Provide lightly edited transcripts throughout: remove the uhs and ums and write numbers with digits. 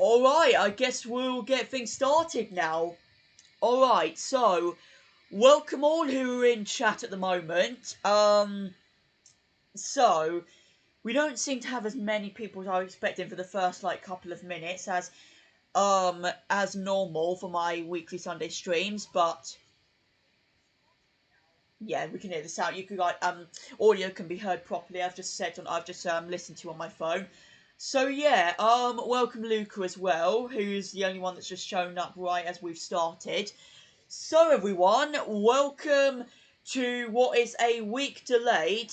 Alright, I guess we'll get things started now. Alright, so, welcome all who are in chat at the moment. So, we don't seem to have as many people as I was expecting for the first, couple of minutes as normal for my weekly Sunday streams, but yeah, we can hear the sound. You can audio can be heard properly. I've just listened to on my phone. So yeah, welcome Luca as well, who's the only one that's just shown up right as we've started. So everyone, welcome to what is a week delayed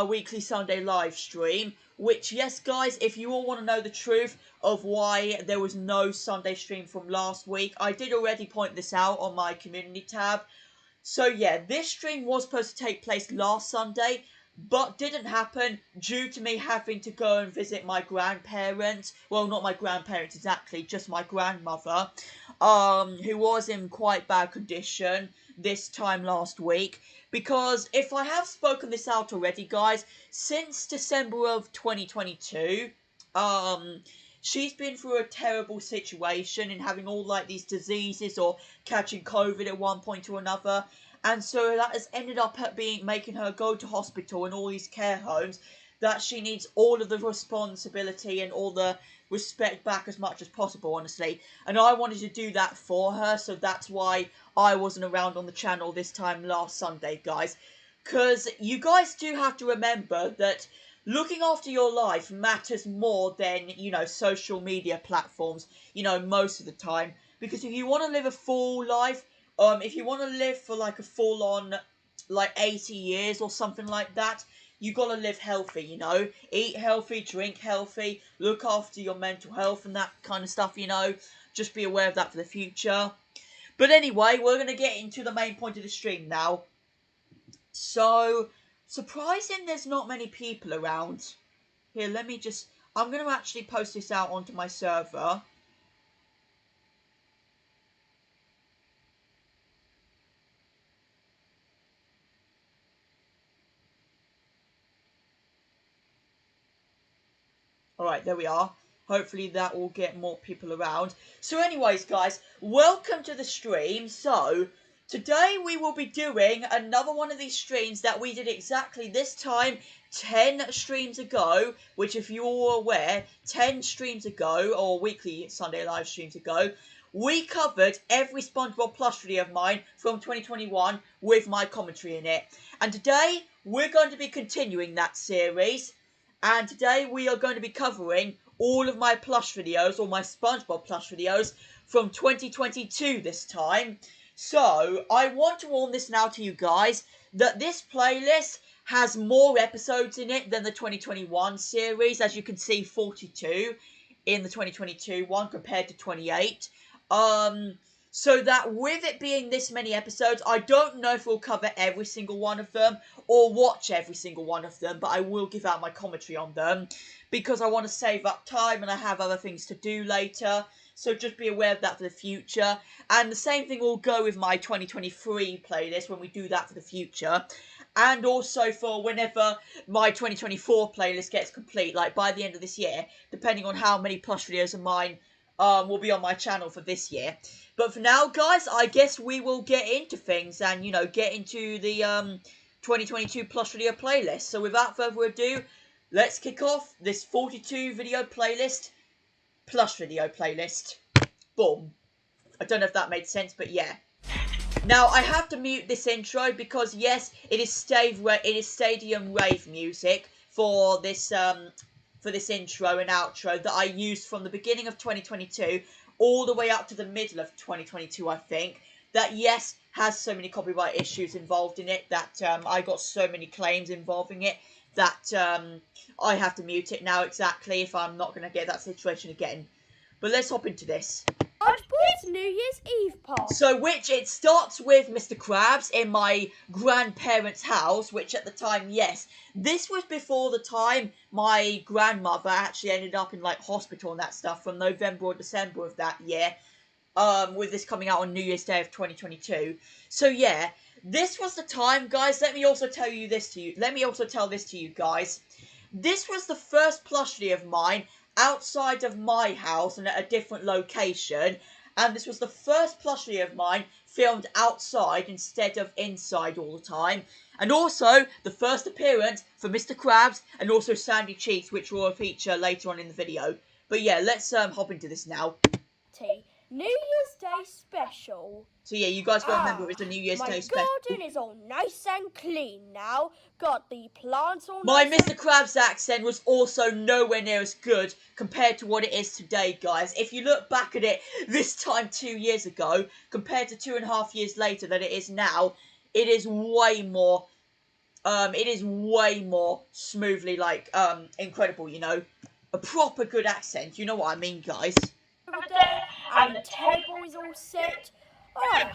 weekly Sunday live stream. Which, yes guys, if you all want to know the truth of why there was no Sunday stream from last week, I did already point this out on my community tab. So yeah, this stream was supposed to take place last Sunday, but didn't happen due to me having to go and visit my grandparents. Well, not my grandparents exactly, just my grandmother, who was in quite bad condition this time last week. Because if I have spoken this out already, guys, since December of 2022, she's been through a terrible situation in having all these diseases or catching COVID at one point or another. And so that has ended up making her go to hospital and all these care homes that she needs all of the responsibility and all the respect back as much as possible, honestly. And I wanted to do that for her, so that's why I wasn't around on the channel this time last Sunday, guys. Because you guys do have to remember that looking after your life matters more than, social media platforms, most of the time. Because if you want to live a full life, if you want to live for a full-on 80 years or something like that, you got to live healthy, eat healthy, drink healthy, look after your mental health and that kind of stuff, just be aware of that for the future. But anyway, we're going to get into the main point of the stream now. So, surprising there's not many people around. Here, I'm going to actually post this out onto my server. Alright, there we are. Hopefully that will get more people around. So anyways, guys, welcome to the stream. So, today we will be doing another one of these streams that we did exactly this time 10 streams ago. Which, if you're aware, 10 streams ago, or weekly Sunday live streams ago, we covered every SpongeBob Plush video of mine from 2021 with my commentary in it. And today, we're going to be continuing that series. And today we are going to be covering all of my plush videos, or my SpongeBob plush videos, from 2022 this time. So, I want to warn this now to you guys, that this playlist has more episodes in it than the 2021 series. As you can see, 42 in the 2022 one compared to 28. So that with it being this many episodes, I don't know if we'll cover every single one of them or watch every single one of them, but I will give out my commentary on them because I want to save up time and I have other things to do later. So just be aware of that for the future. And the same thing will go with my 2023 playlist when we do that for the future. And also for whenever my 2024 playlist gets complete, like by the end of this year, depending on how many plush videos of mine will be on my channel for this year. But for now, guys, I guess we will get into things and, get into the 2022 plush video playlist. So without further ado, let's kick off this 42 video playlist, plush video playlist. Boom. I don't know if that made sense, but yeah. Now, I have to mute this intro because, yes, it is stadium rave music for this intro and outro that I used from the beginning of 2022 all the way up to the middle of 2022, I think. That, yes, has so many copyright issues involved in it that I got so many claims involving it that I have to mute it now exactly if I'm not going to get that situation again. But let's hop into this. SpongeBob's New Year's Eve party. So, which it starts with Mr. Krabs in my grandparents' house, which at the time, yes, this was before the time my grandmother actually ended up in hospital and that stuff from November or December of that year. With this coming out on New Year's Day of 2022. So yeah, this was the time, guys. Let me also tell this to you guys. This was the first plush video of mine outside of my house and at a different location. And this was the first plush video of mine filmed outside instead of inside all the time. And also, the first appearance for Mr. Krabs and also Sandy Cheeks, which will feature later on in the video. But yeah, let's hop into this now. New Year's Day special. So yeah, you guys gotta remember it was the New Year's Day special. My garden is all nice and clean now. Got the plants all My nice Mr. Krabs accent was also nowhere near as good compared to what it is today, guys. If you look back at it this time 2 years ago, compared to 2.5 years later that it is now, it is way more, smoothly, like, incredible, you know? A proper good accent, you know what I mean, guys? And the table is all set. Oh,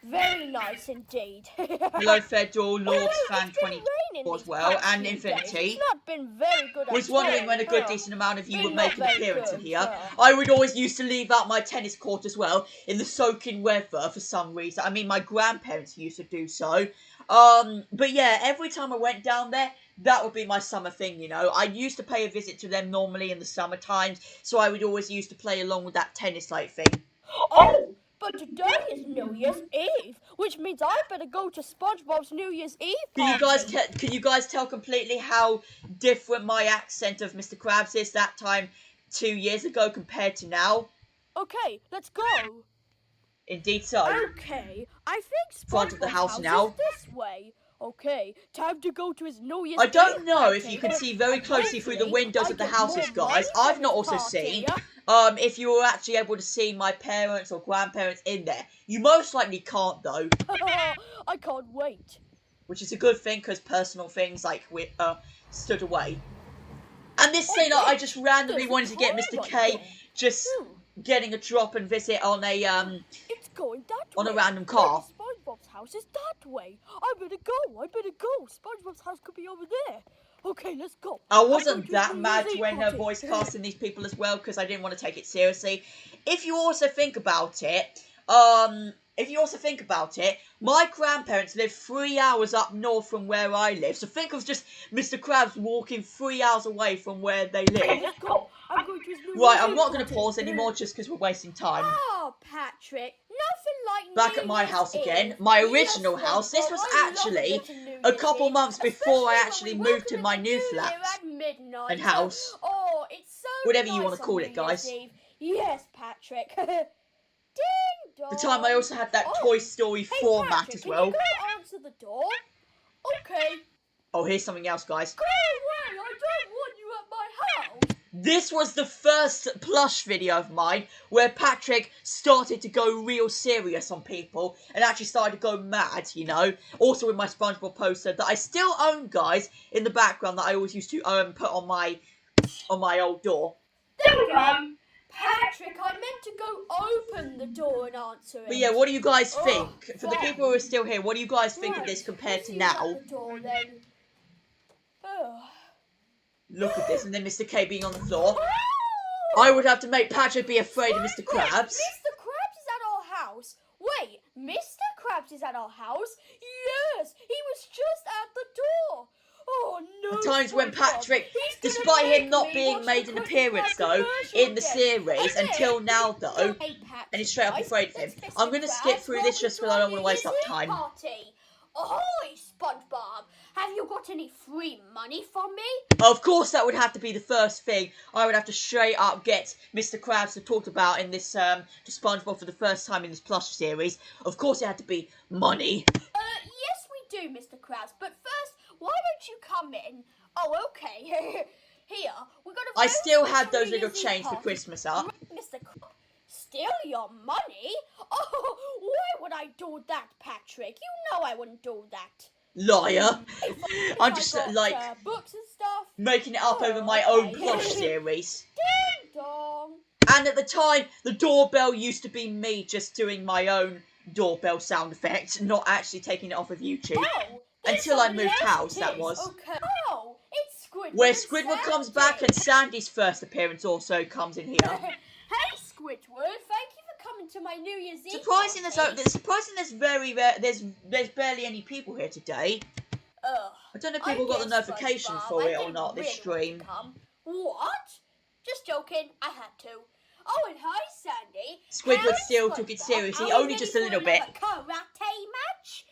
very nice indeed. Hello, Federal, Lord Fan 24 as well, and Infinity. It's not been very good. Was wondering when a good decent amount of you would make an appearance in here. I would always used to leave out my tennis court as well in the soaking weather for some reason. I mean, my grandparents used to do so. But yeah, every time I went down there, that would be my summer thing, you know. I used to pay a visit to them normally in the summer times, so I would always used to play along with that tennis-like thing. Oh, but today is New Year's Eve, which means I better go to SpongeBob's New Year's Eve party. Can you guys tell completely how different my accent of Mr. Krabs is that time 2 years ago compared to now? Okay, let's go. Indeed so. Okay, I think Front of the house now. Is this way. Okay, time to go to his New Year's I don't Eve know party. if you can see very closely through the windows of the houses, guys. more I've not also party. seen if you were actually able to see my parents or grandparents in there. You most likely can't, though. I can't wait. Which is a good thing, because personal things, like, we stood away. And this scene, I just randomly wanted to get Mr. K just getting a drop and visit on a, It's going that on way. a random car. SpongeBob's house is that way. I better go. SpongeBob's house could be over there. Okay, let's go. I wasn't that mad when voice casting these people as well, because I didn't want to take it seriously. If you also think about it, my grandparents live 3 hours up north from where I live. So think of just Mr. Krabs walking 3 hours away from where they live. Let's go. I'm going to his new Right, I'm not going to pause anymore just because we're wasting time. Oh, Patrick, nothing like Back at my house again, my original house. This was actually a couple months before I actually moved to my new flat and house. Oh, it's so whatever you nice want to call on it, guys. New Year's Eve. Yes, Patrick. Ding dong. The time I also had that Toy Story format Patrick, as well. Can you go answer the door? Okay. Oh, here's something else, guys. Go away, I don't want you at my house. This was the first plush video of mine where Patrick started to go real serious on people and actually started to go mad, you know. Also with my SpongeBob poster that I still own, guys, in the background that I always used to put on my old door. There we go. Patrick, I meant to go open the door and answer it. But yeah, what do you guys think? For the wow. people who are still here, what do you guys think of this compared to now? The door, then. Oh. Look at this, and then Mr. K being on the floor. I would have to make Patrick be afraid of Mr. Krabs. Mr. Krabs is at our house. Wait, Mr. Krabs is at our house? Yes, he was just at the door. Oh no. The times when SpongeBob. Patrick, He's gonna despite him make not me being watch made the an Krusty appearance Krab though commercial in the again. series Okay. until now though, Hey, Patrick, and he's straight up guys, afraid of him. let's I'm going to Mr. skip Krabs, through this just because I don't want to waste up time. Party. Ahoy, SpongeBob! Have you got any free money for me? Of course, that would have to be the first thing. I would have to straight up get Mr. Krabs to talk about in this to SpongeBob for the first time in this plush series. Of course, it had to be money. Yes, we do, Mr. Krabs. But first, why don't you come in? Oh, okay. Here, we're gonna. I still had those New little Year's chains Eve for party. Christmas up. Mr. Krabs, steal your money? Oh, why would I do that, Patrick? You know I wouldn't do that. Liar. If I'm I just got, like books and stuff. making it up over my okay. own plush series. Ding dong. And at the time, the doorbell used to be me just doing my own doorbell sound effect, not actually taking it off of YouTube. Oh, Until I moved house, that is. was. Okay. Oh, it's Squidward. Where and Squidward comes Sandy. back and Sandy's first appearance also comes in here. Hey, Squidward, thank you for coming to my New Year's Eve. Surprising there's barely any people here today. Ugh. I don't know if people got the guess, notification SpongeBob, for I it or didn't not, this really stream. come. What? Just joking, I had to. Oh, and hi, Sandy. Squidward still took it seriously, only just a little bit. Karate match?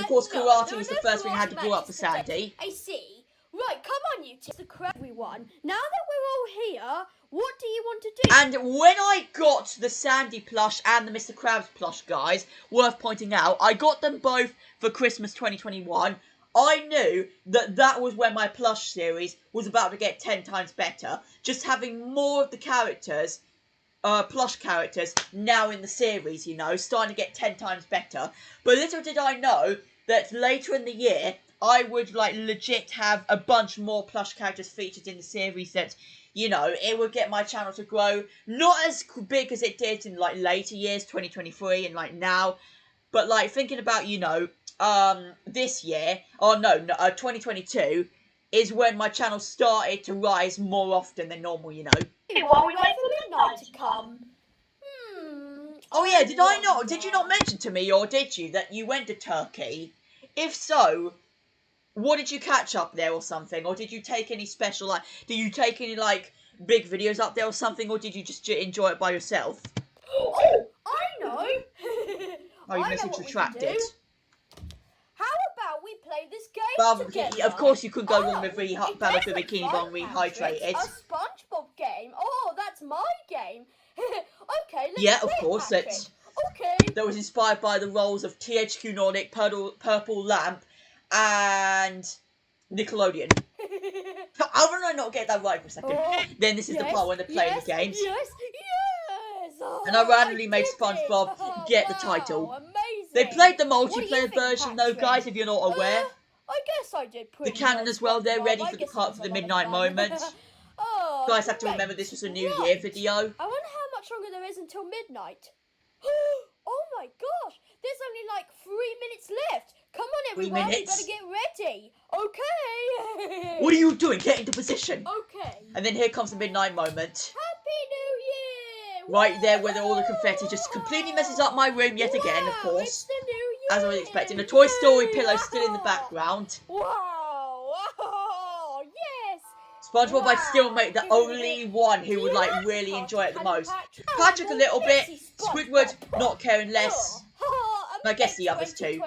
Of course, karate was the no first thing I had to karate grow up for matches today. Sandy. I see. Right, come on, you two. Everyone. Now that we're all here, what do you want to do? And when I got the Sandy plush and the Mr. Krabs plush, guys, worth pointing out, I got them both for Christmas 2021. I knew that that was when my plush series was about to get 10 times better. Just having more of the characters, plush characters, now in the series, you know, starting to get 10 times better. But little did I know that later in the year, I would, like, legit have a bunch more plush characters featured in the series that, you know, it would get my channel to grow. Not as big as it did in, like, later years, 2023 and, like, now. But, like, thinking about, you know, this year, 2022, is when my channel started to rise more often than normal, you know. While we wait for midnight to come. Oh yeah, did you not mention to me, or did you, that you went to Turkey? If so, what did you catch up there or something? Or did you take any special, like, did you take any, like, big videos up there or something? Or did you just enjoy it by yourself? Oh, I know. Oh, you message retracted. How about we play this game together? Of course you couldn't go wrong with Battle for Bikini Bottom Rehydrated. A SpongeBob game. Oh, that's my game. Okay, let's of course, Patrick. That was inspired by the roles of THQ Nordic, Purple Lamp, and Nickelodeon. How did I not get that right for a second? Then this is the part when they're playing the games. Yes. Oh, and I randomly made SpongeBob get the title. Amazing. They played the multiplayer version though, guys, if you're not aware. I guess I did pretty The canon as well, they're ready for the part for the midnight moment. Oh, guys have to remember this was a New Year video. I wonder how much longer there is until midnight. Oh my gosh, there's only like 3 minutes left. Come on everyone, we better get ready. Okay. What are you doing? Get into position. Okay. And then here comes the midnight moment. Happy New Year! Right there where all the confetti just completely messes up my room yet again, of course. It's the New Year. As I was expecting. The Toy Story pillow still in the background. Wow! Oh, yes! SpongeBob, I'd still make the only one who would like really enjoy it the most. Patrick a little bit, Squidward not caring less. I guess the others too.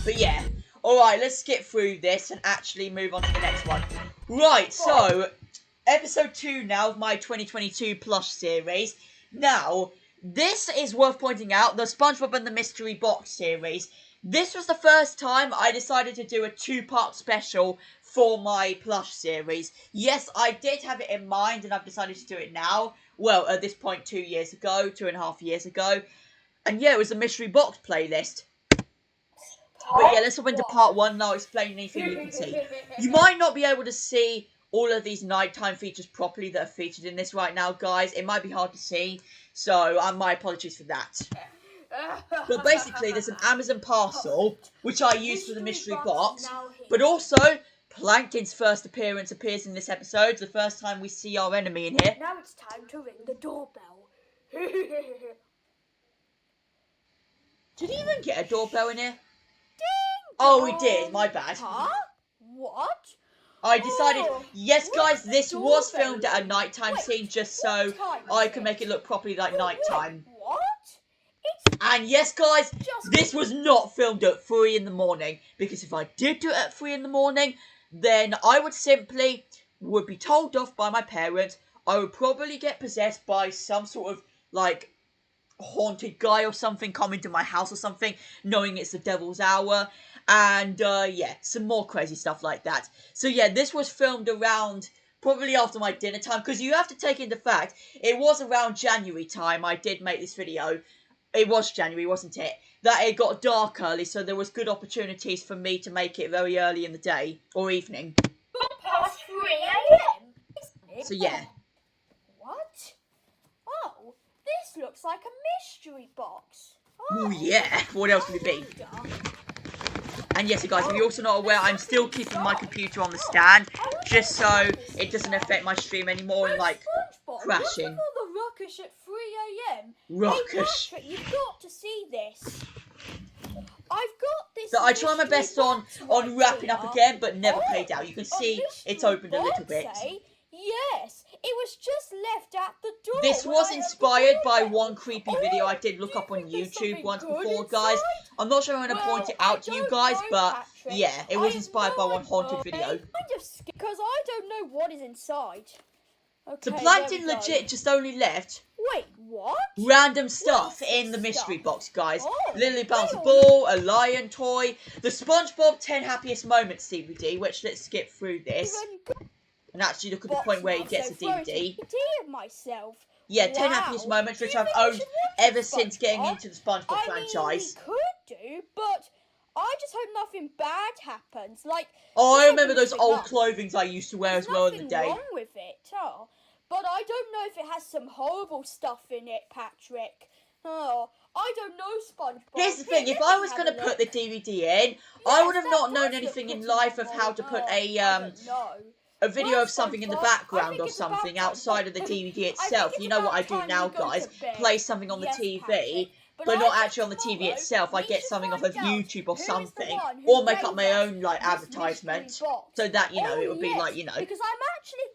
But yeah, alright, let's skip through this and actually move on to the next one. Right, so, episode 2 now of my 2022 plush series. Now, this is worth pointing out, the SpongeBob and the Mystery Box series. This was the first time I decided to do a 2-part special for my plush series. Yes, I did have it in mind and I've decided to do it now. Well, at this point 2.5 years ago. And yeah, it was a Mystery Box playlist. But yeah, let's hop into part 1 and I'll explain anything you can see. You might not be able to see all of these nighttime features properly that are featured in this right now, guys. It might be hard to see, so my apologies for that. But basically, there's an Amazon parcel, which I used for the mystery box. But also, Plankton's first appearance appears in this episode. The first time we see our enemy in here. Now it's time to ring the doorbell. Did he even get a doorbell in here? Ding! Oh, he did. My bad. Huh? What? I decided, yes guys, this was filmed at a nighttime scene just so I can make it look properly like nighttime. What? And yes guys, this was not filmed at 3 in the morning, because if I did do it at 3 in the morning, then I would be told off by my parents. I would probably get possessed by some sort of, like, haunted guy or something coming to my house or something, knowing it's the devil's hour. And, yeah, some more crazy stuff like that. So, yeah, this was filmed around, probably after my dinner time, because you have to take into fact, it was around January time I did make this video. It was January, wasn't it? That it got dark early, so there was good opportunities for me to make it very early in the day, or evening. Past 3 a.m. So, yeah. What? Oh, this looks like a mystery box. Oh, yeah. What else would it be? And yes, you guys, if you're also not aware, I'm still keeping my computer on the stand, just so it doesn't affect my stream anymore and, like, crashing. What's all the ruckus at 3 a.m? Ruckus. Hey, Patrick, you've got to see this. I've got this that I try my best on wrapping up again, but never paid out. You can see it's opened a little bit. Yes, it was just left at the door. This was inspired by one creepy video I did look up on YouTube once before, guys. I'm not sure I'm going to point it out to you guys, but yeah, it was inspired by one haunted video. Because I don't know what is inside. Okay, the Plankton legit just only left. Wait, what? Random stuff in the mystery box, guys. Lily bouncy ball, a lion toy, the SpongeBob 10 happiest moments DVD, which let's skip through this. And actually look at the point where he gets a DVD. Yeah, 10 happiest moments, which I've owned ever since getting into the SpongeBob franchise. We could do, but I just hope nothing bad happens. Like, oh, I remember those old clothings I used to wear as well in the day. There's nothing wrong with it, but I don't know if it has some horrible stuff in it, Patrick. Oh, I don't know, SpongeBob. Here's the thing, if I was going to put the DVD in, I would have not known anything in life of how to put a video of something in the background or something outside of the DVD itself. You know what I do now, guys? Play something on the TV, but not actually on the TV itself. I get something off of YouTube or something, or make up my own like advertisement, so that, you know, it would be like, you know.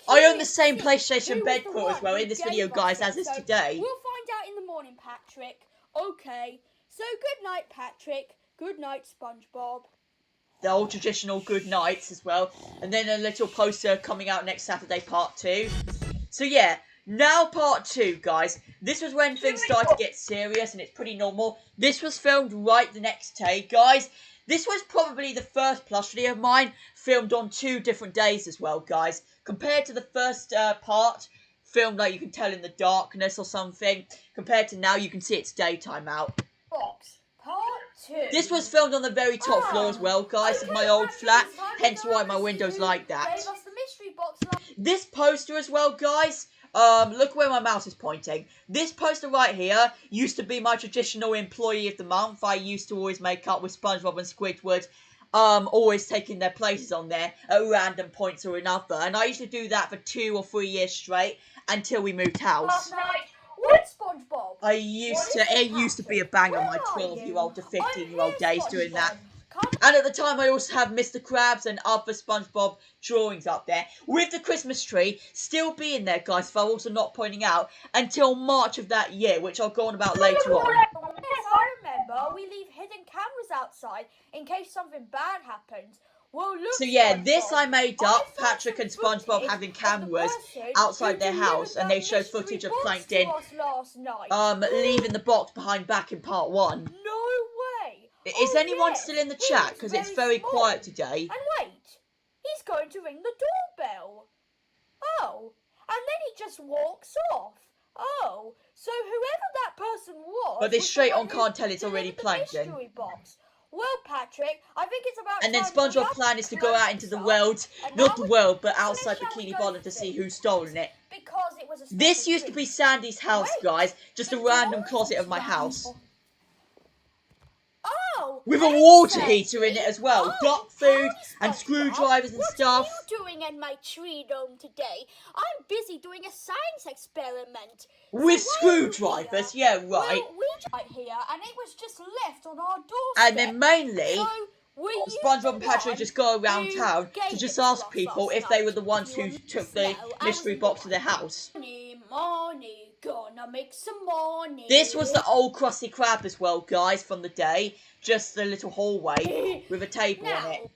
I own the same PlayStation bed quilt as well in this video, guys, as is today. We'll find out in the morning, Patrick. Okay. So good night, Patrick. Good night, SpongeBob. The old traditional good nights as well. And then a little poster coming out next Saturday, part 2. So yeah, now part 2, guys. This was when things started to get serious, and it's pretty normal. This was filmed right the next day, guys. This was probably the first plush video of mine filmed on 2 different days as well, guys. Compared to the first part, filmed like you can tell in the darkness or something. Compared to now, you can see it's daytime out. This was filmed on the very top floor as well, guys, of my old flat, hence why my window's like that. This poster as well, guys, look where my mouse is pointing. This poster right here used to be my traditional employee of the month. I used to always make up with SpongeBob and Squidward, always taking their places on there at random points or another. And I used to do that for 2 or 3 years straight until we moved house. What, SpongeBob? It used to be a banger, my 12-year-old to 15-year-old days doing that. And at the time, I also have Mr. Krabs and other SpongeBob drawings up there. With the Christmas tree still being there, guys, if I'm also not pointing out, until March of that year, which I'll go on about later on. Yes, I remember. We leave hidden cameras outside in case something bad happens. Well, look, so yeah, this I made up, Patrick and SpongeBob having cameras outside their house, and they show footage of Plankton leaving the box behind back in part 1. No way! Is anyone still in the chat? Because it's very quiet today. And wait, he's going to ring the doorbell. Oh, and then he just walks off. Oh, so whoever that person was... But they straight on can't tell it's already Plankton. Well, Patrick, I think it's about... And then SpongeBob's plan is to go out into the world, not the world, but outside Bikini Bottom to see who's stolen it. This used to be Sandy's house, guys, just a random closet of my house. Oh, with a water heater in it as well, dog food and screwdrivers and stuff. What are you doing in my tree dome today? I'm busy doing a science experiment. With screwdrivers, yeah, right. Well, we right here, and it was just left on our doorstep. And then mainly, so SpongeBob and Patrick just go around town to just ask people if they were the ones who took the mystery box to their house. Money, gonna make some money. This was the old Krusty Krab as well, guys, from the day. Just the little hallway with a table on it.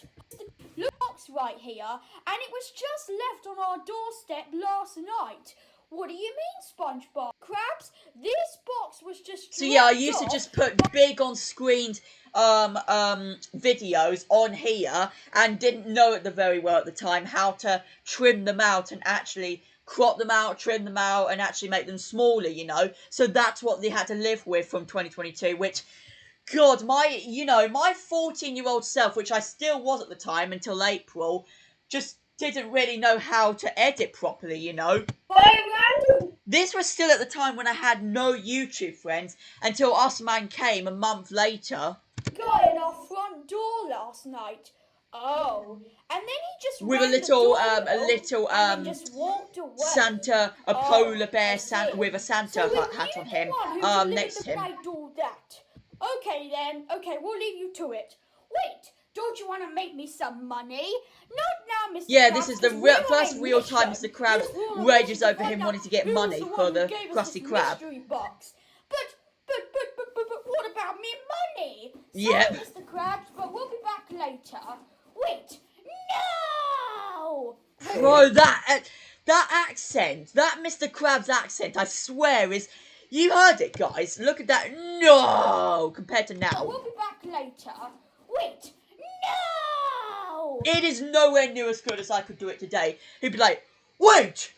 Look, box right here, and it was just left on our doorstep last night. What do you mean, SpongeBob? Krabs, this box was just... So yeah, I used to just put big on-screen videos on here and didn't know it very well at the time how to trim them out and actually crop them out, trim them out, and actually make them smaller, you know. So that's what they had to live with from 2022, which, God, my 14-year-old self, which I still was at the time until April, just didn't really know how to edit properly, you know. This was still at the time when I had no YouTube friends until Us Man came a month later. Guy in our front door last night. Oh, and then he just with a little Santa, a polar bear Santa with a Santa hat on him, next to him. Okay then, okay, we'll leave you to it. Wait, don't you want to make me some money? Not now, Mr. Yeah, Krabs, this is the first real time Mr. Krabs rages over him wanting to get money for the Krusty Krab. Box. But what about me money? Yeah. Sorry, Mr. Krabs, but we'll be back later. Wait, no! Bro, that accent, that Mr. Krabs accent, I swear is... You heard it, guys. Look at that. No! Compared to now. We'll be back later. Wait, no! It is nowhere near as good as I could do it today. He'd be like, wait!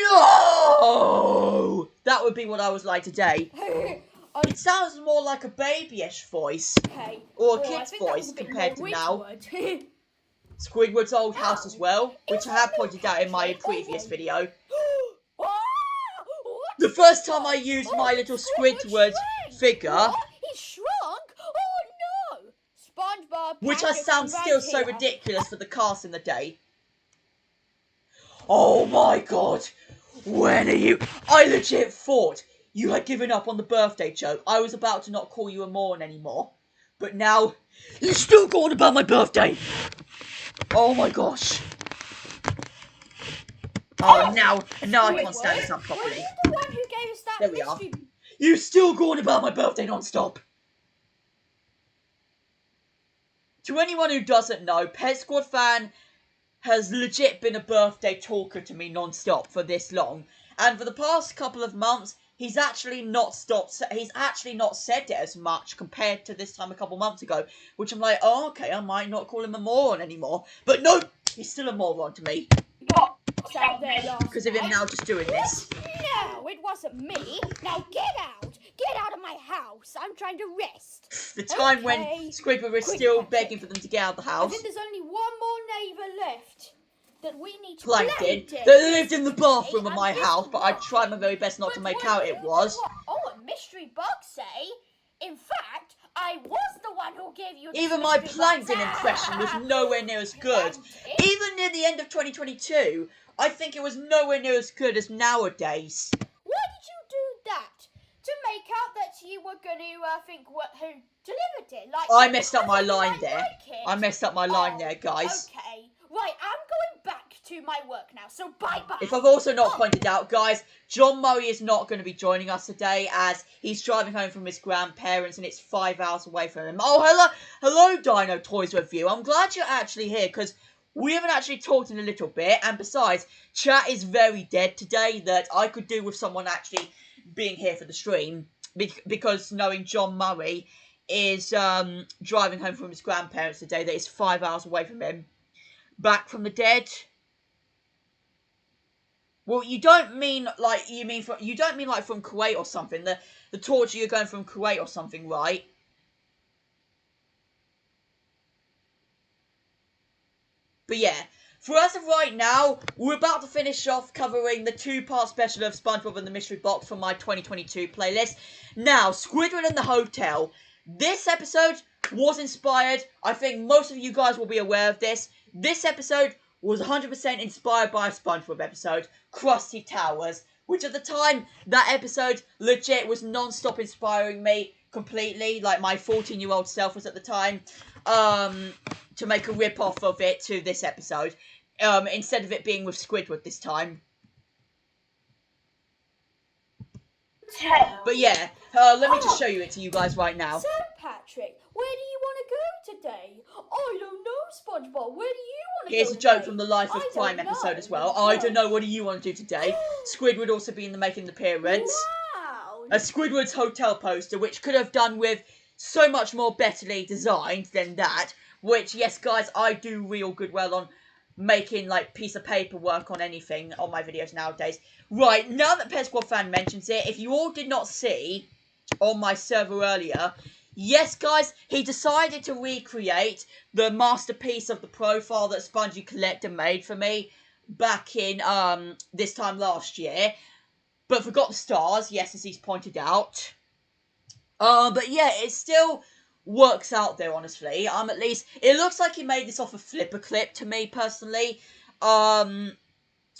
No! That would be what I was like today. It sounds more like a babyish voice. Hey. Or a kid's voice compared to now. Squidward's old house as well, which I have pointed out in my previous video. The first time I used my little Squidward figure, he shrunk? Oh no! SpongeBob, which I sound still so ridiculous for the cast in the day. Oh my god! When are you? I legit thought you had given up on the birthday joke. I was about to not call you a moron anymore. But now, you're still going about my birthday! Oh my gosh. Oh, now I can't stand this up properly. Were you the one who gave us that there we are. You still going about my birthday non-stop. To anyone who doesn't know, Pet Squad Fan has legit been a birthday talker to me non-stop for this long. And for the past couple of months, he's actually not said it as much compared to this time a couple months ago. Which I'm like, oh, okay, I might not call him a moron anymore. But no, he's still a moron to me. Because of him now just doing this. No, it wasn't me. Now get out. Get out of my house. I'm trying to rest. The time when Squidward was still begging for them to get out of the house. I think there's only one more neighbour left that we need to Plankton. That lived in the bathroom of my house, but I tried my very best not to make out it was. Oh, a mystery box, eh? In fact, I was the one who gave you the even my Plankton impression was nowhere near as good. Even near the end of 2022, I think it was nowhere near as good as nowadays. Why did you do that? To make out that you were going to think who delivered it? Like I messed up my line there. I messed up my line there, guys. Okay. Right, I'm going back to my work now, so bye-bye. If I've also not pointed out, guys, John Murray is not going to be joining us today as he's driving home from his grandparents and it's 5 hours away from him. Oh, hello, Dino Toys Review. I'm glad you're actually here because we haven't actually talked in a little bit. And besides, chat is very dead today that I could do with someone actually being here for the stream because knowing John Murray is driving home from his grandparents today that is 5 hours away from him. Back from the dead. Well, you don't mean like from Kuwait or something. The torture you're going from Kuwait or something, right? But yeah, for as of right now, we're about to finish off covering the 2-part special of SpongeBob and the Mystery Box from my 2022 playlist. Now, Squidward and the Hotel. This episode was inspired. I think most of you guys will be aware of this. This episode was 100% inspired by a SpongeBob episode, Krusty Towers, which at the time, that episode legit was non-stop inspiring me completely, like my 14-year-old self was at the time, to make a rip-off of it to this episode, instead of it being with Squidward this time. But yeah, let me just show you it to you guys right now. So, Patrick, where do you want to go today? I don't know, SpongeBob. Where do you want to go Here's a today? joke from the Life of Crime episode as well. I don't know, what do you want to do today? Squidward also making an appearance. Wow. A Squidward's hotel poster, which could have done with so much more betterly designed than that. Which, yes, guys, I do real good well on making, like, piece of paper work on anything on my videos nowadays. Right, now that Pet Squad Fan mentions it, if you all did not see on my server earlier, yes, guys, he decided to recreate the masterpiece of the profile that Spongy Collector made for me back in, this time last year. But forgot the stars, yes, as he's pointed out. But yeah, it still works out there, honestly. At least, it looks like he made this off a Flipper clip to me, personally.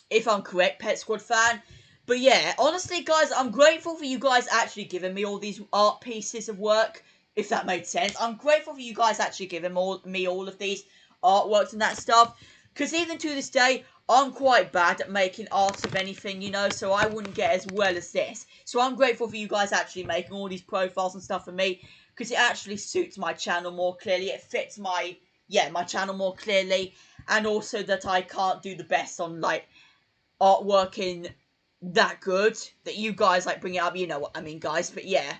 If I'm correct, Pet Squad Fan. But yeah, honestly, guys, I'm grateful for you guys actually giving me all these art pieces of work if that made sense. I'm grateful for you guys actually giving me all of these artworks and that stuff. Because even to this day, I'm quite bad at making art of anything, you know, so I wouldn't get as well as this. So I'm grateful for you guys actually making all these profiles and stuff for me, because it actually suits my channel more clearly. It fits my channel more clearly, and also that I can't do the best on, like, artwork in that good, that you guys, like, bring it up, you know what I mean, guys, but yeah.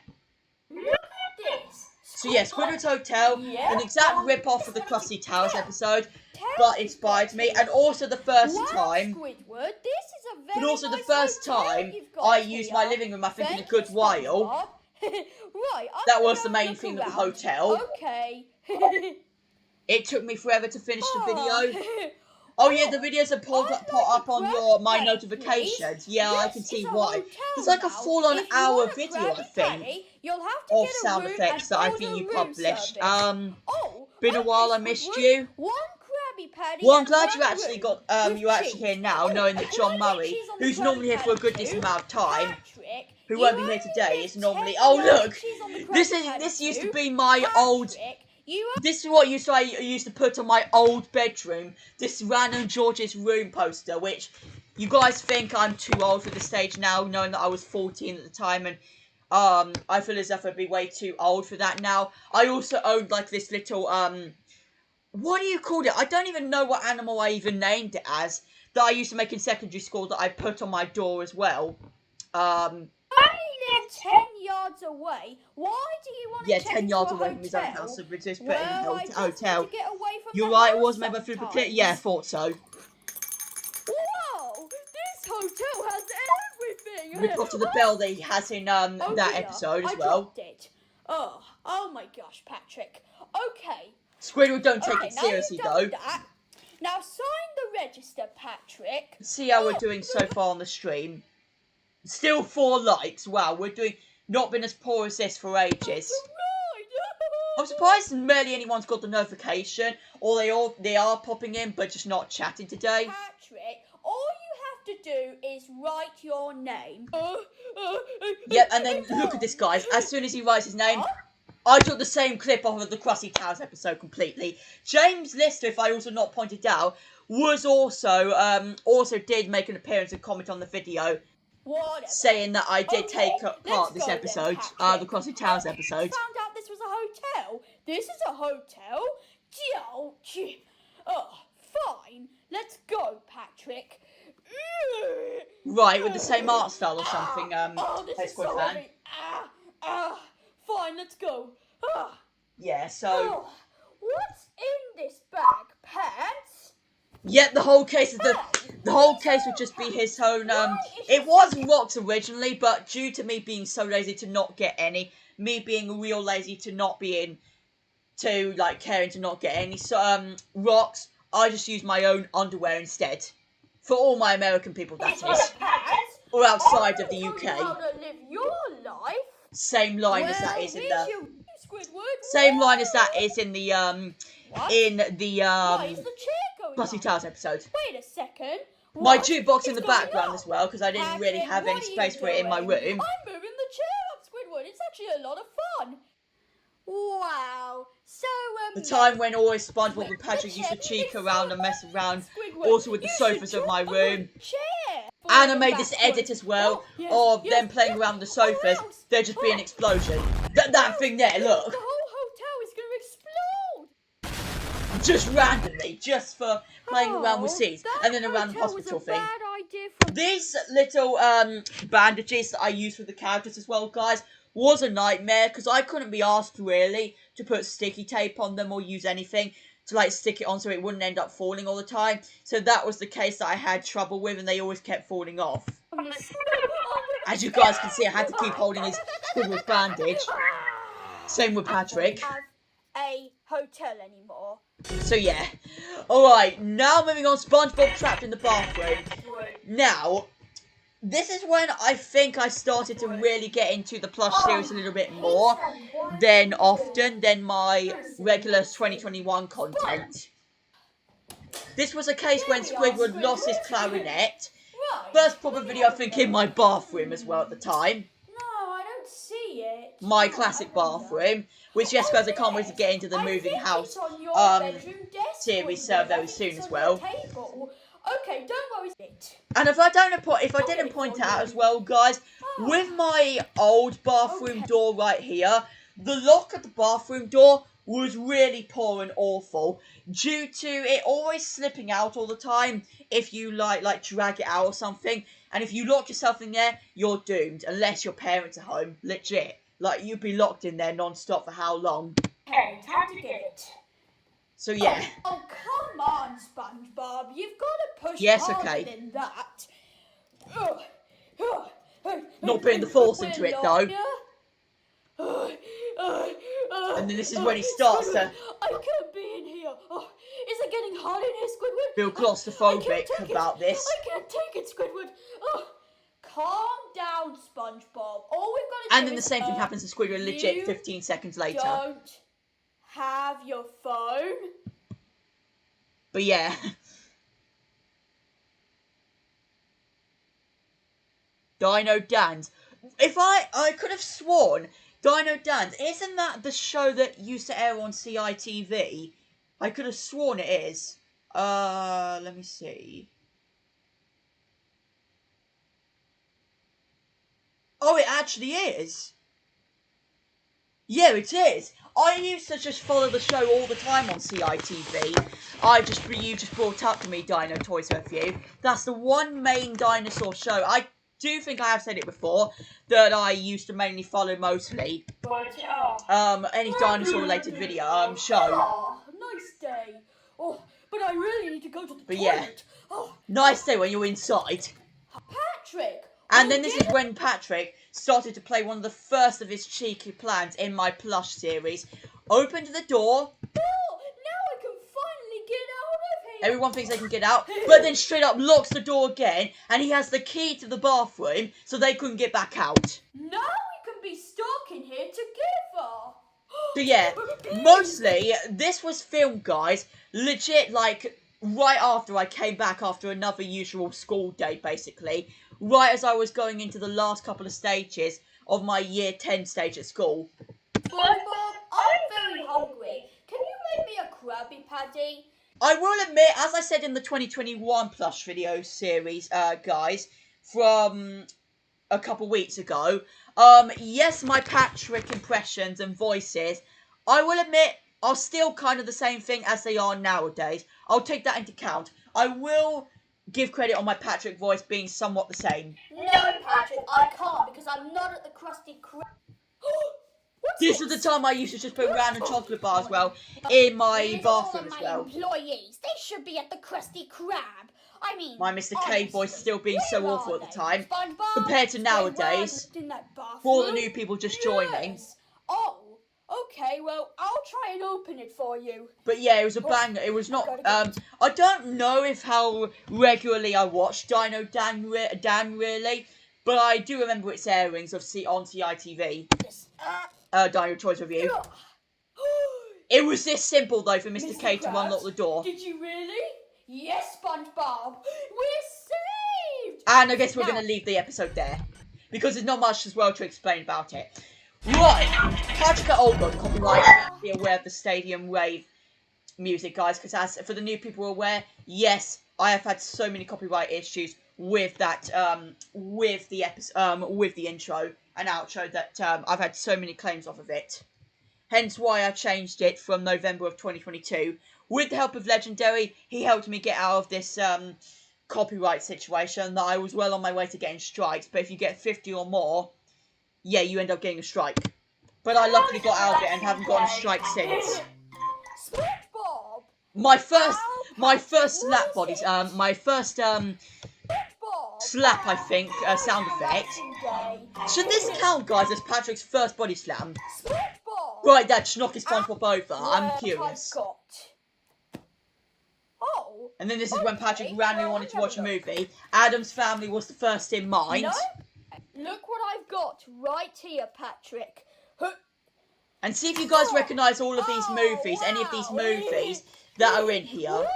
Look at this. So yeah, Squidward's Hotel, an exact rip-off of the Krusty Towers episode, but inspired me, and also the first time, Squidward, this is a very but also the nice first time I used my living room, I think, in a good while. Right, that was the main thing of the hotel. Okay. It took me forever to finish the video. Oh yeah, the videos are put up on my notifications. Yeah, I can see why. It's like a full-on hour video, I think, of sound effects that I think you published. Been a while, I missed you. Well, I'm glad you actually got you're actually here now, knowing that John Murray, who's normally here for a good decent amount of time, who won't be here today, is normally. Oh look, this used to be my old. This is what I used to put on my old bedroom. This random George's Room poster, which you guys think I'm too old for the stage now, knowing that I was 14 at the time, and I feel as if I'd be way too old for that now. I also owned like this little what do you call it? I don't even know what animal I even named it as, that I used to make in secondary school, that I put on my door as well. I live 10 yards away. Why do you want to take 10 yards away from his own house, so we're just putting him in the hotel. You're right, it was made by Flipper Clip. Yeah, I thought so. Whoa! This hotel has everything! Rip off to the bell that he has in that episode as well. It. Oh my gosh, Patrick. Okay. Squidward, don't take it seriously though. Now sign the register, Patrick. See how we're doing so far on the stream. Still 4 likes. Wow, we're doing not been as poor as this for ages. I'm surprised barely anyone's got the notification, or they are popping in, but just not chatting today. Patrick, all you have to do is write your name. Yep, and then look at this, guys. As soon as he writes his name, I took the same clip off of the Krusty Towers episode completely. James Lister, if I also not pointed out, was also did make an appearance and comment on the video. Whatever. Saying that I did take part this episode, the Krusty Towers episode. Found out this was a hotel. This is a hotel. Oh, fine. Let's go, Patrick. Right, with the same art style or something. This is so heavy. Fine, let's go. Yeah. So. What's in this bag, pants? Yep, the whole case would just be his own. It was rocks originally, but due to me being so lazy to not get any, me being real lazy to not be caring to not get any rocks, I just use my own underwear instead. For all my American people, that is, or outside of the UK. Live your life. Same line as that is in the. Same line as that is in the Krusty Towers episode. Wait a second. My jukebox in the background as well, because I didn't really have any space for it in my room. I'm moving the chair up, Squidward. It's actually a lot of fun. Wow. So, the time when always SpongeBob and Patrick used to cheek around and mess around, also with the sofas of my room. And I made this edit as well of them playing around the sofas. There'd just be an explosion. That thing there, look. The whole hotel is going to explode. Just randomly, just for playing around with seats, and then around the hospital thing. These little bandages that I use for the characters as well, guys, was a nightmare, because I couldn't be asked really to put sticky tape on them or use anything to like stick it on so it wouldn't end up falling all the time. So that was the case that I had trouble with, and they always kept falling off. As you guys can see, I had to keep holding his Squidward's bandage. Same with Patrick. A hotel anymore. So yeah. Alright, now moving on, SpongeBob trapped in the bathroom. Now, this is when I think I started to really get into the Plush series a little bit more than my regular 2021 content. This was a case when Squidward lost his clarinet. First proper video I think in my bathroom as well at the time. No, I don't see it. my classic bathroom. Which, yes, guys, I can't wait to get into the moving house series very soon as well. Okay, don't worry. And if I didn't point out as well, guys, with my old bathroom door right here, the lock of the bathroom door was really poor and awful due to it always slipping out all the time if you like drag it out or something. And if you lock yourself in there, you're doomed unless your parents are home. Legit, like you'd be locked in there non-stop for how long? Okay, time to get it. So yeah. Oh come on, SpongeBob! You've got to push harder than that. Not putting the force into it though. And then this is when he starts to... I can't be in here. Oh, is it getting hot in here, Squidward? Feel claustrophobic about this. I can't take it, Squidward. Oh, calm down, SpongeBob. All we've got to do And then the same thing happens to Squidward legit 15 seconds later. Don't have your phone. But yeah. Dino Dan's. If I could have sworn Dino Dan's, isn't that the show that used to air on CITV? I could have sworn it is. Let me see. Oh, it actually is. Yeah, it is. I used to just follow the show all the time on CITV. You just brought up to me Dino Toys Review. That's the one main dinosaur show. I do think I have said it before that I used to mainly follow mostly. Any dinosaur related video show. Oh, nice day. Oh, but I really need to go to the toilet. Yeah. Oh. Nice day when you're inside. Patrick. And then this is when Patrick started to play one of the first of his cheeky plans in my Plush series. Opened the door. Oh, now I can finally get out of here. Everyone thinks they can get out, but then straight up locks the door again, and he has the key to the bathroom, so they couldn't get back out. Now we can be stuck in here together. So yeah, mostly, this was filmed, guys, legit, like, right after I came back after another usual school day, basically. Right as I was going into the last couple of stages of my year 10 stage at school. SpongeBob, I'm very hungry. Can you make me a Krabby Patty? I will admit, as I said in the 2021 Plush video series, guys, from a couple weeks ago, yes, my Patrick impressions and voices, I will admit, are still kind of the same thing as they are nowadays. I'll take that into account. I will give credit on my Patrick voice being somewhat the same. No, Patrick, I can't because I'm not at the Krusty Krab. This was the time I used to just put random chocolate bars as well in my bathroom as well. Employees, they should be at the Krusty Krab. I mean, my Mr. K voice still being so awful at the time, SpongeBob, compared to nowadays, for all the new people just joining. Oh, okay, well, I'll try and open it for you. But yeah, it was a banger. It was not, I don't know if how regularly I watched Dino Dan really, but I do remember its airings on CITV. Dino Toys Review. It was this simple though for Mr. K to unlock the door. Did you really? Yes, SpongeBob. We're saved. And I guess we're going to leave the episode there because there's not much as well to explain about it. Right, Patrick at Old God, copyright. Be aware of the stadium rave music, guys, because as for the new people aware, yes, I have had so many copyright issues with that, with the episode, with the intro and outro that I've had so many claims off of it. Hence why I changed it from November of 2022. With the help of Legendary, he helped me get out of this copyright situation that I was well on my way to getting strikes. But if you get 50 or more, yeah, you end up getting a strike. But I luckily got out of it and haven't gotten a strike since. SpongeBob. My first slap bodies. My first slap, I think, sound effect. Should this count, guys, as Patrick's first body slam? Right, that should knock his SpongeBob over. I'm curious. Oh. And then this is when Patrick randomly wanted to watch a movie. Adam's Family was the first in mind. No? Look what I've got right here, Patrick. And see if you guys recognise all of these movies, any of these movies that are in here.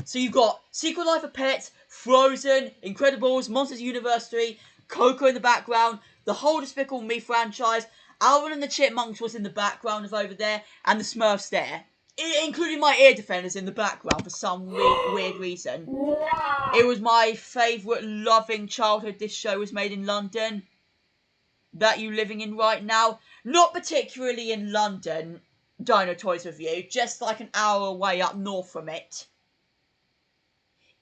So you've got Secret Life of Pets, Frozen, Incredibles, Monsters University, Coco in the background, the whole Despicable Me franchise. Alvin and the Chipmunks was in the background of over there, and the Smurfs there. Including my ear defenders in the background for some weird reason. Wow. It was my favourite loving childhood. This show was made in London. That you living in right now. Not particularly in London, Dino Toys Review. Just like an hour away up north from it.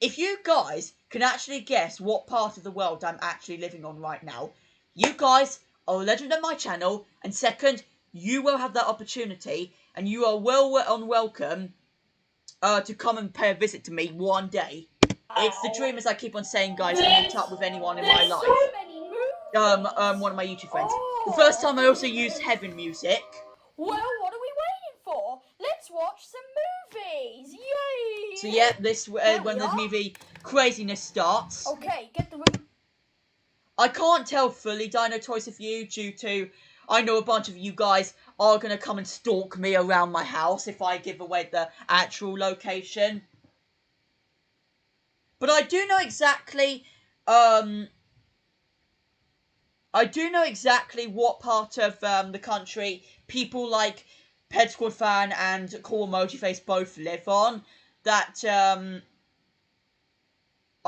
If you guys can actually guess what part of the world I'm actually living on right now, you guys are a legend of my channel. And second, you will have that opportunity. And you are welcome to come and pay a visit to me one day. It's the dream, as I keep on saying, guys, to meet up with anyone in my life. One of my YouTube friends. The first time I also used Heaven music. Well, what are we waiting for? Let's watch some movies! Yay! So yeah, this when the movie craziness starts. Okay, get the... I can't tell fully Dino Toys of You due to... I know a bunch of you guys are going to come and stalk me around my house if I give away the actual location. But I do know exactly, what part of the country people like Ped Squad Fan and Cool Emoji Face both live on. That,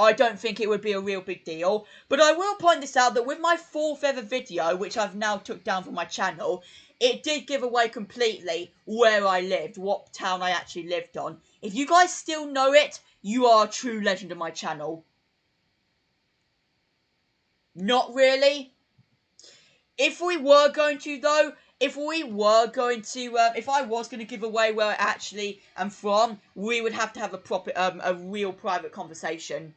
I don't think it would be a real big deal. But I will point this out that with my 4th ever video, which I've now took down from my channel, it did give away completely where I lived, what town I actually lived on. If you guys still know it, you are a true legend of my channel. Not really. If we were going to, though, if I was going to give away where I actually am from, we would have to have a proper, a real private conversation.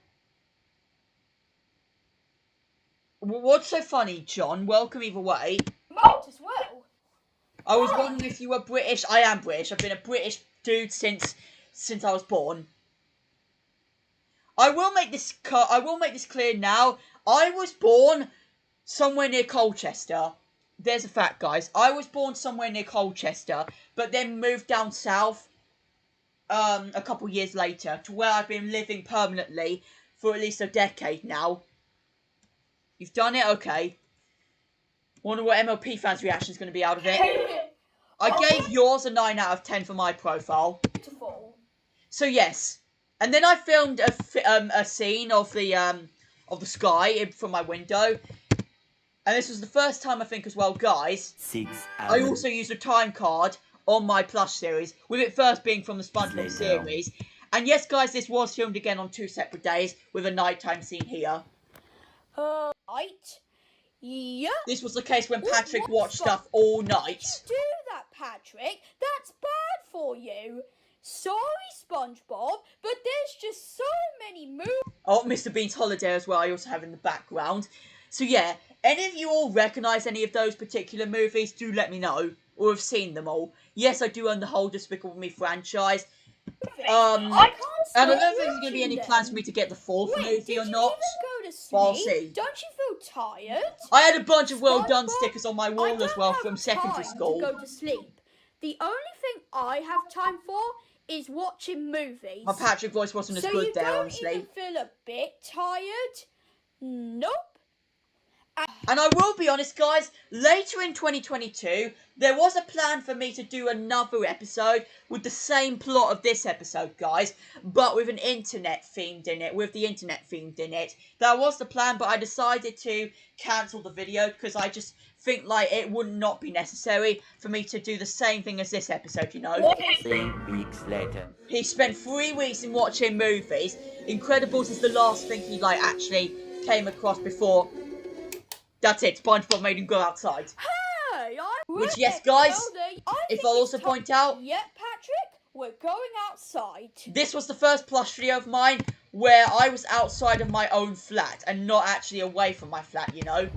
What's so funny, John? Welcome either way. Might as well. I was wondering if you were British. I am British. I've been a British dude since I was born. I will make this clear now. I was born somewhere near Colchester. There's a fact, guys. I was born somewhere near Colchester, but then moved down south a couple years later to where I've been living permanently for at least a decade now. You've done it? Okay. Wonder what MLP fans' reaction is going to be out of it. I gave yours a 9 out of 10 for my profile. Beautiful. So yes. And then I filmed a scene of the sky from my window. And this was the first time, I think, as well, guys. 6 hours. I also used a time card on my Plush series, with it first being from the SpongeBob series. And yes, guys, this was filmed again on 2 separate days, with a nighttime scene here. Right. Yep. This was the case when Patrick watched stuff all night. Do that, Patrick. That's bad for you. Sorry, SpongeBob, but there's just so many movies. Oh, Mr. Bean's Holiday as well, I also have in the background. So yeah, any of you all recognise any of those particular movies, do let me know. Or have seen them all. Yes, I do own the whole Despicable Me franchise. And I don't know if there's going to be any plans for me to get the 4th movie or not. Go to sleep? But I'll see. Don't you feel tired? I had a bunch of well done stickers on my wall as well from secondary school. To go to sleep. The only thing I have time for is watching movies. My Patrick voice wasn't as good there, honestly. So you don't even feel a bit tired? Nope. And I will be honest, guys, later in 2022, there was a plan for me to do another episode with the same plot of this episode, guys, but with an internet themed in it, That was the plan, but I decided to cancel the video because I just think, like, it would not be necessary for me to do the same thing as this episode, you know? 3 weeks later. He spent 3 weeks in watching movies. Incredibles is the last thing he, like, actually came across before... That's it, SpongeBob made him go outside. Hey, which, yes, guys, if I'll also point out... Yep, Patrick, we're going outside. This was the first Plush video of mine where I was outside of my own flat and not actually away from my flat, you know.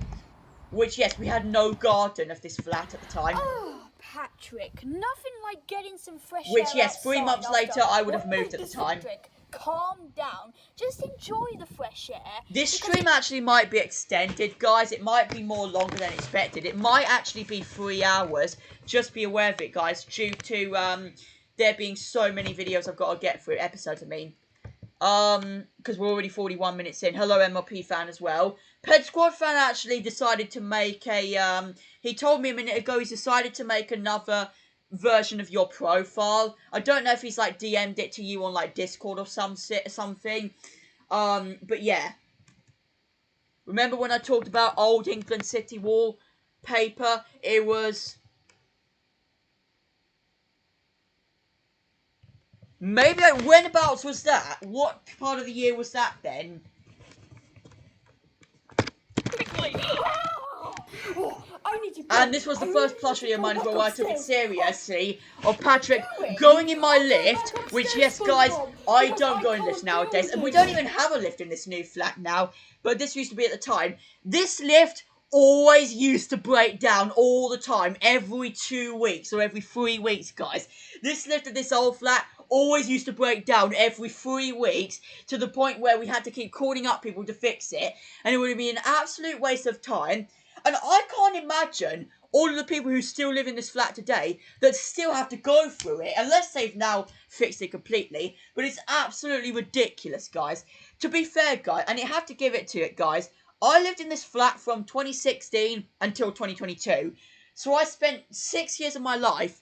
Which, yes, we had no garden of this flat at the time. Oh, Patrick, nothing like getting some fresh air. Which, yes, 3 months later, I would have moved at the time. Patrick, calm down. Just enjoy the fresh air. This stream actually might be extended, guys. It might be more longer than expected. It might actually be 3 hours. Just be aware of it, guys, due to there being so many videos I've got to get through. Episodes, I mean. because we're already 41 minutes in. Hello, MLP fan as well. Ped Squad fan actually decided to make a, he told me a minute ago he's decided to make another version of your profile. I don't know if he's like DM'd it to you on like Discord or something. But yeah. Remember when I talked about old England City wallpaper? It was... Maybe, whenabouts was that? What part of the year was that then? And this was the first plush video of mine as well where I took it seriously, of Patrick going in my lift, which, yes guys, I don't go in lifts nowadays, and we don't even have a lift in this new flat now, but this used to be at the time. This lift always used to break down all the time, every 2 weeks, or every 3 weeks, guys. This lift at this old flat always used to break down every 3 weeks, to the point where we had to keep calling up people to fix it, and it would be an absolute waste of time. And I can't imagine all of the people who still live in this flat today that still have to go through it, unless they've now fixed it completely. But it's absolutely ridiculous, guys. To be fair, guys, and you have to give it to it, guys, I lived in this flat from 2016 until 2022. So I spent 6 years of my life,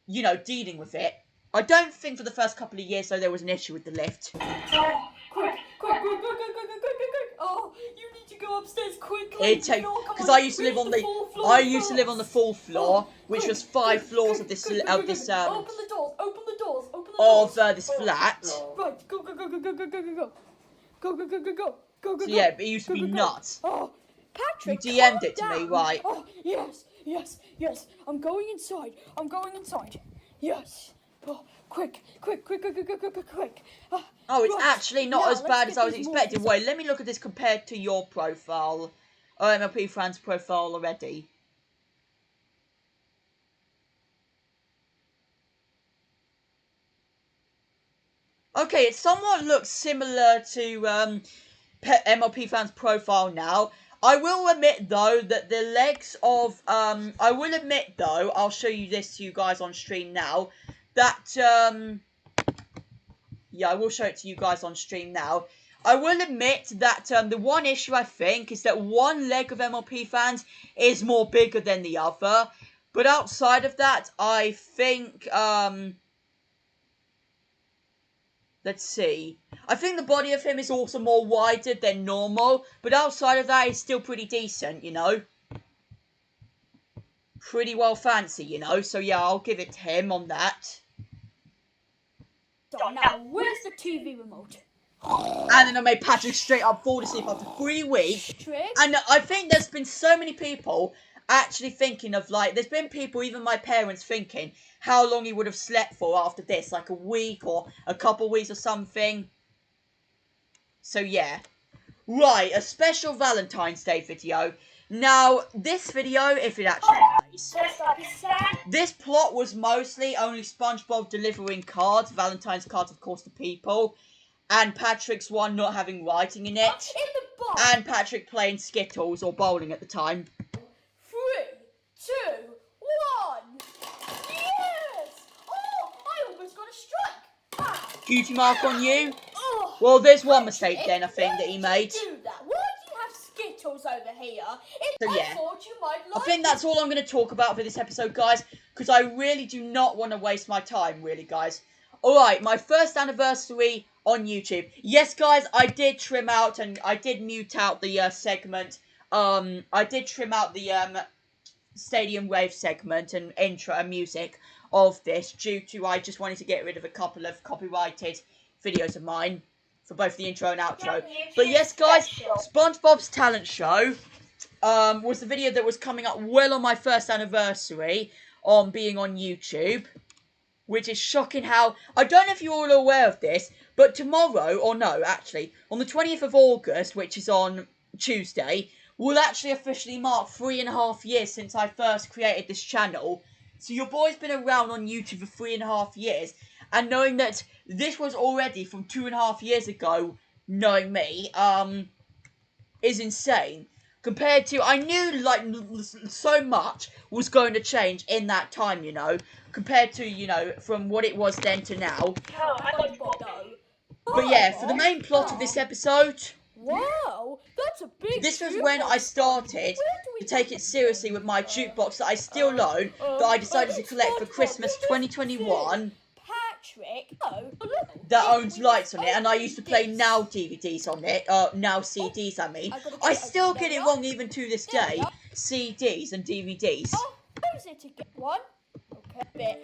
you know, dealing with it. I don't think for the first couple of years, though, there was an issue with the lift. Quick. Oh, you need to go upstairs quickly. Because I used to live on the full floor, which was 5 floors of this Open the doors. This flat. Right, go. Go. So yeah, but it used to be nuts. Oh, Patrick, you DM'd it to me, right? Oh, yes. I'm going inside. Yes. Oh, quick. Oh, it's right. actually not as bad as I was expecting. Wait, let me look at this compared to your profile. MLP Fran's profile already. Okay, it somewhat looks similar to MLP Fan's profile now. I will admit, though, that the legs of... I'll show you this to you guys on stream now. That, yeah, I will show it to you guys on stream now. I will admit that the one issue, I think, is that one leg of MLP Fans is more bigger than the other. But outside of that, I think, let's see. I think the body of him is also more wider than normal. But outside of that, it's still pretty decent, you know. Pretty well fancy, you know. So, yeah, I'll give it to him on that. So now, where's the TV remote? And then I made Patrick straight up fall asleep after 3 weeks. And I think there's been so many people actually thinking of, like, there's been people, even my parents, thinking how long he would have slept for after this. Like a week or a couple weeks or something. So, yeah. Right, a special Valentine's Day video. Now, this video, if it actually plays, this plot was mostly only SpongeBob delivering cards, Valentine's cards, of course, to people, and Patrick's one not having writing in it, and Patrick playing Skittles or bowling at the time. 3, 2, 1. Yes! Oh, I almost got a strike. Duty mark on you? Well, there's one mistake then, I think, that he made. Skittles over here. So yeah, I think that's all I'm going to talk about for this episode, guys, because I really do not want to waste my time, really, guys. Alright, my first anniversary on YouTube. Yes, guys, I did trim out and I did mute out the segment. I did trim out the Stadium Wave segment and intro and music of this due to I just wanted to get rid of a couple of copyrighted videos of mine for both the intro and outro. But yes, guys, SpongeBob's Talent Show was the video that was coming up well on my first anniversary on being on YouTube. Which is shocking how... I don't know if you're all aware of this, but tomorrow, or no, actually, on the 20th of August, which is on Tuesday, will actually officially mark 3.5 years since I first created this channel. So your boy's been around on YouTube for 3.5 years. And knowing that this was already from 2.5 years ago, knowing me, is insane. Compared to, I knew, like, so much was going to change in that time, you know. Compared to, you know, from what it was then to now. But yeah, for the main plot of this episode... Wow, that's a big This was when I started to take it seriously with my jukebox that I still own, that I decided to collect for Christmas 2021. Patrick, that owns lights on it, and I used to play Now DVDs on it, Now CDs I mean. I still get it wrong even to this day, CDs and DVDs. Is it to get one? Okay,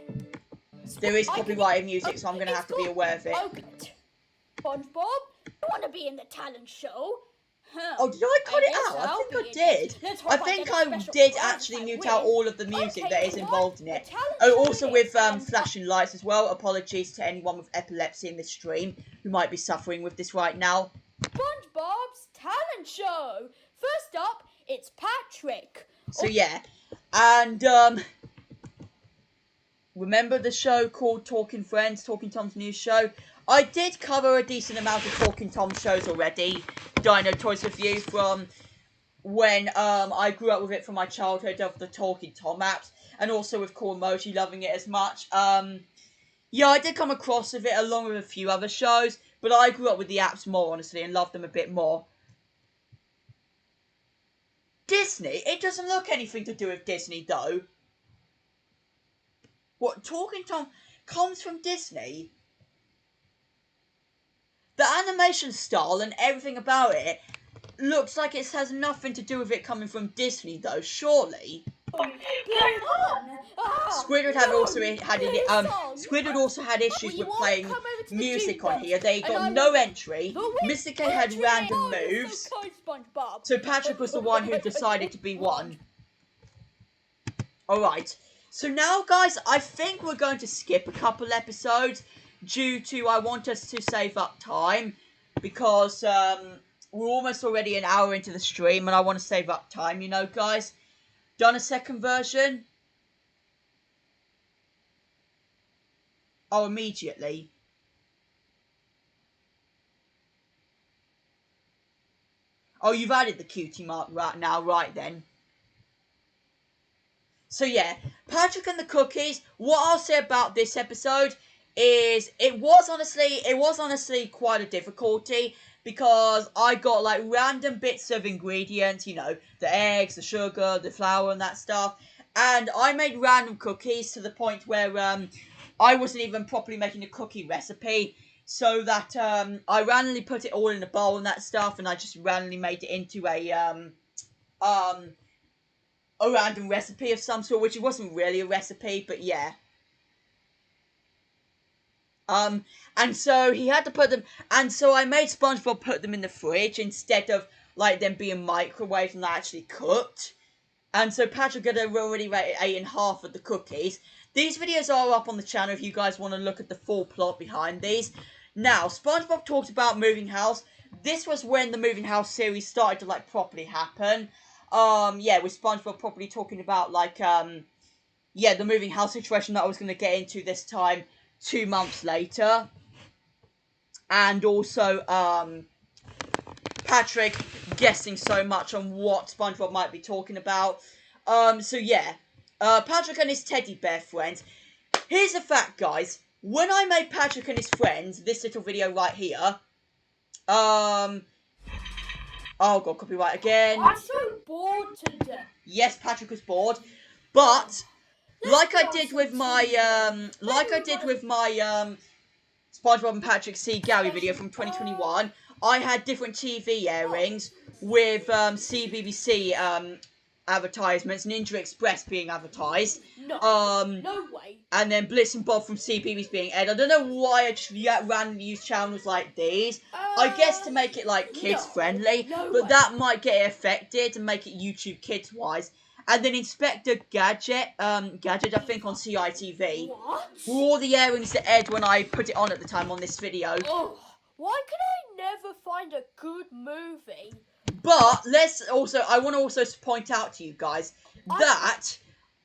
there is copyrighted music, so I'm going to have to be aware of it. SpongeBob, you want to be in the talent show? Oh, did I cut it out? I think I did. I think I did actually mute out all of the music that is involved in it. Oh, also with flashing lights as well. Apologies to anyone with epilepsy in this stream who might be suffering with this right now. SpongeBob's talent show. First up, it's Patrick. So yeah, and remember the show called Talking Friends, Talking Tom's new show? I did cover a decent amount of Talking Tom shows already. Dino Toys Review from when I grew up with it from my childhood of the Talking Tom apps. And also with Core Emoji loving it as much. Yeah, I did come across with it along with a few other shows. But I grew up with the apps more, honestly, and loved them a bit more. Disney? It doesn't look anything to do with Disney, though. What, Talking Tom comes from Disney? The animation style and everything about it looks like it has nothing to do with it coming from Disney, though, surely. Squidward also had issues with playing music on here. They got no entry. Mr. K had random moves. So Patrick was the one who decided to be one. Alright. So now, guys, I think we're going to skip a couple episodes due to I want us to save up time because we're almost already an hour into the stream and I want to save up time, you know, guys. Done a second version? Oh, immediately. Oh, you've added the cutie mark right now, right then. So yeah, Patrick and the Cookies, what I'll say about this episode is it was honestly quite a difficulty because I got like random bits of ingredients, you know, the eggs, the sugar, the flour and that stuff, and I made random cookies to the point where I wasn't even properly making a cookie recipe, so that I randomly put it all in a bowl and that stuff, and I just randomly made it into a random recipe of some sort, which it wasn't really a recipe, but yeah. And so he had to put them, and so I made SpongeBob put them in the fridge instead of, like, them being microwaved and actually cooked. And so Patrick had already eaten half of the cookies. These videos are up on the channel if you guys want to look at the full plot behind these. Now, SpongeBob talked about moving house. This was when the moving house series started to, like, properly happen. Yeah, with SpongeBob properly talking about, like, yeah, the moving house situation that I was going to get into this time 2 months later. And also, Patrick guessing so much on what SpongeBob might be talking about. So yeah, Patrick and his teddy bear friends. Here's the fact, guys. When I made Patrick and his friends, this little video right here, oh god, copyright again. I'm so bored today. Yes, Patrick was bored, but like I did with my SpongeBob and Patrick See Gary video from 2021, I had different TV airings with CBBC advertisements, Ninja Express being advertised. No way. And then Blitz and Bob from CBBS being aired. I don't know why I just randomly use channels like these. I guess to make it like kids friendly, but that might get it affected and make it YouTube kids wise. And then Inspector Gadget, I think on CITV. What? Were all the airings that aired when I put it on at the time on this video. Oh, why can I never find a good movie? But I want to also point out to you guys that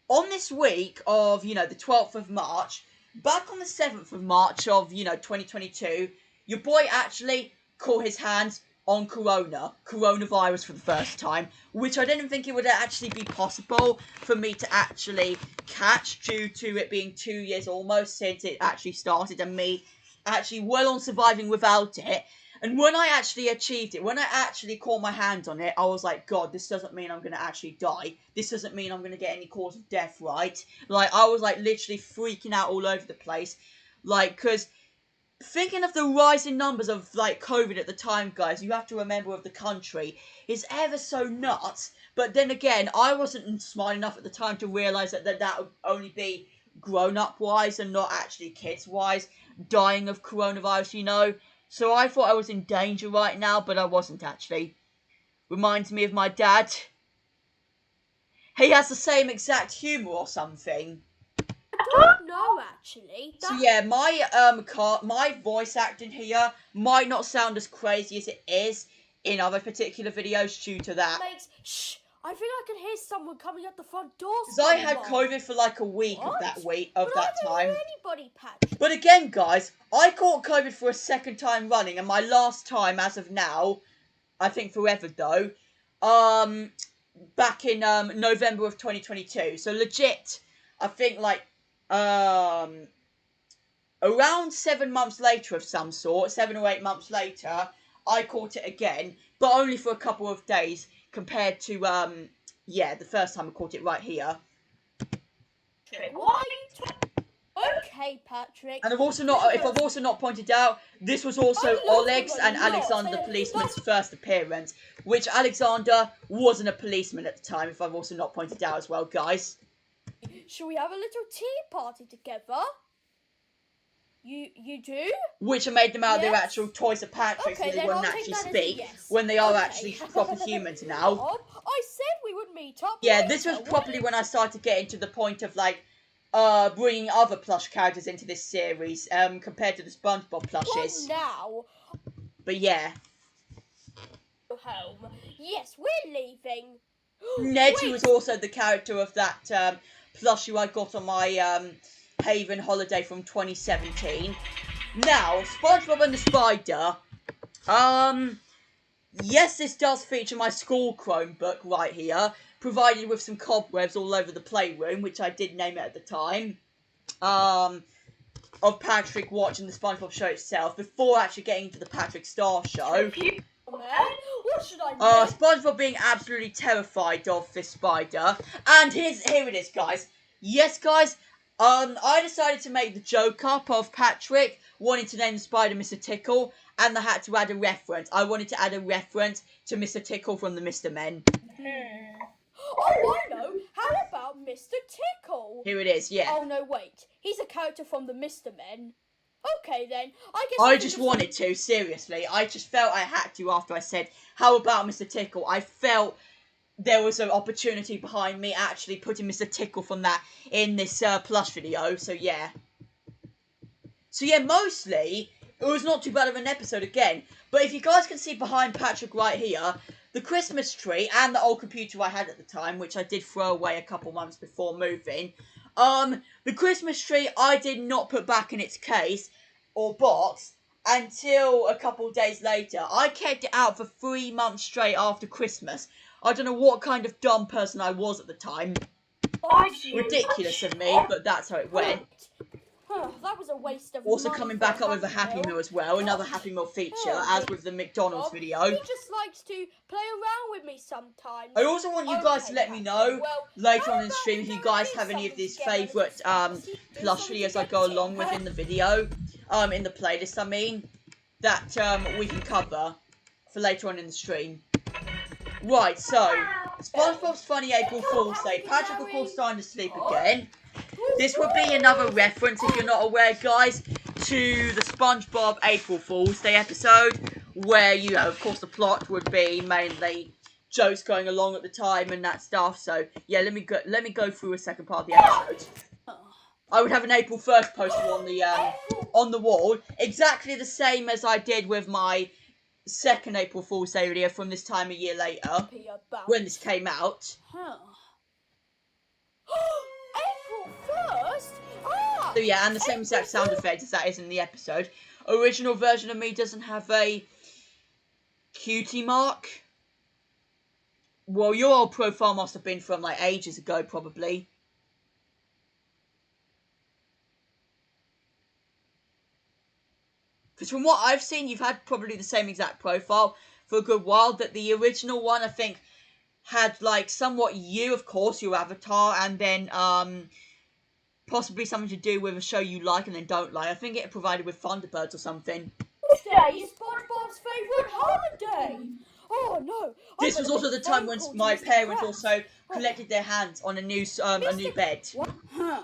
on this week of, you know, the 12th of March, back on the 7th of March of, you know, 2022, your boy actually caught his hands on coronavirus for the first time, which I didn't think it would actually be possible for me to actually catch due to it being 2 years almost since it actually started and me actually well on surviving without it. And when I actually achieved it, when I actually caught my hand on it, I was like, God, this doesn't mean I'm going to actually die. This doesn't mean I'm going to get any cause of death, right? Like, I was, like, literally freaking out all over the place. Like, because thinking of the rising numbers of, like, COVID at the time, guys, you have to remember of the country, is ever so nuts. But then again, I wasn't smart enough at the time to realise that would only be grown-up-wise and not actually kids-wise, dying of coronavirus, you know? So I thought I was in danger right now, but I wasn't actually. Reminds me of my dad. He has the same exact humour or something. I don't know, actually. So yeah, my voice acting here might not sound as crazy as it is in other particular videos due to that. Shh! I think I can hear someone coming at the front door. Because I had COVID for like a week of that time. Anybody, Patrick. But again, guys, I caught COVID for a second time running, and my last time, as of now, I think forever though, back in November of 2022. So legit, I think like around 7 months later of some sort, 7 or 8 months later, I caught it again, but only for a couple of days compared to the first time I caught it right here. Why are you talking? Okay, Patrick. And I've also not pointed out, this was also Oleg's and Alexander the policeman's first appearance, which Alexander wasn't a policeman at the time, if I've also not pointed out as well, guys. Shall we have a little tea party together? You do? Which I made them out of their actual toys of Patrick, so they wouldn't actually speak when they are actually proper humans now. I said we would meet up. Yeah, this was probably when I started getting to the point of like bringing other plush characters into this series compared to the SpongeBob plushes. Now. But yeah. Home. Yes, we're leaving. Nedgy was also the character of that plushie I got on my Haven holiday from 2017. Now, SpongeBob and the Spider. Yes, this does feature my school Chromebook right here, provided with some cobwebs all over the playroom, which I did name it at the time. Of Patrick watching the SpongeBob show itself before actually getting into the Patrick Star show. What should I do? SpongeBob being absolutely terrified of this spider. And here it is, guys. Yes, guys. I decided to make the joke up of Patrick wanting to name the spider Mr. Tickle, and I had to add a reference. I wanted to add a reference to Mr. Tickle from the Mr. Men. Oh, I know. How about Mr. Tickle? Here it is, yeah. Oh, no, wait. He's a character from the Mr. Men. Okay, then. I just wanted to, seriously. I just felt I had to after I said, how about Mr. Tickle? I felt there was an opportunity behind me actually putting Mr. Tickle from that in this plush video, so yeah. So yeah, mostly, it was not too bad of an episode again, but if you guys can see behind Patrick right here, the Christmas tree and the old computer I had at the time, which I did throw away a couple months before moving, the Christmas tree I did not put back in its case or box until a couple days later. I kept it out for 3 months straight after Christmas. I don't know what kind of dumb person I was at the time. Ridiculous of me, but that's how it went. That was a waste of Also money coming back up with a Happy Meal as well, another Happy Meal feature, as with the McDonald's video. He just likes to play around with me sometimes. I also want you guys to let me know later on in the stream if you guys have any of these favourite plush videos I go along with in the video, in the playlist I mean, that we can cover for later on in the stream. Right, so, SpongeBob's Funny April Fool's Day. Patrick, of course, starting to sleep again. This would be another reference, if you're not aware, guys, to the SpongeBob April Fool's Day episode, where, you know, of course, the plot would be mainly jokes going along at the time and that stuff. So, yeah, let me go through a second part of the episode. I would have an April 1st poster on the wall, exactly the same as I did with my second April Fool's Day video from this time a year later, when this came out. April 1st? Ah! So yeah, and the same exact sound effect as that is in the episode. Original version of me doesn't have a cutie mark. Well, your old profile must have been from like ages ago, probably. Because from what I've seen, you've had probably the same exact profile for a good while. That the original one, I think, had like somewhat you, of course, your avatar, and then possibly something to do with a show you like and then don't like. I think it provided with Thunderbirds or something. Day is SpongeBob's favourite holiday. Oh no! This was also the time when my parents also collected their hands on a new bed. What? Huh.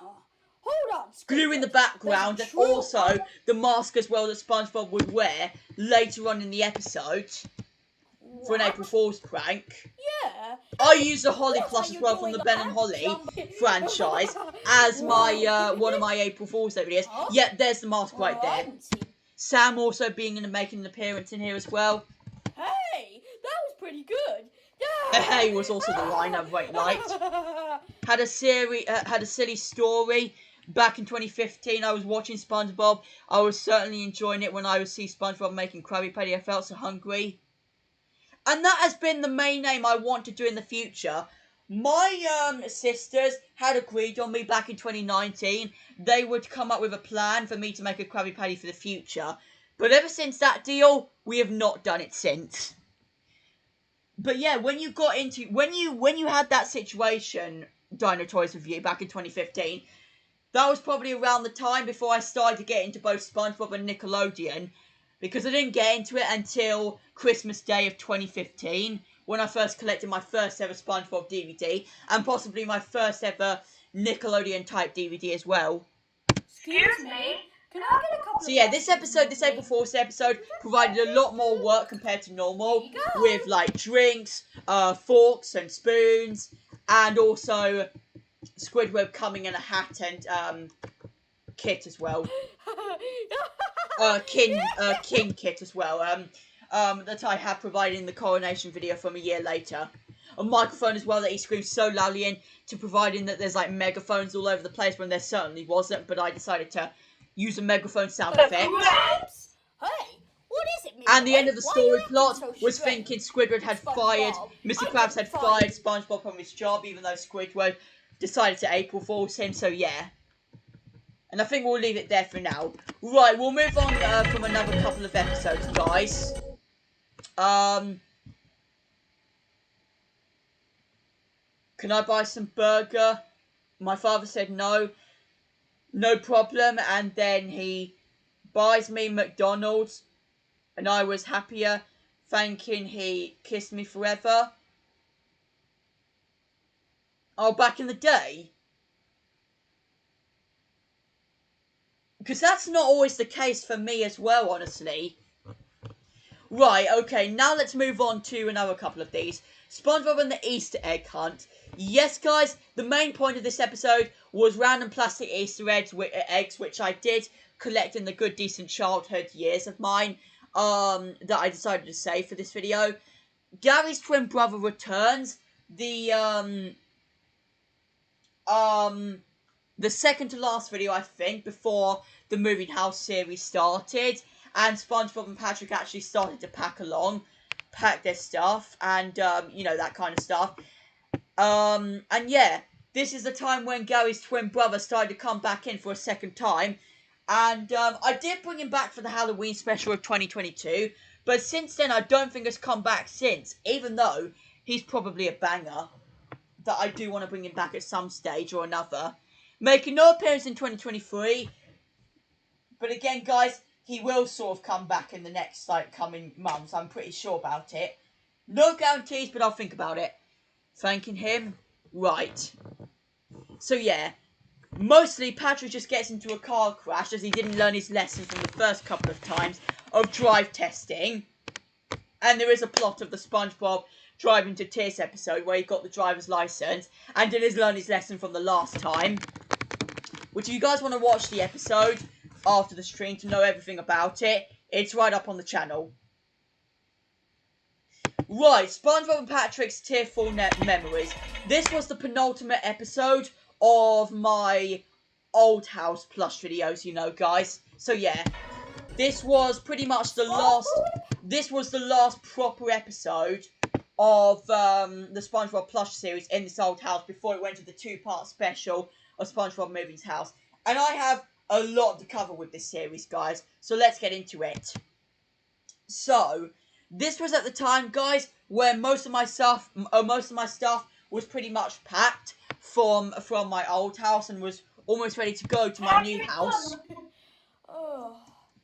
Hold on. Glue in the background, and also the mask as well that SpongeBob would wear later on in the episode for an April Fool's prank. Yeah. I used a Holly plush as well from the Ben and Holly franchise as my one of my April Fool's Day videos. Yep, there's the mask right there. Sam also making an appearance in here as well. Hey, that was pretty good. Hey was also the line I quite liked. Had a silly story. Back in 2015, I was watching SpongeBob. I was certainly enjoying it when I would see SpongeBob making Krabby Patty. I felt so hungry. And that has been the main aim I want to do in the future. My sisters had agreed on me back in 2019. They would come up with a plan for me to make a Krabby Patty for the future. But ever since that deal, we have not done it since. But yeah, when you had that situation, Dino Toys Review, back in 2015, that was probably around the time before I started to get into both SpongeBob and Nickelodeon, because I didn't get into it until Christmas Day of 2015, when I first collected my first ever SpongeBob DVD, and possibly my first ever Nickelodeon type DVD as well. Excuse me, can I get a couple So yeah, this April Fool's episode provided a lot more work compared to normal, with like drinks, forks and spoons, and also Squidward coming in a hat and kit as well. King kit as well. That I have provided in the coronation video from a year later. A microphone as well that he screams so loudly in, to providing that there's like megaphones all over the place when there certainly wasn't, but I decided to use a megaphone sound effect. Hey, what is it, and the end of the story plot was thinking Squidward had fired, Mr. Krabs had fired SpongeBob from his job, even though Squidward decided to April Fool's him, so yeah. And I think we'll leave it there for now. Right, we'll move on from another couple of episodes, guys. Can I buy some burger? My father said no. No problem. And then he buys me McDonald's. And I was happier, thinking he kissed me forever. Oh, back in the day? Because that's not always the case for me as well, honestly. Right, okay, now let's move on to another couple of these. SpongeBob and the Easter egg hunt. Yes, guys, the main point of this episode was random plastic Easter eggs, which I did collect in the good, decent childhood years of mine, that I decided to save for this video. Gary's twin brother returns. The second to last video, I think, before the Moving House series started, and SpongeBob and Patrick actually started to pack their stuff, and, you know, that kind of stuff. And yeah, this is the time when Gary's twin brother started to come back in for a second time, and, I did bring him back for the Halloween special of 2022, but since then, I don't think he's come back since, even though he's probably a banger, that I do want to bring him back at some stage or another. Making no appearance in 2023, but again, guys, he will sort of come back in the next, like, coming months. I'm pretty sure about it. No guarantees, but I'll think about it. Thanking him? Right. So, yeah. Mostly, Patrick just gets into a car crash as he didn't learn his lesson from the first couple of times of drive testing. And there is a plot of the SpongeBob Driving to Tears episode where he got the driver's license and didn't learn his lesson from the last time. Which, if you guys want to watch the episode after the stream to know everything about it, it's right up on the channel. Right, SpongeBob and Patrick's Tearful Memories. This was the penultimate episode of my old house plush videos, you know, guys. So yeah, this was pretty much the last. This was the last proper episode of the SpongeBob plush series in this old house before it went to the 2-part special of SpongeBob Moving House. And I have a lot to cover with this series, guys. So let's get into it. So this was at the time, guys, where most of my stuff was pretty much packed from my old house and was almost ready to go to my new house.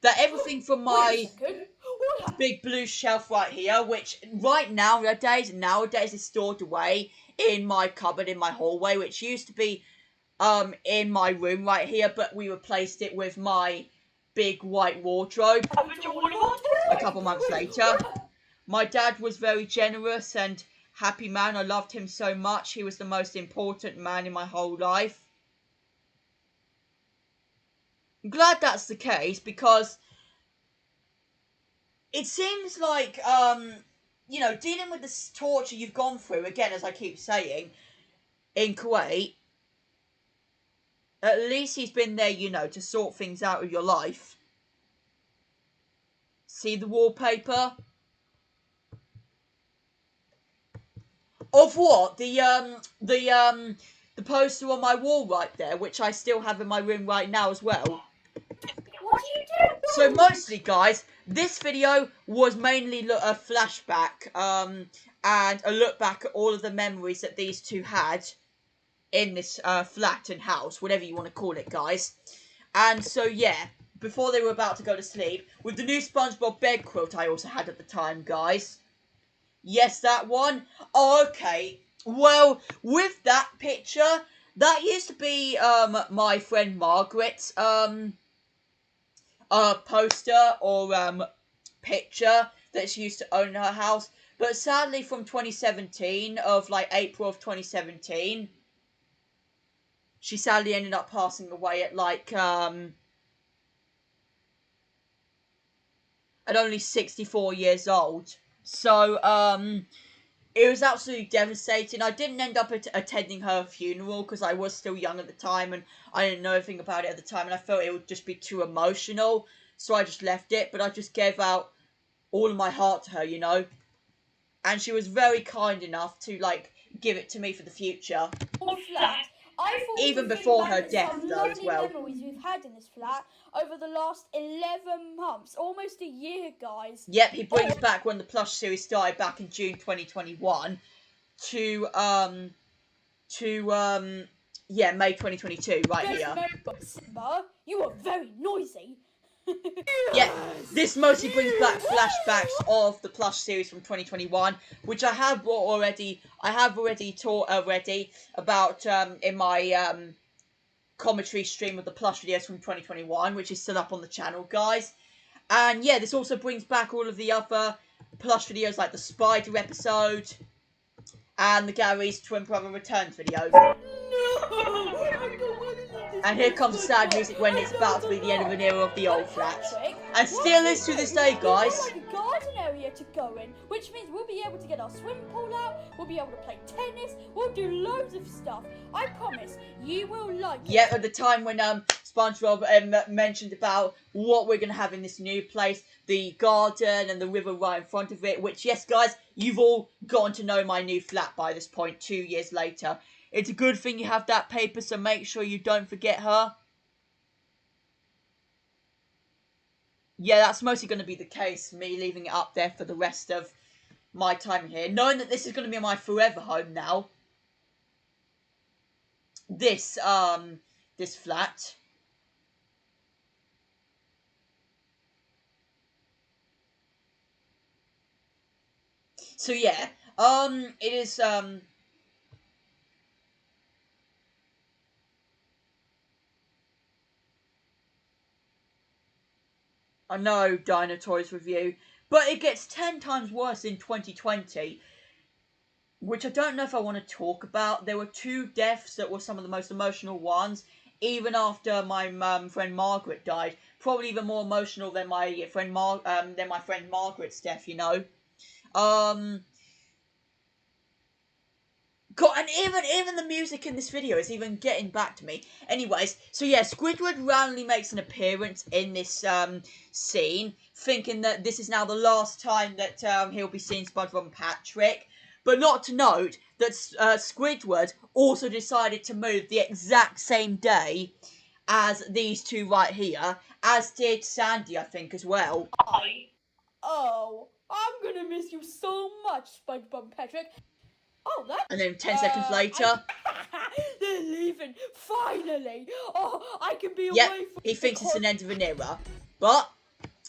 That everything from my big blue shelf right here, which nowadays is stored away in my cupboard in my hallway, which used to be in my room right here, but we replaced it with my big white wardrobe a couple months later. My dad was very generous and happy man. I loved him so much. He was the most important man in my whole life. I'm glad that's the case, because it seems like, dealing with this torture you've gone through, again, as I keep saying, in Kuwait, at least he's been there, to sort things out with your life. See the wallpaper? Of what? The poster on my wall right there, which I still have in my room right now as well. What are you doing? So mostly, guys, this video was mainly a flashback, and a look back at all of the memories that these two had in this flat and house, whatever you want to call it, guys. And so, yeah, before they were about to go to sleep, with the new SpongeBob bed quilt I also had at the time, guys. Yes, that one. Oh, okay. Well, with that picture, that used to be my friend Margaret's poster or picture that she used to own in her house. But sadly, from 2017, April of 2017, she sadly ended up passing away at at only 64 years old. So, it was absolutely devastating. I didn't end up attending her funeral because I was still young at the time and I didn't know anything about it at the time, and I felt it would just be too emotional, so I just left it. But I just gave out all of my heart to her, and she was very kind enough to give it to me for the future. Even before her death, though, as well. Memories we've had in this flat over the last 11 months, almost a year, guys. Yep, he brings back when the Plush series started back in June 2021 to May 2022, right here. Simba, you are very noisy. Yeah, this mostly brings back flashbacks of the Plush series from 2021, which I have already taught about in my commentary stream of the Plush videos from 2021, which is still up on the channel, guys. And yeah, this also brings back all of the other Plush videos, like the Spider episode and the Gary's Twin Brother Returns video. And here comes the sad music when it's about to be the end of an era of the old flat. And still is to this day, guys. Like a garden area to go in, which means we'll be able to get our swimming pool out, we'll be able to play tennis, we'll do loads of stuff. I promise, you will like it. Yeah, at the time when SpongeBob mentioned about what we're going to have in this new place, the garden and the river right in front of it, which, yes, guys, you've all gotten to know my new flat by this point, 2 years later. It's a good thing you have that paper, so make sure you don't forget her. Yeah, that's mostly going to be the case, me leaving it up there for the rest of my time here. Knowing that this is going to be my forever home now. This flat. So yeah, it is, I know, Dino Toys Review, but it gets 10 times worse in 2020, which I don't know if I want to talk about. There were 2 deaths that were some of the most emotional ones, even after my friend Margaret died. Probably even more emotional than my friend Margaret's death, God, and even the music in this video is even getting back to me. Anyways, so yeah, Squidward randomly makes an appearance in this scene, thinking that this is now the last time that he'll be seeing SpongeBob and Patrick. But not to note that Squidward also decided to move the exact same day as these two right here, as did Sandy, I think, as well. Oh, I'm gonna miss you so much, SpongeBob and Patrick. Oh, that. And then 10 seconds later. They're leaving, finally. Oh, I can be Yep, away from he thinks it's an end of an era. But,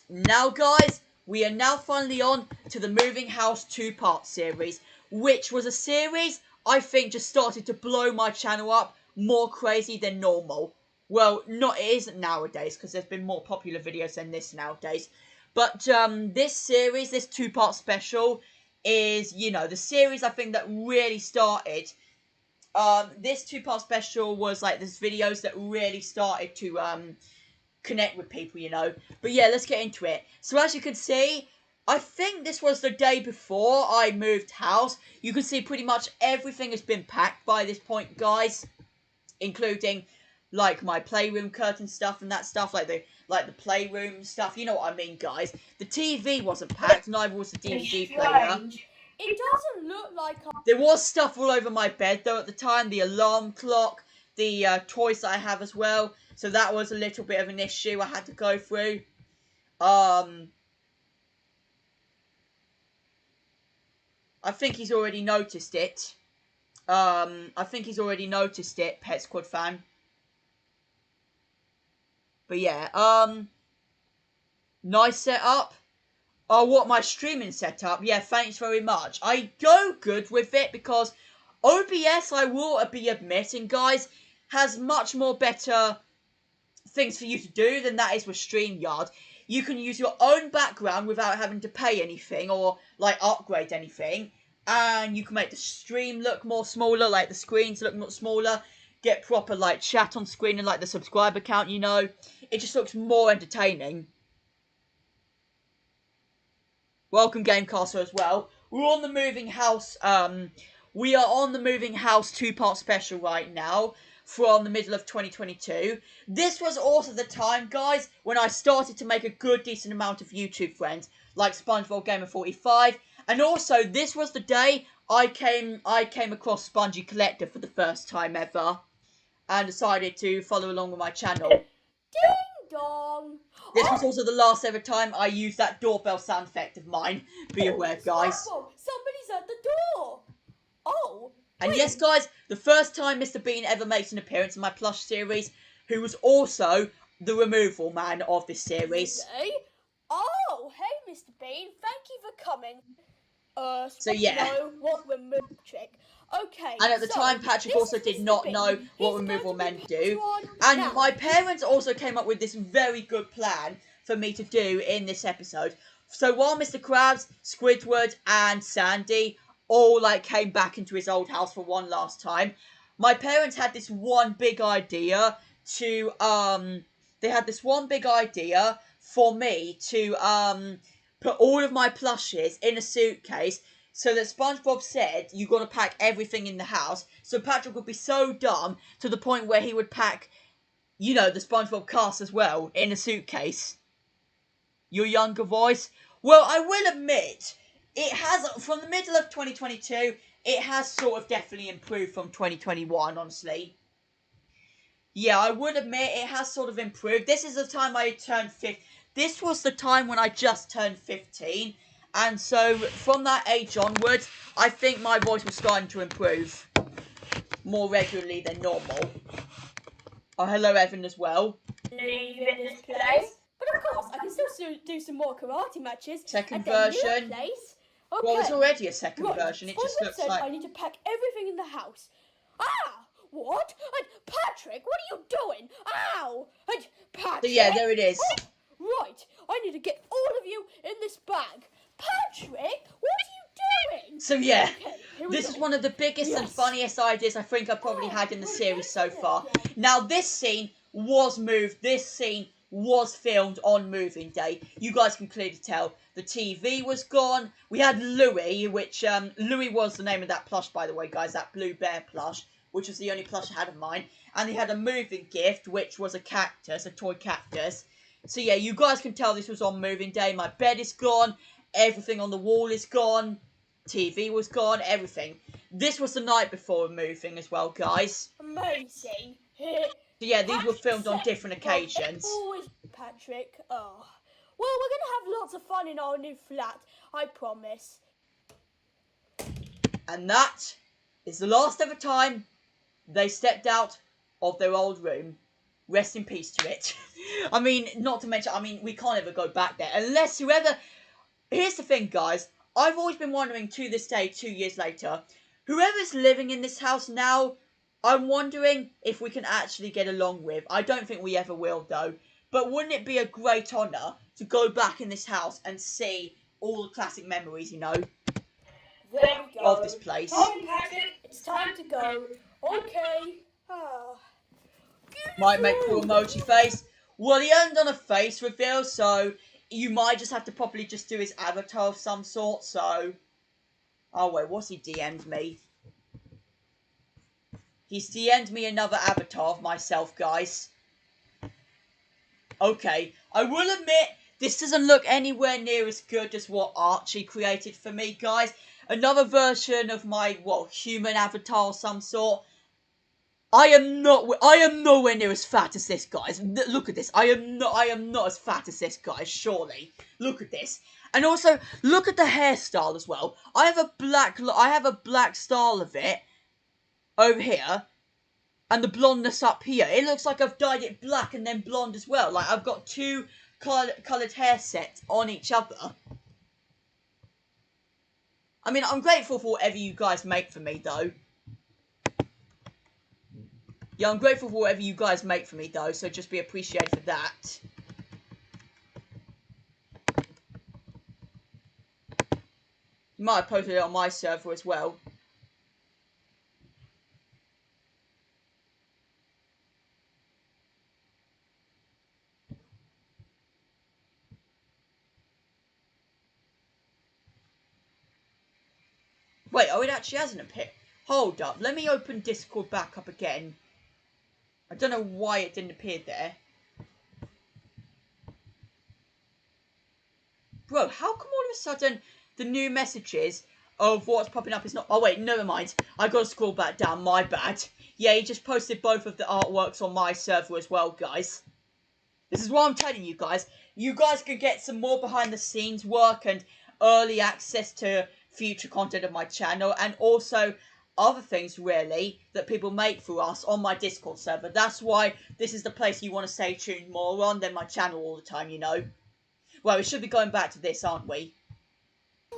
now guys, we are now finally on to the Moving House 2-part series, which was a series I think just started to blow my channel up more crazy than normal. Well, it isn't nowadays, because there's been more popular videos than this nowadays. But this series, this 2-part special, is, you know, the series I think that really started. This 2-part special was like this videos that really started to connect with people, you know. But yeah, let's get into it. So as you can see, I think this was the day before I moved house. You can see pretty much everything has been packed by this point, guys, including like my playroom curtain stuff and that stuff, like the playroom stuff. You know what I mean, guys. The TV wasn't packed, neither was the DVD player. It doesn't look like There was stuff all over my bed though at the time. The alarm clock, the toys that I have as well. So that was a little bit of an issue I had to go through. I think he's already noticed it. Pet Squad fan. But yeah, nice setup. Oh, what, my streaming setup? Yeah, thanks very much. I go good with it because OBS, I will be admitting, guys, has much more better things for you to do than that is with StreamYard. You can use your own background without having to pay anything or, like, upgrade anything. And you can make the stream look more smaller, like the screens look more smaller. Get proper, like, chat on screen and, like, the subscriber count, you know. It just looks more entertaining. Welcome, Gamecaster, as well. We're on the Moving House, we are on the Moving House 2-part special right now from the middle of 2022. This was also the time, guys, when I started to make a good, decent amount of YouTube friends, like SpongeBob Gamer 45, and also, this was the day I came across Spongy Collector for the first time ever, and decided to follow along with my channel. Ding dong. This was also the last ever time I used that doorbell sound effect of mine. Be aware, guys. Somebody's at the door. Oh. And yes, guys, the first time Mr. Bean ever makes an appearance in my Plush series, who was also the removal man of this series. Hey. Oh, hey, Mr. Bean. Thank you for coming. So yeah. What removal trick? Okay. And at the time, Patrick also did not know what removal men do. And my parents also came up with this very good plan for me to do in this episode. So while Mr. Krabs, Squidward, and Sandy all like came back into his old house for one last time, my parents had this one big idea to for me to put all of my plushes in a suitcase, so that SpongeBob said you got to pack everything in the house. So Patrick would be so dumb to the point where he would pack, you know, the SpongeBob cast as well in a suitcase. Your younger voice? Well, I will admit, it has, from the middle of 2022, it has sort of definitely improved from 2021, honestly. Yeah, I would admit it has sort of improved. This is the time I turned 15. This was the time when I just turned 15. And so, from that age onwards, I think my voice was starting to improve more regularly than normal. Oh, hello, Evan, as well. Leaving this place? But of course, I can still do some more karate matches. Second version. Place. Okay. Well, there's already a second version. It just looks like... I need to pack everything in the house. Ah! What? And Patrick, what are you doing? Ow! And Patrick... So yeah, there it is. Oh, right, I need to get all of you in this bag. Patrick, what are you doing? So yeah, okay, this is one of the biggest and funniest ideas I think I've probably had in the series so far. Now, this scene was moved. This scene was filmed on moving day. You guys can clearly tell. The TV was gone. We had Louis, which, Louis was the name of that plush, by the way, guys. That blue bear plush, which was the only plush I had of mine. And they had a moving gift, which was a cactus, a toy cactus. So yeah, you guys can tell this was on moving day. My bed is gone. Everything on the wall is gone. TV was gone. Everything. This was the night before moving as well, guys. Amazing. So yeah, these were filmed on different occasions. Always, Patrick. Oh. Well, we're going to have lots of fun in our new flat, I promise. And that is the last ever time they stepped out of their old room. Rest in peace to it. I mean, not to mention, we can't ever go back there. Unless whoever... Here's the thing, guys. I've always been wondering to this day, 2 years later, whoever's living in this house now, I'm wondering if we can actually get along with. I don't think we ever will, though. But wouldn't it be a great honour to go back in this house and see all the classic memories, you know, there we go. of this place? It's time to go. Okay. Might make poor emoji face. Well, he hasn't done a face reveal, so you might just have to probably just do his avatar of some sort, so... Oh, wait, what's he DM'd me? He's DM'd me another avatar of myself, guys. Okay, I will admit, this doesn't look anywhere near as good as what Archie created for me, guys. Another version of my, human avatar of some sort. I am nowhere near as fat as this, guys. Look at this. I am not as fat as this, guys, surely. Look at this. And also, look at the hairstyle as well. I have a black style of it over here. And the blondness up here. It looks like I've dyed it black and then blonde as well. Like, I've got two coloured hair sets on each other. I mean, I'm grateful for whatever you guys make for me, though. Yeah, I'm grateful for whatever you guys make for me, though, so just be appreciated for that. You might have posted it on my server as well. Wait, oh, it actually hasn't appeared. Hold up, let me open Discord back up again. I don't know why it didn't appear there. Bro, how come all of a sudden the new messages of what's popping up is not... Oh, wait, never mind. I gotta scroll back down, my bad. Yeah, he just posted both of the artworks on my server as well, guys. This is what I'm telling you guys. You guys can get some more behind the scenes work and early access to future content of my channel. And also other things, really, that people make for us on my Discord server. That's why this is the place you want to stay tuned more on than my channel all the time, you know. Well, we should be going back to this, aren't we?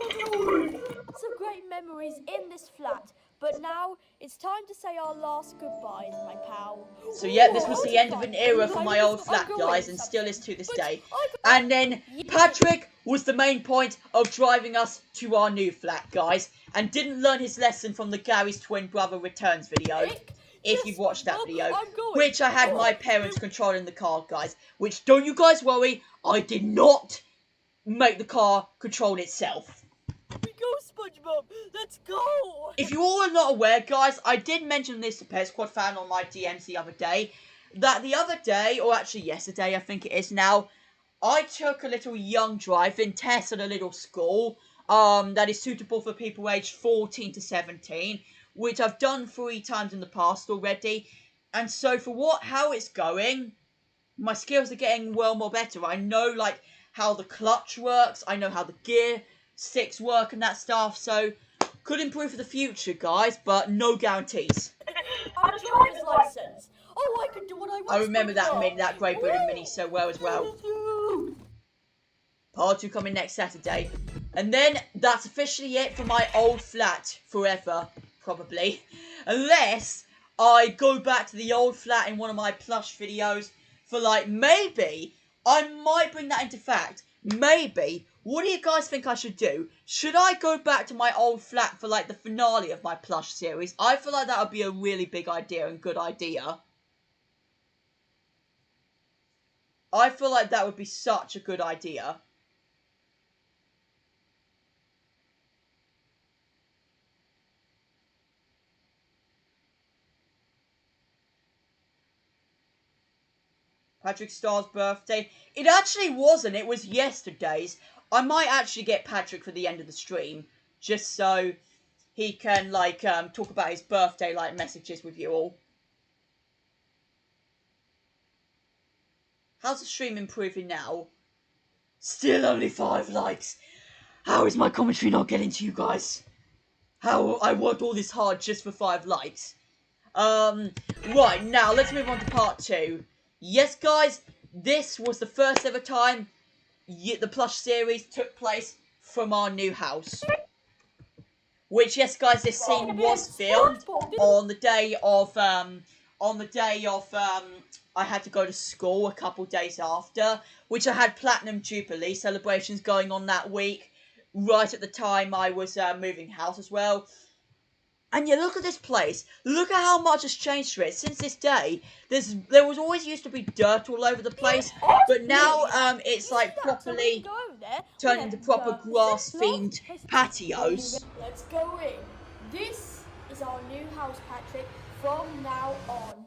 Some great memories in this flat, but now it's time to say our last goodbyes, my pal. So yeah, this was the end of an era for my old flat, guys, and still is to this day. And then Patrick was the main point of driving us to our new flat, guys, and didn't learn his lesson from the Gary's twin brother returns video. If you've watched that video, which I had my parents controlling the car, guys, which, don't you guys worry, I did not make the car control itself. We go, SpongeBob, let's go! If you all are not aware, guys, I did mention this to Pet Squad fan on my DMs the other day, that the other day, or actually yesterday, I think it is now, I took a little young driving test at a little school, that is suitable for people aged 14 to 17, which I've done 3 times in the past already. And so for how it's going, my skills are getting well more better. I know, like, how the clutch works. I know how the gear sticks work and that stuff. So, could improve for the future, guys, but no guarantees. Our driver's license. Oh, I can do what I want. I remember that Great Britain mini so well as well. Part 2 coming next Saturday. And then, that's officially it for my old flat forever. Probably. Unless I go back to the old flat in one of my Plush videos for, like, maybe I might bring that into fact. Maybe. What do you guys think I should do? Should I go back to my old flat for, like, the finale of my Plush series? I feel like that would be a really big idea and good idea. I feel like that would be such a good idea. Patrick Starr's birthday. It actually wasn't. It was yesterday's. I might actually get Patrick for the end of the stream. Just so he can, like, talk about his birthday, like, messages with you all. How's the stream improving now? Still only 5 likes. How is my commentary not getting to you guys? How I worked all this hard just for 5 likes. Right, now let's move on to part 2. Yes, guys, this was the first ever time the Plush series took place from our new house. Which, yes, guys, this scene was filmed on the day of, I had to go to school a couple days after, which I had Platinum Jubilee celebrations going on that week, right at the time I was moving house as well. And yeah, look at this place. Look at how much has changed to it since this day. There was always used to be dirt all over the place, but now it's like properly turned into proper grass-themed patios. Let's go in. This is our new house, Patrick, from now on.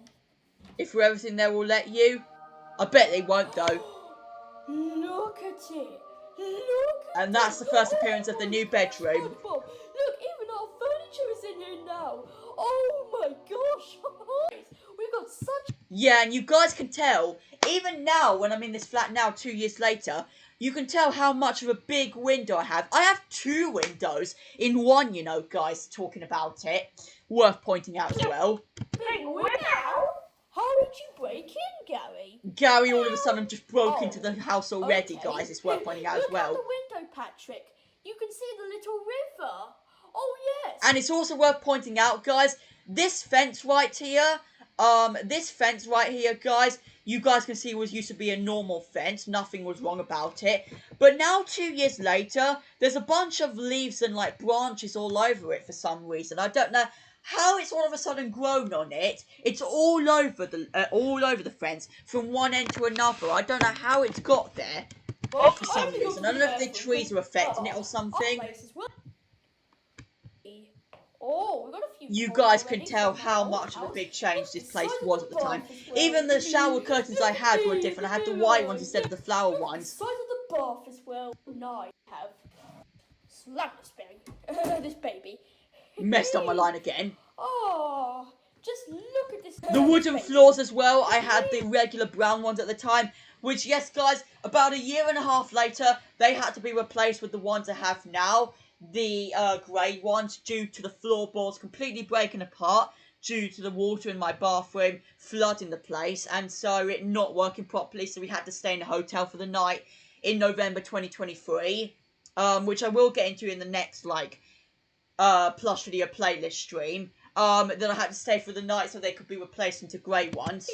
If everything there will let you, I bet they won't though. Look at it. And that's the first appearance of the new bedroom. Look, even our furniture is in here now. Oh my gosh. We've got such... Yeah, and you guys can tell, even now when I'm in this flat now, 2 years later, you can tell how much of a big window I have. I have 2 windows in one, you know, guys, talking about it. Worth pointing out as well. Big window? How did you break in, Gary? Gary all of a sudden just broke into the house already, guys. It's worth pointing out as well. Look out the window, Patrick. You can see the little river. Oh, yes. And it's also worth pointing out, guys, this fence right here, guys, you guys can see was used to be a normal fence. Nothing was wrong about it. But now, 2 years later, there's a bunch of leaves and, like, branches all over it for some reason. I don't know how it's all of a sudden grown on it. It's all over the fence from one end to another. I don't know how it's got there for some reason. I don't know if the trees are affecting it or something. Oh, we got a few. You guys can tell how much of a big change this place was at the time. Even the shower curtains I had were different. I had the white ones instead of the flower ones. Side of the bath as well. Now I have slap this baby. Messed up my line again. Oh, just look at this. The wooden floors as well. I had the regular brown ones at the time. Which, yes, guys, about 1.5 years later, they had to be replaced with the ones I have now. The grey ones, due to the floorboards completely breaking apart due to the water in my bathroom flooding the place, and so it not working properly, so we had to stay in a hotel for the night in November 2023, which I will get into in the next, like, Plush video playlist stream. Then I had to stay for the night so they could be replaced into grey ones.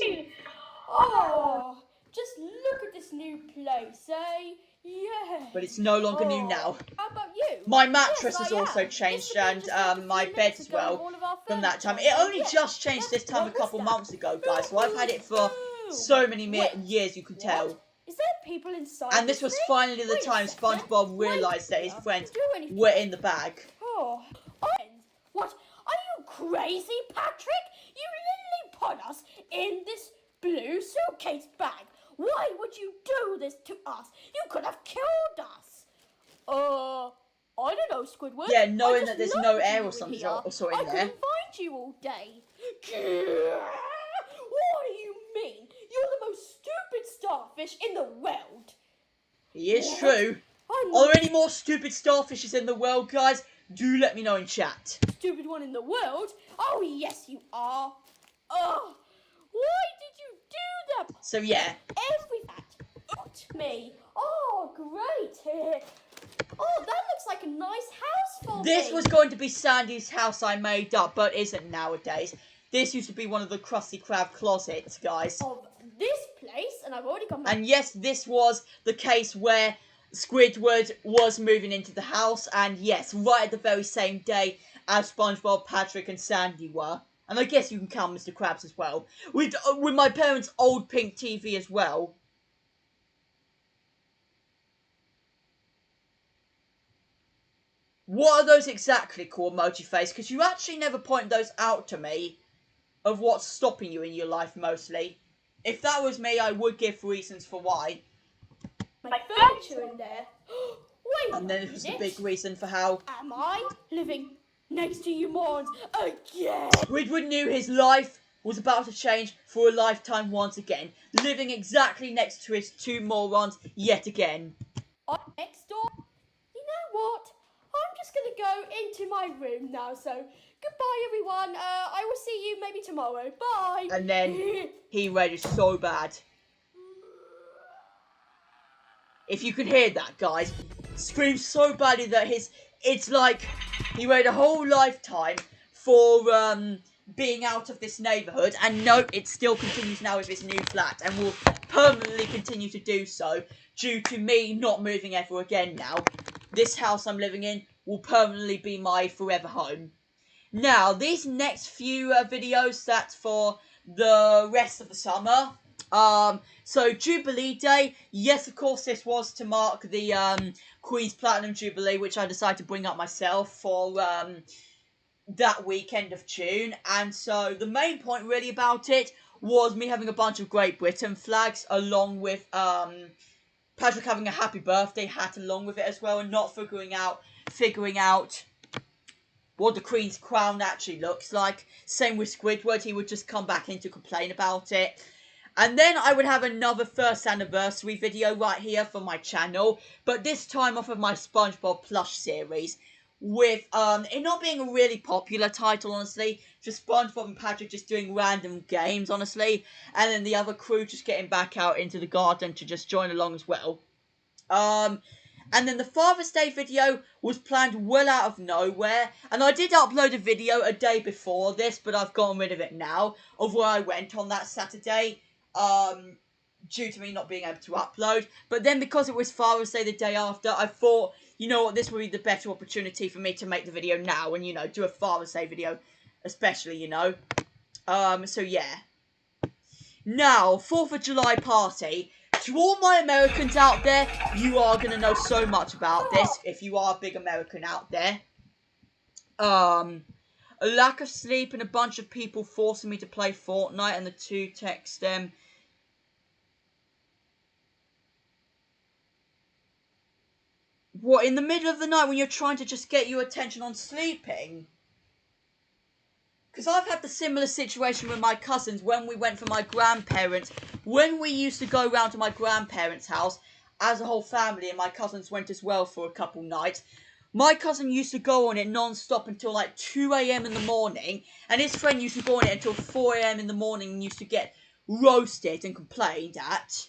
Oh, just look at this new place, eh? Yeah. But it's no longer new now. How about you? My mattress has also changed, and my bed as well from that time. It only just changed this time a couple months ago, guys, so I've had it for so many years, you can tell. Is there people inside? And this was finally the time SpongeBob realised that his friends were in the bag. Oh, what? Are you crazy, Patrick? You literally put us in this blue suitcase bag. Why would you do this to us? You could have killed us. I don't know, Squidward. Yeah, knowing that there's no air or something in there. I couldn't find you all day. What do you mean? You're the most stupid starfish in the world. He is true. Are there any more stupid starfishes in the world, guys? Do let me know in chat. Stupid one in the world? Oh, yes, you are. Oh, why did you do that? So, yeah. Me. Oh, great. Oh, that looks like a nice house for me. This was going to be Sandy's house I made up, but isn't nowadays. This used to be one of the Krusty Krab closets, guys. Of this place, and I've already got my... And yes, this was the case where Squidward was moving into the house, and yes, right at the very same day as SpongeBob, Patrick, and Sandy were. And I guess you can count Mr. Krabs as well. With my parents' old pink TV as well. What are those exactly called, Emoji Face? Because you actually never point those out to me of what's stopping you in your life mostly. If that was me, I would give reasons for why. My furniture in there. Wait. And then it was a big reason for how. Am I living next to you morons again? Squidward knew his life was about to change for a lifetime once again, living exactly next to his two morons yet again. Next door. You know what? I'm just gonna go into my room now, so goodbye everyone. I will see you maybe tomorrow. Bye. And then he raged so bad. If you could hear that, guys, screams so badly that it's like he waited a whole lifetime for being out of this neighborhood, and nope, it still continues now with his new flat, and will permanently continue to do so due to me not moving ever again now. This house I'm living in will permanently be my forever home. Now, these next few videos, that's for the rest of the summer. So Jubilee Day, yes, of course, this was to mark the Queen's Platinum Jubilee, which I decided to bring up myself for that weekend of June. And so the main point really about it was me having a bunch of Great Britain flags, along with Patrick having a happy birthday hat along with it as well, and not figuring out what the Queen's crown actually looks like. Same with Squidward, he would just come back in to complain about it. And then I would have another first anniversary video right here for my channel, but this time off of my SpongeBob Plush series, with it not being a really popular title, honestly, just SpongeBob and Patrick just doing random games, honestly, and then the other crew just getting back out into the garden to just join along as well. And then the Father's Day video was planned well out of nowhere. And I did upload a video a day before this, but I've gotten rid of it now, of where I went on that Saturday, due to me not being able to upload. But then because it was Father's Day the day after, I thought, you know what, this would be the better opportunity for me to make the video now and, you know, do a Father's Day video, especially, you know. So yeah. Now, 4th of July party. To all my Americans out there, you are going to know so much about this, if you are a big American out there. A lack of sleep and a bunch of people forcing me to play Fortnite, and the two text them. What, in the middle of the night when you're trying to just get your attention on sleeping? Because I've had the similar situation with my cousins when we went for my grandparents. When we used to go round to my grandparents' house as a whole family, and my cousins went as well for a couple nights. My cousin used to go on it non-stop until like 2 a.m. in the morning. And his friend used to go on it until 4 a.m. in the morning and used to get roasted and complained at.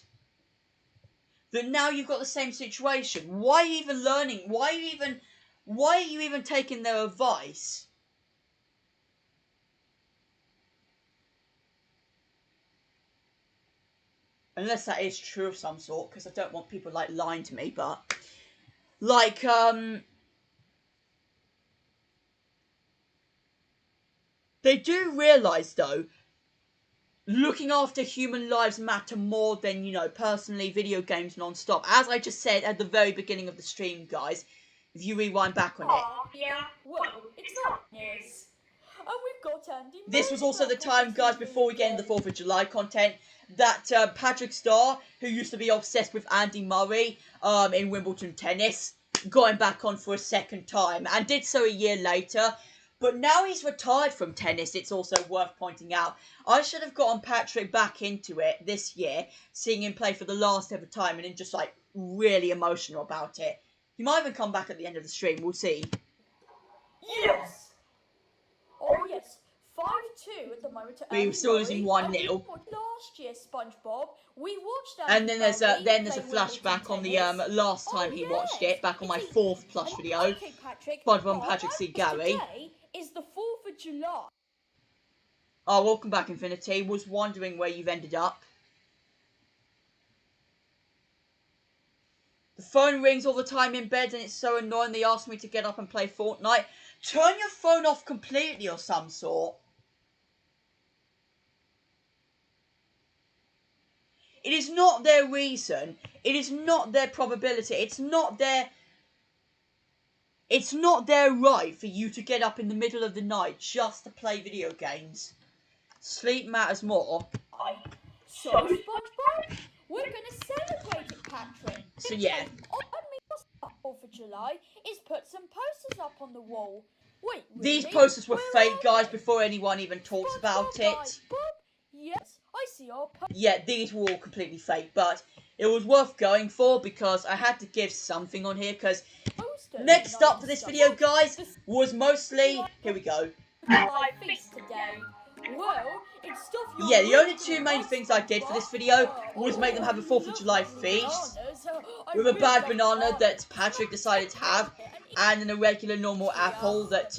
But now you've got the same situation. Why are you even learning? Why are you even taking their advice? Unless that is true of some sort, because I don't want people, like, lying to me, but... Like, they do realise, though, looking after human lives matter more than, you know, personally video games non-stop. As I just said at the very beginning of the stream, guys, if you rewind back on it. Yeah, well, it's not news. And we've got Andy. This was also the time, guys, before we get into the 4th of July content, that Patrick Starr, who used to be obsessed with Andy Murray in Wimbledon tennis, got him back on for a second time, and did so a year later. But now he's retired from tennis, it's also worth pointing out. I should have gotten Patrick back into it this year, seeing him play for the last ever time, and him just, like, really emotional about it. He might even come back at the end of the stream, we'll see. Yes! Oh, yes. 5-2 at the moment to We're still losing 1-0. Last year, SpongeBob, we watched that. And then there's a flashback on the last time he watched it, back on my 4th Plush video. Okay, Patrick. SpongeBob and Patrick see Gary. Today is the 4th of July. Oh, welcome back, Infinity. Was wondering where you've ended up. The phone rings all the time in bed and it's so annoying they ask me to get up and play Fortnite. Turn your phone off completely or some sort. It is not their reason. It is not their probability. It's not their right for you to get up in the middle of the night just to play video games. Sleep matters more. So, SpongeBob, we're going to celebrate it, Patrick. So, yeah. On me, 4th of July is put some posters up on the wall. Wait, These really? posters were Where fake, are guys, they? before anyone even talks about SpongeBob, it. guys, Bob? Yes, I see your Yeah, these were all completely fake, but it was worth going for because I had to give something on here, because posters. next up for and this stuff. video, What? guys, This was mostly... Here we go. my feast today. Well, it's stuff you're Yeah, the only really two gonna main like, things I did for this SpongeBob. video was make them have a 4th of Look, July lovely feast, bananas. I with a really bad like banana bananas. that Patrick decided to have, and an irregular normal apple that,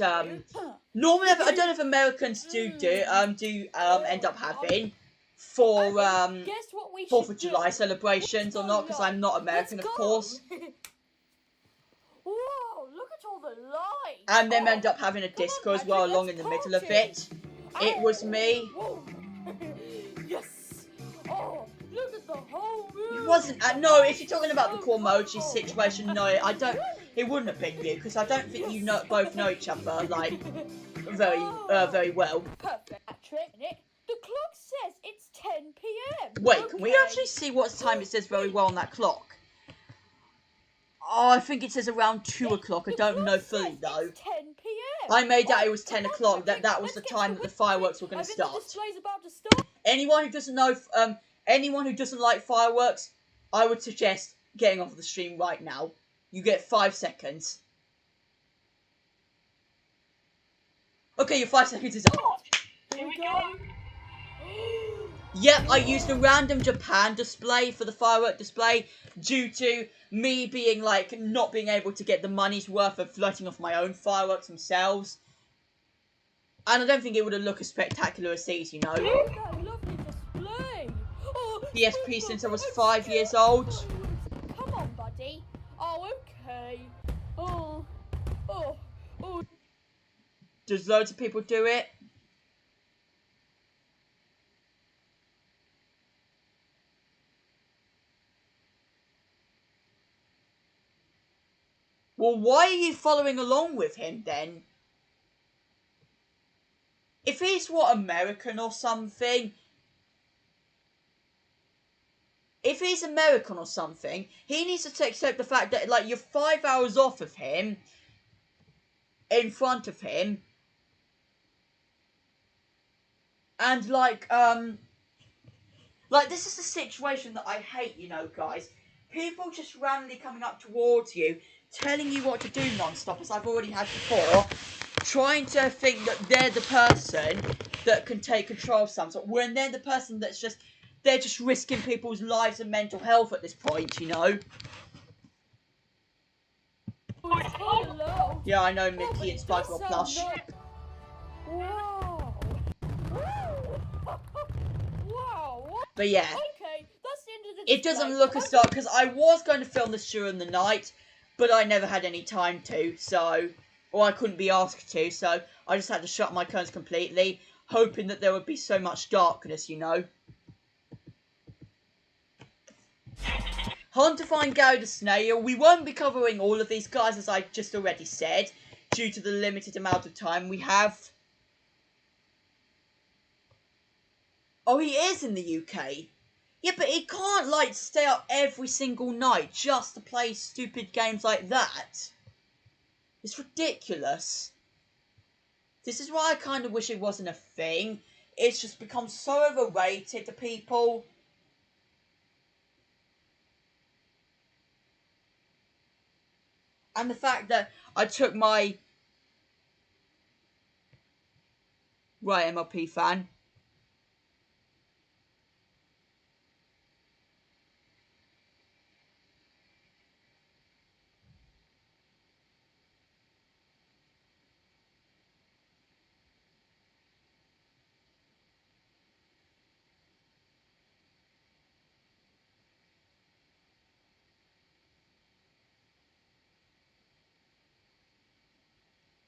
normally, I don't know if Americans do end up having for, Guess what we 4th should of July do? celebrations or not, because I'm not American, of course. Whoa, look at all the lights. And then end up having a disco as well Patrick, along let's in the middle of party. it. It was me. Whoa. Yes. Oh, look at the whole room. It wasn't, no, if you're talking about the Cormoji situation, no, it wouldn't have been you, because I don't think you both know each other, like, very well. Perfect, Patrick. The clock says it's 10 p.m. Wait, can we actually see what time it says very well on that clock? Oh, I think it says around 2 o'clock. I don't know fully, though. It's 10 p.m. I made out it was 10 o'clock, that was the time that the fireworks were going to start. The display's about to start. Anyone who doesn't know, anyone who doesn't like fireworks, I would suggest getting off the stream right now. You get 5 seconds. Okay, your 5 seconds is up. Here we go. Yep, I used a random Japan display for the firework display due to me being, like, not being able to get the money's worth of lighting off my own fireworks themselves. And I don't think it would have looked as spectacular as these, you know. Look at that lovely display. Oh, PSP since I was 5 years old. Come on, buddy. Oh, okay. Oh. Does loads of people do it? Well, why are you following along with him, then? If he's, American or something... If he's American or something, he needs to accept the fact that, like, you're 5 hours off of him, in front of him, and, like, this is the situation that I hate, you know, guys. People just randomly coming up towards you, telling you what to do non-stop, as I've already had before, trying to think that they're the person that can take control of something, when they're the person that's just, they're just risking people's lives and mental health at this point, you know? Hello. Yeah, I know Mickey and SpongeBob Plush. Wow. Wow. But yeah. Okay, that's the end of the It doesn't look as dark, because I was going to film this during the night, but I never had any time to, so... Or I couldn't be asked to, so I just had to shut my curtains completely, hoping that there would be so much darkness, you know. Hunt to find Gary the Snail. We won't be covering all of these guys, as I just already said, due to the limited amount of time we have. Oh, he is in the UK. Yeah, but he can't, like, stay up every single night just to play stupid games like that. It's ridiculous. This is why I kind of wish it wasn't a thing. It's just become so overrated to people. And the fact that I took my... Right, MLP fan.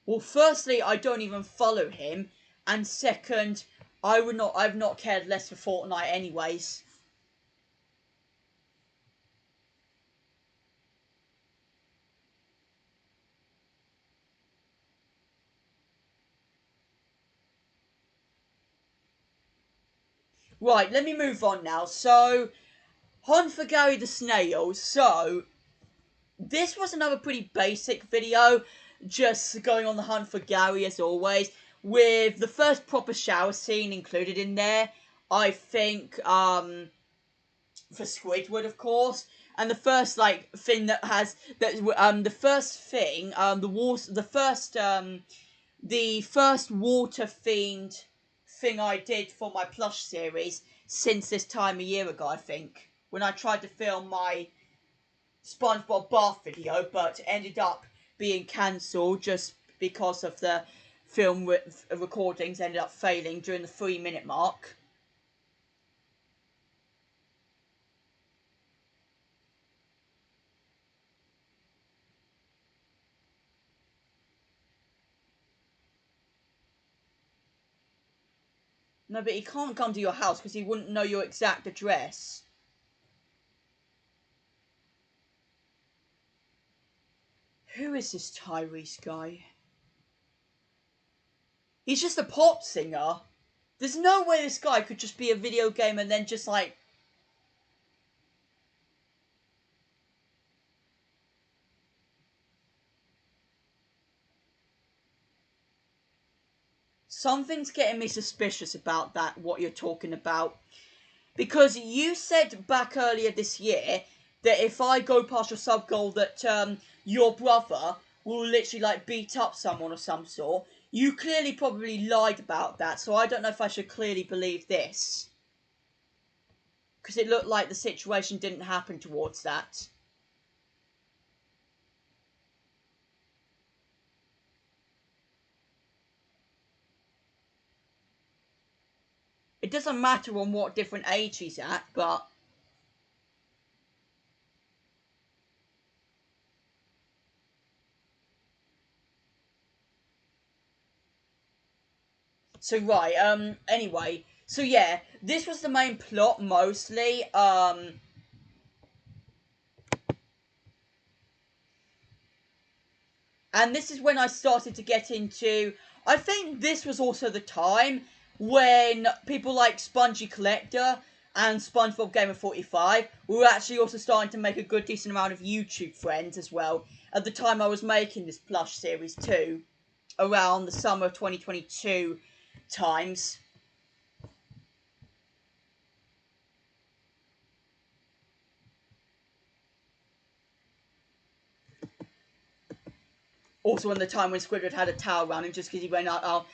Well, firstly, I don't even follow him, and second, I've not cared less for Fortnite anyways. Right, let me move on now. So, Hunt for Gary the Snail. So, this was another pretty basic video. just going on the hunt for Gary as always, with the first proper shower scene included in there. I think for Squidward, of course, and the first thing that has that the first thing the first water themed thing I did for my Plush series since this time a year ago, I think, when I tried to film my SpongeBob bath video, but ended up being cancelled just because of the film recordings ended up failing during the 3-minute mark. No, but he can't come to your house because he wouldn't know your exact address. Who is this Tyrese guy? He's just a pop singer. There's no way this guy could just be a video game and then just something's getting me suspicious about that, what you're talking about. Because you said back earlier this year that if I go past your sub goal that your brother will literally beat up someone of some sort. You clearly probably lied about that, so I don't know if I should clearly believe this. Because it looked like the situation didn't happen towards that. It doesn't matter on what different age he's at, but... So, right, anyway. So, yeah, this was the main plot, mostly. And this is when I started to get into... I think this was also the time when people like Spongy Collector and SpongeBob Gamer 45 were actually also starting to make a good decent amount of YouTube friends as well. At the time I was making this Plush series too, around the summer of 2022 times. Also in the time when Squidward had a towel around him just because he went out,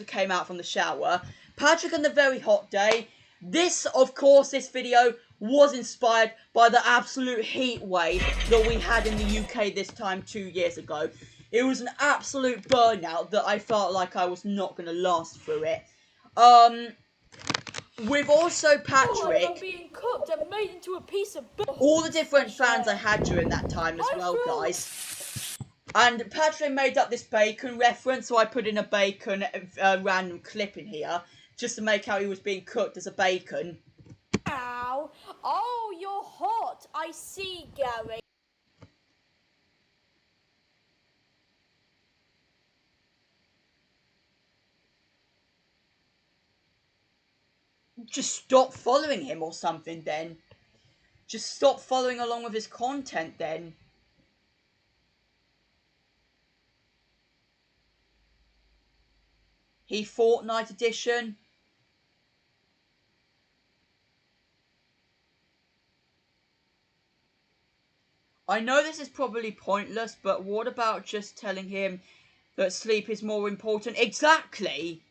came out from the shower. Patrick and the Very Hot Day. This, of course, this video was inspired by the absolute heat wave that we had in the UK this time 2 years ago. It was an absolute burnout that I felt like I was not going to last through it. With also Patrick, I'm being cooked and made into a piece of all the different fans I had during that time as well, guys. And Patrick made up this bacon reference, so I put in a bacon random clip in here, just to make out he was being cooked as a bacon. Ow! Oh, you're hot. I see, Gary. Just stop following him or something then. Just stop following along with his content then. He Fortnite edition. I know this is probably pointless, but what about just telling him that sleep is more important? Exactly!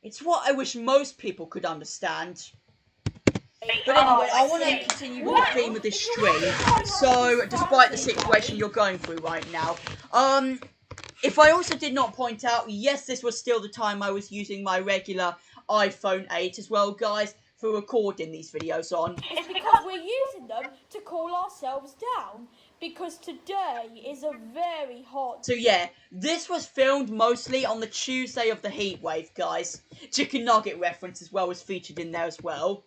It's what I wish most people could understand. But anyway, I want to continue with the theme of this stream. So, despite the situation you're going through right now, if I also did not point out, yes, this was still the time I was using my regular iPhone 8 as well, guys, for recording these videos on. It's because we're using them to cool ourselves down. Because today is a very hot... So yeah, this was filmed mostly on the Tuesday of the Heatwave, guys. Chicken Nugget reference as well was featured in there as well.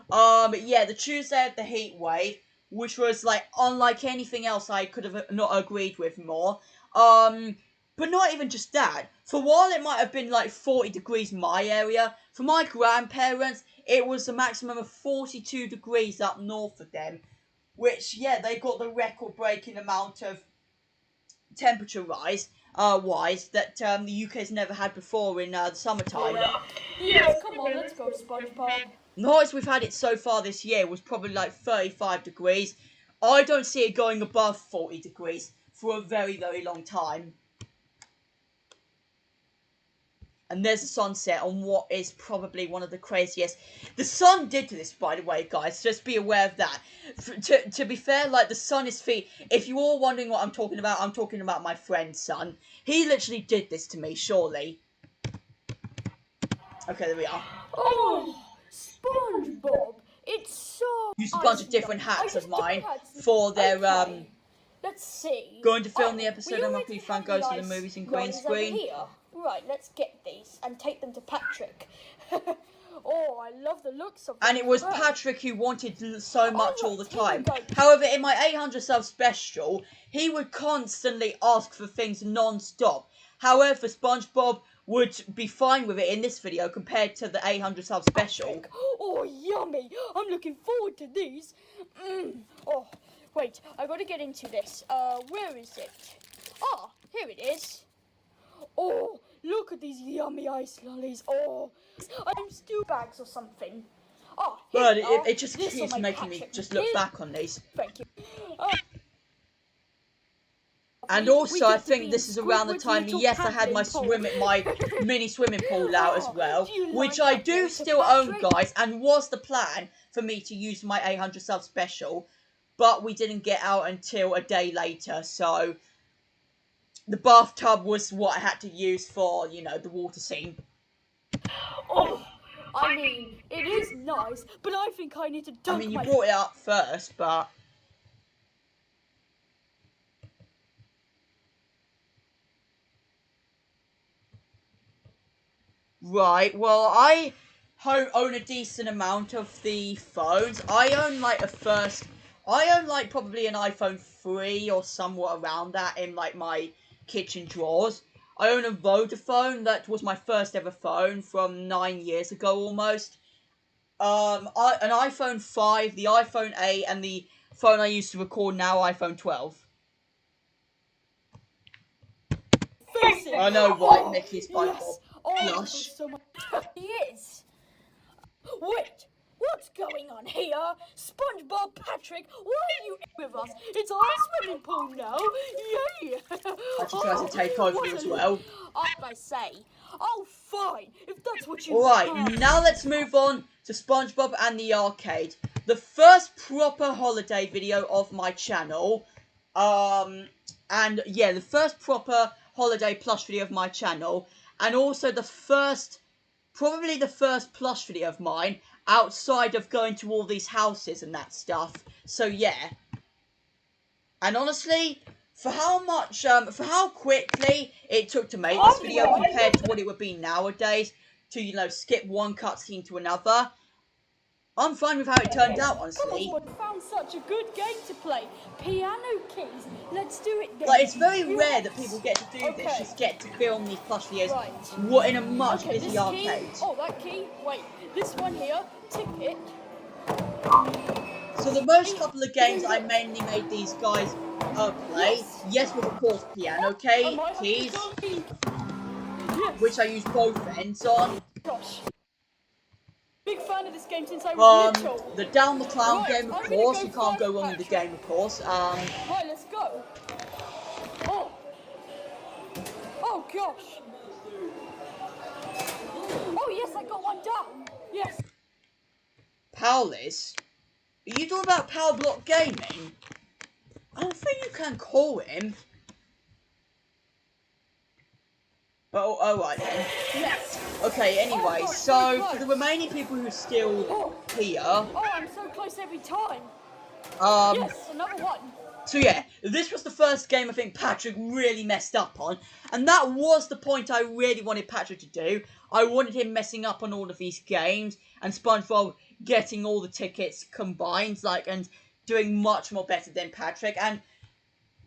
Yeah, the Tuesday of the Heatwave, which was unlike anything else I could have not agreed with more. But not even just that. For while it might have been 40 degrees in my area, for my grandparents, it was a maximum of 42 degrees up north of them. Which, yeah, they got the record-breaking amount of temperature rise wise that the UK's never had before in the summertime. Yes, come on, let's go, SpongeBob. The hottest we've had it so far this year was probably like 35 degrees. I don't see it going above 40 degrees for a very, very long time. And there's a sunset on what is probably one of the craziest. The sun did to this, by the way, guys. Just be aware of that. To be fair, like, the sun is if you're all wondering what I'm talking about my friend's son. He literally did this to me, surely. Okay, there we are. Oh, SpongeBob, it's so Used a bunch of different hats of mine for their, Let's see. going to film the episode of my Frank Goes to the Movies in green screen. Right, let's get these and take them to Patrick. Oh, I love the looks of them. And it was Patrick who wanted so much all the time. However, in my 800 sub special, he would constantly ask for things non-stop. However, SpongeBob would be fine with it in this video compared to the 800 sub special. Oh, yummy! I'm looking forward to these. Oh, wait, I gotta get into this. Where is it? Ah, here it is. Oh, look at these yummy ice lollies. Oh, I'm stew bags or something. Oh, but it just keeps making me just look back on these. Thank you. And also, I think this is around the time, yes, I had my mini swimming pool out as well, which I do still own, guys, and was the plan for me to use my 800 sub special, but we didn't get out until a day later, so the bathtub was what I had to use for, you know, the water scene. Oh, I mean, it is nice, but I think I need to dunk I mean, you brought it up first, but right, well, I own a decent amount of the phones. I own like probably an iPhone 3 or somewhat around that in like my kitchen drawers. I own a Vodafone. That was my first ever phone from 9 years ago almost. An iPhone 5, the iPhone 8, and the phone I used to record now, iPhone 12. I know, right, Mickey, SpongeBob. Yes. Plush. So much. Yes. Wait, what's going on here? SpongeBob, Patrick, why are you in with us? It's our swimming pool now. Yay! Patrick tries to take over as well. I say. Oh, fine. If that's what you Alright, now let's move on to SpongeBob and the Arcade. The first proper holiday video of my channel. And yeah, the first proper holiday plush video of my channel. And also probably the first plush video of mine outside of going to all these houses and that stuff. So yeah. And honestly, for how quickly it took to make this video compared to what it would be nowadays to, you know, skip one cutscene to another, I'm fine with how it turned out, honestly. Come on, found such a good game to play. Piano keys. Let's do it then. Like, it's very rare that people get to do this, just get to film these plush videos in a much busy arcade. Oh, that key. Wait, this one here. Tip it. So the most couple of games I mainly made these guys play, yes, was of course piano keys, which I use both ends on. Gosh. Big fan of this game since I was little. The Down the Clown game, of course. You can't go wrong with the game, of course. Right, let's go. Oh. Oh, gosh. Oh, yes, I got one down. Yes. Powlis? Are you talking about Power Block Gaming? I don't think you can call him. Oh, alright then. Yes. Okay, anyway, so for the remaining people who are still here... Oh, I'm so close every time. Yes, another one. So yeah, this was the first game I think Patrick really messed up on. And that was the point I really wanted Patrick to do. I wanted him messing up on all of these games. And SpongeBob getting all the tickets combined, like, and doing much more better than Patrick. And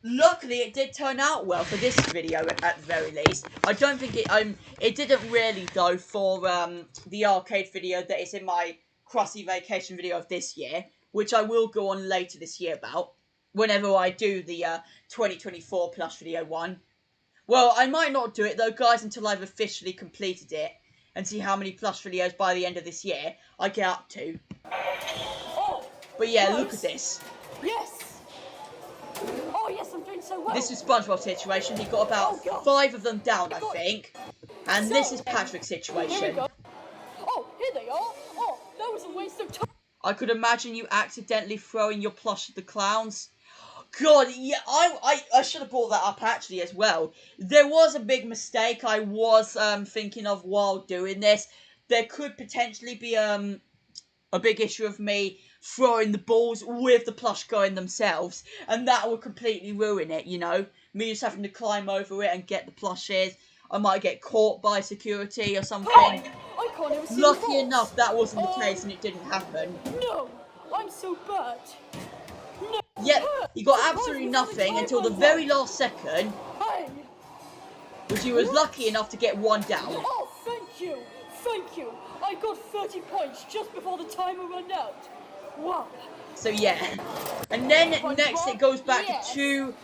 luckily, it did turn out well for this video, at the very least. I don't think it didn't really, though, for the arcade video that is in my Crossy Vacation video of this year, which I will go on later this year about. whenever I do the 2024 Plush video one. Well, I might not do it though, guys, until I've officially completed it and see how many Plush videos by the end of this year I get up to. Oh, But yeah, close. look at this. Yes. Oh yes, I'm doing so well. This is SpongeBob's situation. He got about 5 of them down, I think. And this is Patrick's Here we situation. go. Oh, here they are. Oh, that was a waste of time. I could imagine you accidentally throwing your plush at the clowns. God, yeah, I should have brought that up actually as well. There was a big mistake I was thinking of while doing this. There could potentially be a big issue of me throwing the balls with the plush going themselves, and that would completely ruin it, you know? Me just having to climb over it and get the plushes. I might get caught by security or something. I can't even see Lucky the balls. enough, that wasn't the case and it didn't happen. No, I'm so bad. No. Yep, he got absolutely nothing until the very last second, Hey. which he was lucky enough to get one down. Oh, thank you. Thank you. I got 30 points just before the timer ran out. Wow. So yeah. And then SpongeBob? next it goes back Yes. to 2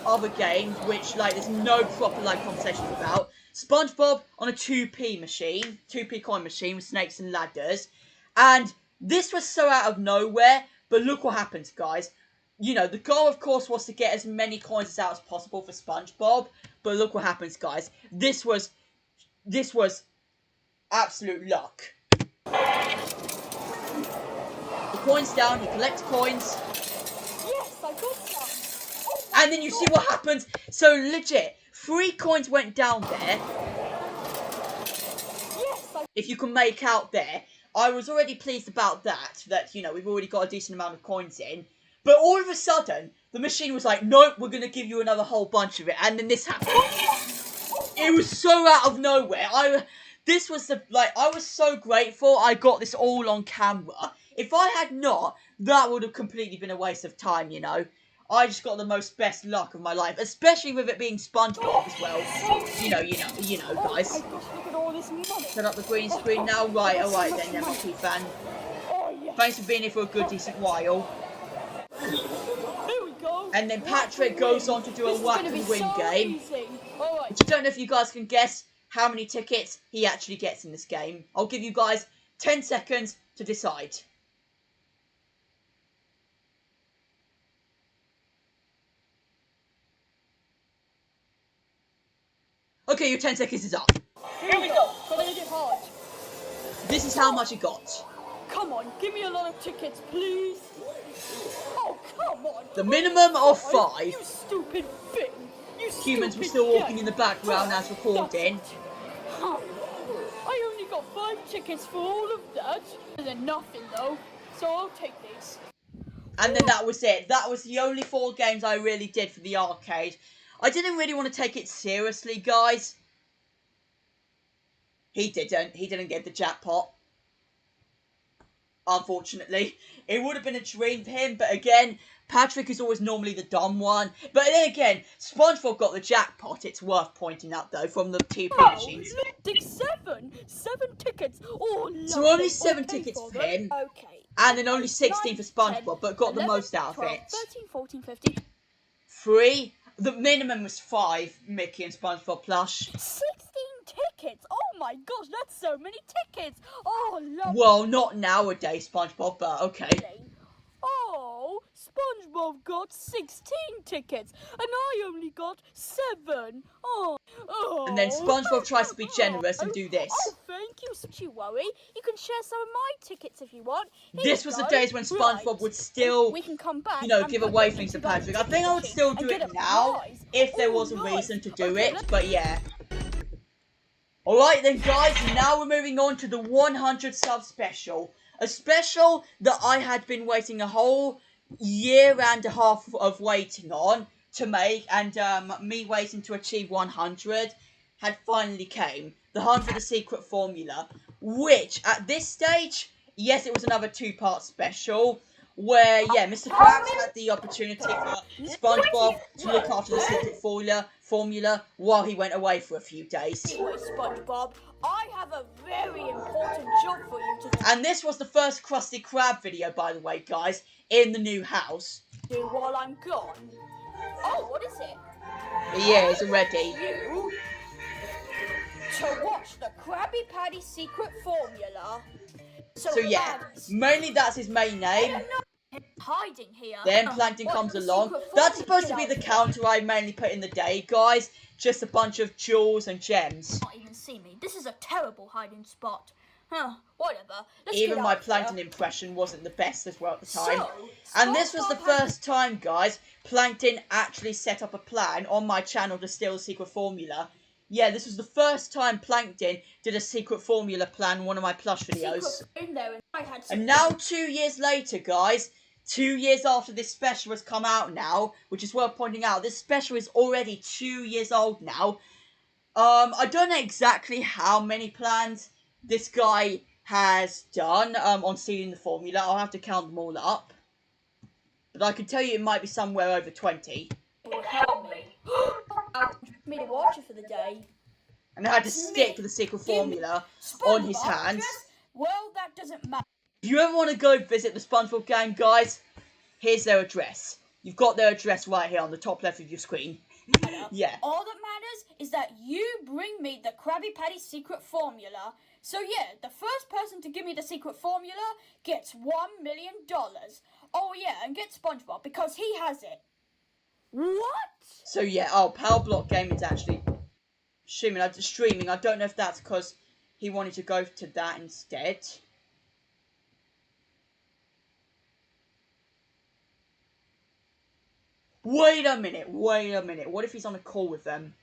other games, which like there's no proper like conversations about. SpongeBob on a 2p machine, 2p coin machine with snakes and ladders. And this was so out of nowhere, but look what happens, guys. You know, the goal, of course, was to get as many coins out as possible for SpongeBob. But look what happens, guys. This was absolute luck. The coins down, he collects coins. Yes, I got some. Oh, And then you see what happens. So legit, 3 coins went down there. yes, If you can make out there. I was already pleased about that, you know, we've already got a decent amount of coins in. But all of a sudden, the machine was like, nope, we're going to give you another whole bunch of it. And then this happened. It was so out of nowhere. I was so grateful I got this all on camera. If I had not, that would have completely been a waste of time, you know. I just got the best luck of my life, especially with it being SpongeBob as well. You know, guys. I got to look at all this money. Set up the green screen now. Right, alright then, MSP fan. Oh, yes. Thanks for being here for a good, decent while. Here we go. And then Patrick goes on to do a This is whack gonna be and win so game. easy. All right. Which I don't know if you guys can guess how many tickets he actually gets in this game. I'll give you guys 10 seconds to decide. Okay, your 10 seconds is up. Here we go. Gotta hit it hard. This is how much he got. Come on, give me a lot of tickets, please. Oh, come on. The minimum of Oh, 5. You stupid thing. You Humans were stupid still walking game. in the background as recording. Oh, I only got 5 tickets for all of that. And then nothing though, so I'll take these. And then that was it. That was the only 4 games I really did for the arcade. I didn't really want to take it seriously, guys. He didn't get the jackpot. Unfortunately. It would have been a dream for him, but again, Patrick is always normally the dumb one. But then again, SpongeBob got the jackpot. It's worth pointing out, though, from the 2p machines. Look, 7 tickets. Oh, So only 7 tickets for him. Okay. And then only 16 for SpongeBob, but got the 11, most out of 12, it. 13, 14, 15. 3. The minimum was 5 Mickey and SpongeBob plush. 16 tickets. Oh my gosh, that's so many tickets. Oh, lovely. Well, not nowadays, SpongeBob, but okay. Oh, SpongeBob got 16 tickets, and I only got 7. Oh. And then SpongeBob tries to be generous and do this. Oh, thank you. Don't you worry. You can share some of my tickets if you want. Here This you was go. the days when SpongeBob Right. would still, We can come back you know, and give put away them things to into that Patrick. I think I would ticket still and do get it a now, prize. if there Oh, was a nice. reason to do Okay, it, but yeah. Alright then, guys, now we're moving on to the 100 sub special. A special that I had been waiting a whole year and a half of waiting on to make, and me waiting to achieve 100 had finally came. The Hunt for the Secret Formula, which at this stage, yes, it was another 2-part special, where, yeah, Mr. Krabs had the opportunity for SpongeBob to look after the secret formula while he went away for a few days. Anyway, SpongeBob, I have a very important job for you to do. And this was the first Krusty Krab video, by the way, guys, in the new house. do while I'm gone? Oh, what is it? Yeah, it's already. You to watch the Krabby Patty secret formula. So yeah, Madness, mainly that's his main name. hiding here. Then Plankton What, comes the along. secret That's supposed to formula be the out counter I mainly put in the day, guys. Just a bunch of jewels and gems. Can't even see me. This is a terrible hiding spot. Huh, whatever. Let's Even get my out Plankton here. impression wasn't the best as well at the time. So, And this was the SpongeBob has- first time, guys, Plankton actually set up a plan on my channel to steal a secret formula. Yeah, this was the first time Plankton did a secret formula plan in one of my Plush videos. secret in there, and I had And now 2 years later, guys, 2 years after this special has come out now, which is worth pointing out, this special is already 2 years old now. I don't know exactly how many plans this guy has done on stealing the formula. I'll have to count them all up. But I can tell you it might be somewhere over 20. will help me. Me to watch it for the day. And I had to stick with the secret formula on his SpongeBob hands. dress? Well, that doesn't matter. If you ever want to go visit the SpongeBob gang, guys, here's their address. You've got their address right here on the top left of your screen. Yeah. All that matters is that you bring me the Krabby Patty secret formula. So yeah, the first person to give me the secret formula gets $1 million. Oh yeah, and get SpongeBob because he has it. What? So yeah, oh, Power Block Gaming's actually streaming. I don't know if that's because he wanted to go to that instead. Wait a minute. What if he's on a call with them?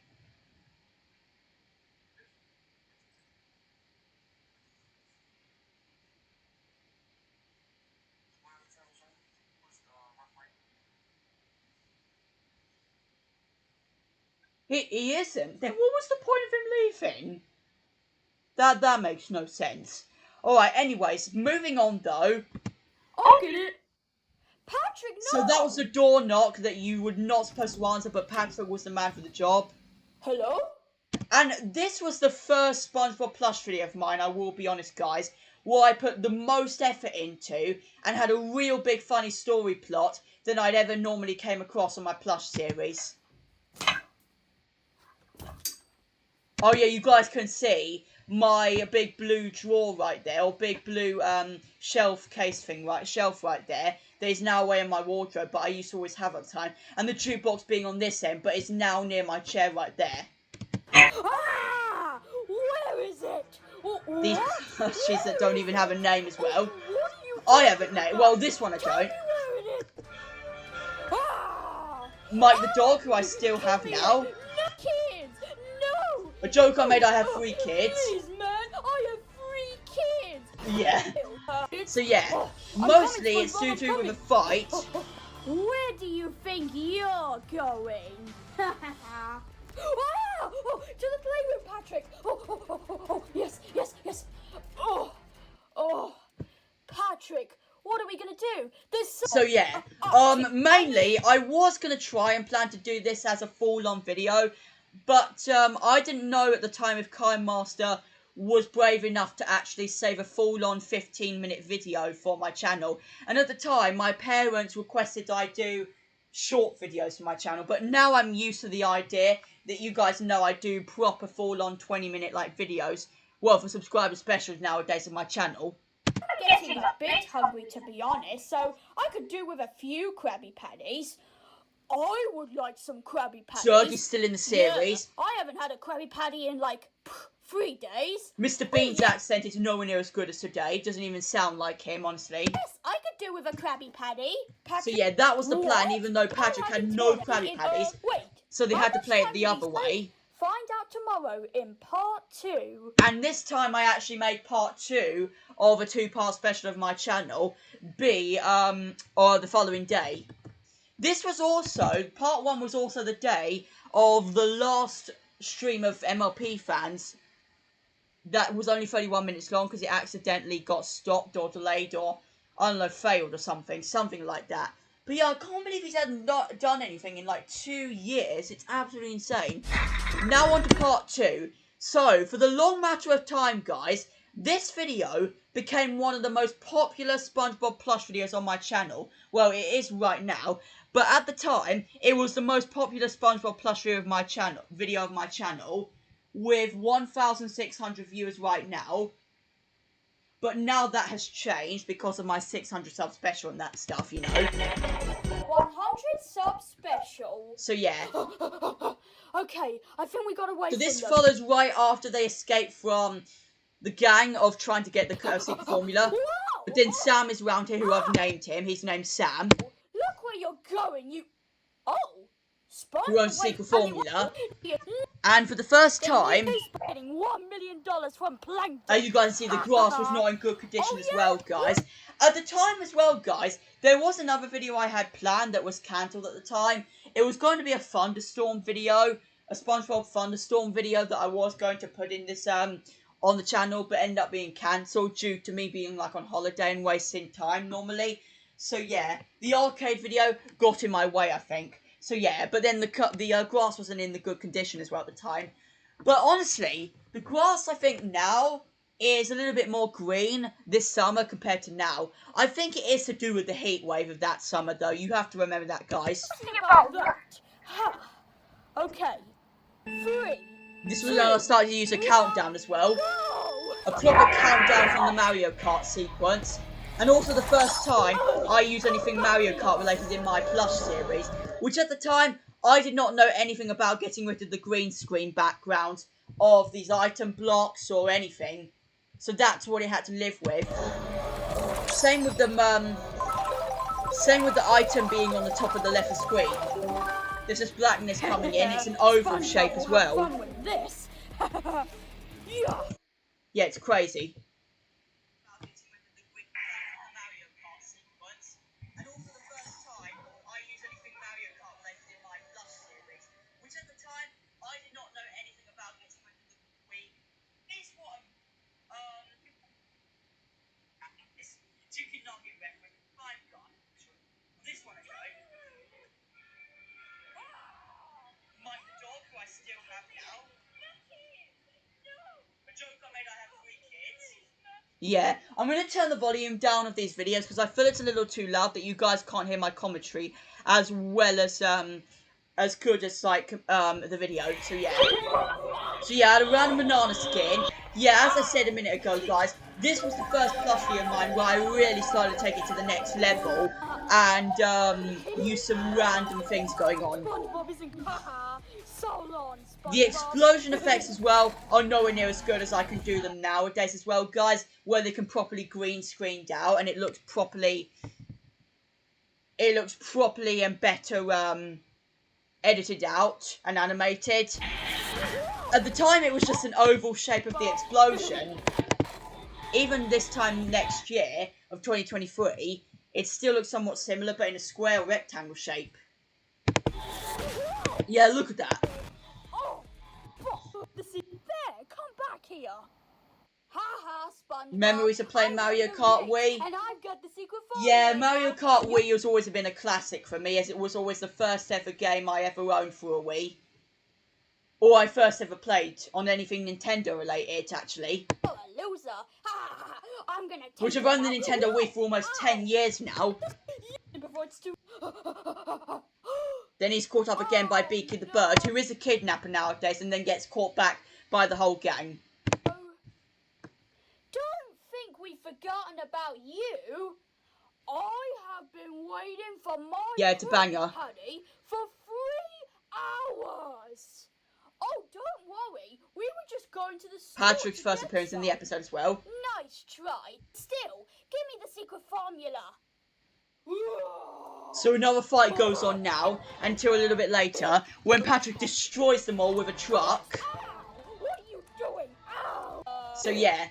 He isn't. Then what was the point of him leaving? That makes no sense. Alright, anyways, moving on though. I'll get it. Patrick, no! So that was the door knock that you were not supposed to answer, but Patrick was the man for the job. Hello? And this was the first SpongeBob Plush video of mine, I will be honest, guys, where I put the most effort into and had a real big funny story plot than I'd ever normally came across on my Plush series. Oh yeah, you guys can see my big blue drawer right there, or big blue shelf right there. That is now away in my wardrobe, but I used to always have at the time. And the jukebox being on this end, but it's now near my chair right there. Ah! Where is it? These plushies that don't even have a name as well. What are you I have a name. Well, this one I Tell me don't. where it is. Ah! Mike the dog, who I still have now. No kids! No! A joke I made, I have 3 kids. Please, man! I have 3 kids! Yeah. So yeah, Oh, I'm mostly coming, it's SpongeBob, to I'm do with a coming. fight. Where do you think you're going? Ah! Oh, to the playroom, Patrick! Oh, yes. Oh, Patrick, what are we gonna do? So yeah, mainly I was gonna try and plan to do this as a full-on video, but I didn't know at the time if Kind Master was brave enough to actually save a full-on 15-minute video for my channel. And at the time, my parents requested I do short videos for my channel, but now I'm used to the idea that you guys know I do proper full-on 20-minute like videos. Well, for subscriber specials nowadays on my channel. Getting a bit hungry, to be honest, so I could do with a few Krabby Patties. I would like some Krabby Patties. Jug is still in the series. Yeah, I haven't had a Krabby Patty in like 3 days. Mr. Bean's accent is nowhere near as good as today. It doesn't even sound like him, honestly. Yes, I could do with a Krabby Patty. So yeah, that was the plan, What? even though Patrick had no Krabby Patties. Wait. So they how had to much play it time the did other he way. spend? Find out tomorrow in part 2. And this time I actually made part 2 of a 2-part special of my channel be or the following day. This was also, part 1 was also the day of the last stream of MLP fans that was only 31 minutes long because it accidentally got stopped or delayed or, I don't know, failed or something like that. But yeah, I can't believe he's not done anything in like 2 years. It's absolutely insane. Now on to part 2. So, for the long matter of time, guys, this video became one of the most popular SpongeBob plush videos on my channel. Well, it is right now, but at the time, it was the most popular SpongeBob plush video of my channel, with 1,600 viewers right now. But now that has changed because of my 600 sub special and that stuff, you know. 100 sub special. So yeah. Okay, I think we got away So from this them. follows right after they escape from the gang of trying to get the secret formula. Whoa! But then Sam is around here, who I've named him. He's named Sam. Look where you're going, you... Oh! Who owns the secret formula. And for the first time, He's getting $1 million from Plankton. you guys see the grass was not in good condition as well, guys. At the time as well, guys, there was another video I had planned that was cancelled at the time. It was going to be a thunderstorm video, a SpongeBob thunderstorm video that I was going to put in this on the channel, but ended up being cancelled due to me being like on holiday and wasting time normally. So yeah, the arcade video got in my way, I think. So yeah, but then the grass wasn't in the good condition as well at the time. But honestly, the grass I think now is a little bit more green this summer compared to now. I think it is to do with the heat wave of that summer though. You have to remember that, guys. About that. Okay. 3. This was when I started to use a countdown as well. A proper countdown from the Mario Kart sequence. And also the first time I used anything Mario Kart related in my Plush series. Which at the time, I did not know anything about getting rid of the green screen background of these item blocks or anything. So that's what it had to live with. Same with the item being on the top of the left screen. There's this blackness coming in. It's an oval shape as well. Yeah, it's crazy. Yeah, I'm going to turn the volume down of these videos because I feel it's a little too loud that you guys can't hear my commentary as well as good as like the video. So yeah, I had a random banana skin. Yeah, as I said a minute ago, guys, this was the first plushie of mine where I really started to take it to the next level and use some random things going on. The explosion effects as well are nowhere near as good as I can do them nowadays as well, guys, where they can properly green screened out and it looks properly and better edited out and animated. At the time it was just an oval shape of the explosion. Even this time next year of 2023, it still looks somewhat similar but in a square or rectangle shape. Yeah, look at that. There, come back here. Ha SpongeBob. Memories of playing Mario Kart Wii. And I've got the secret formula. Yeah, Mario Kart Wii has always been a classic for me, as it was always the first ever game I ever owned for a Wii. Or I first ever played on anything Nintendo related, actually. Oh, a loser. I'm gonna take Which I've owned the Nintendo Wii for almost 10 years now. Before it's too... Then he's caught up again by Beaky the Bird, who is a kidnapper nowadays, and then gets caught back by the whole gang. Don't think we've forgotten about you. I have been waiting for my it's a banger. Honey, for 3 hours. Oh, don't worry. We were just going to the store. Patrick's first appearance in the episode as well. Nice try. Still, give me the secret formula. So another fight goes on now, until a little bit later, when Patrick destroys them all with a truck. What are you doing? Ow. So yeah.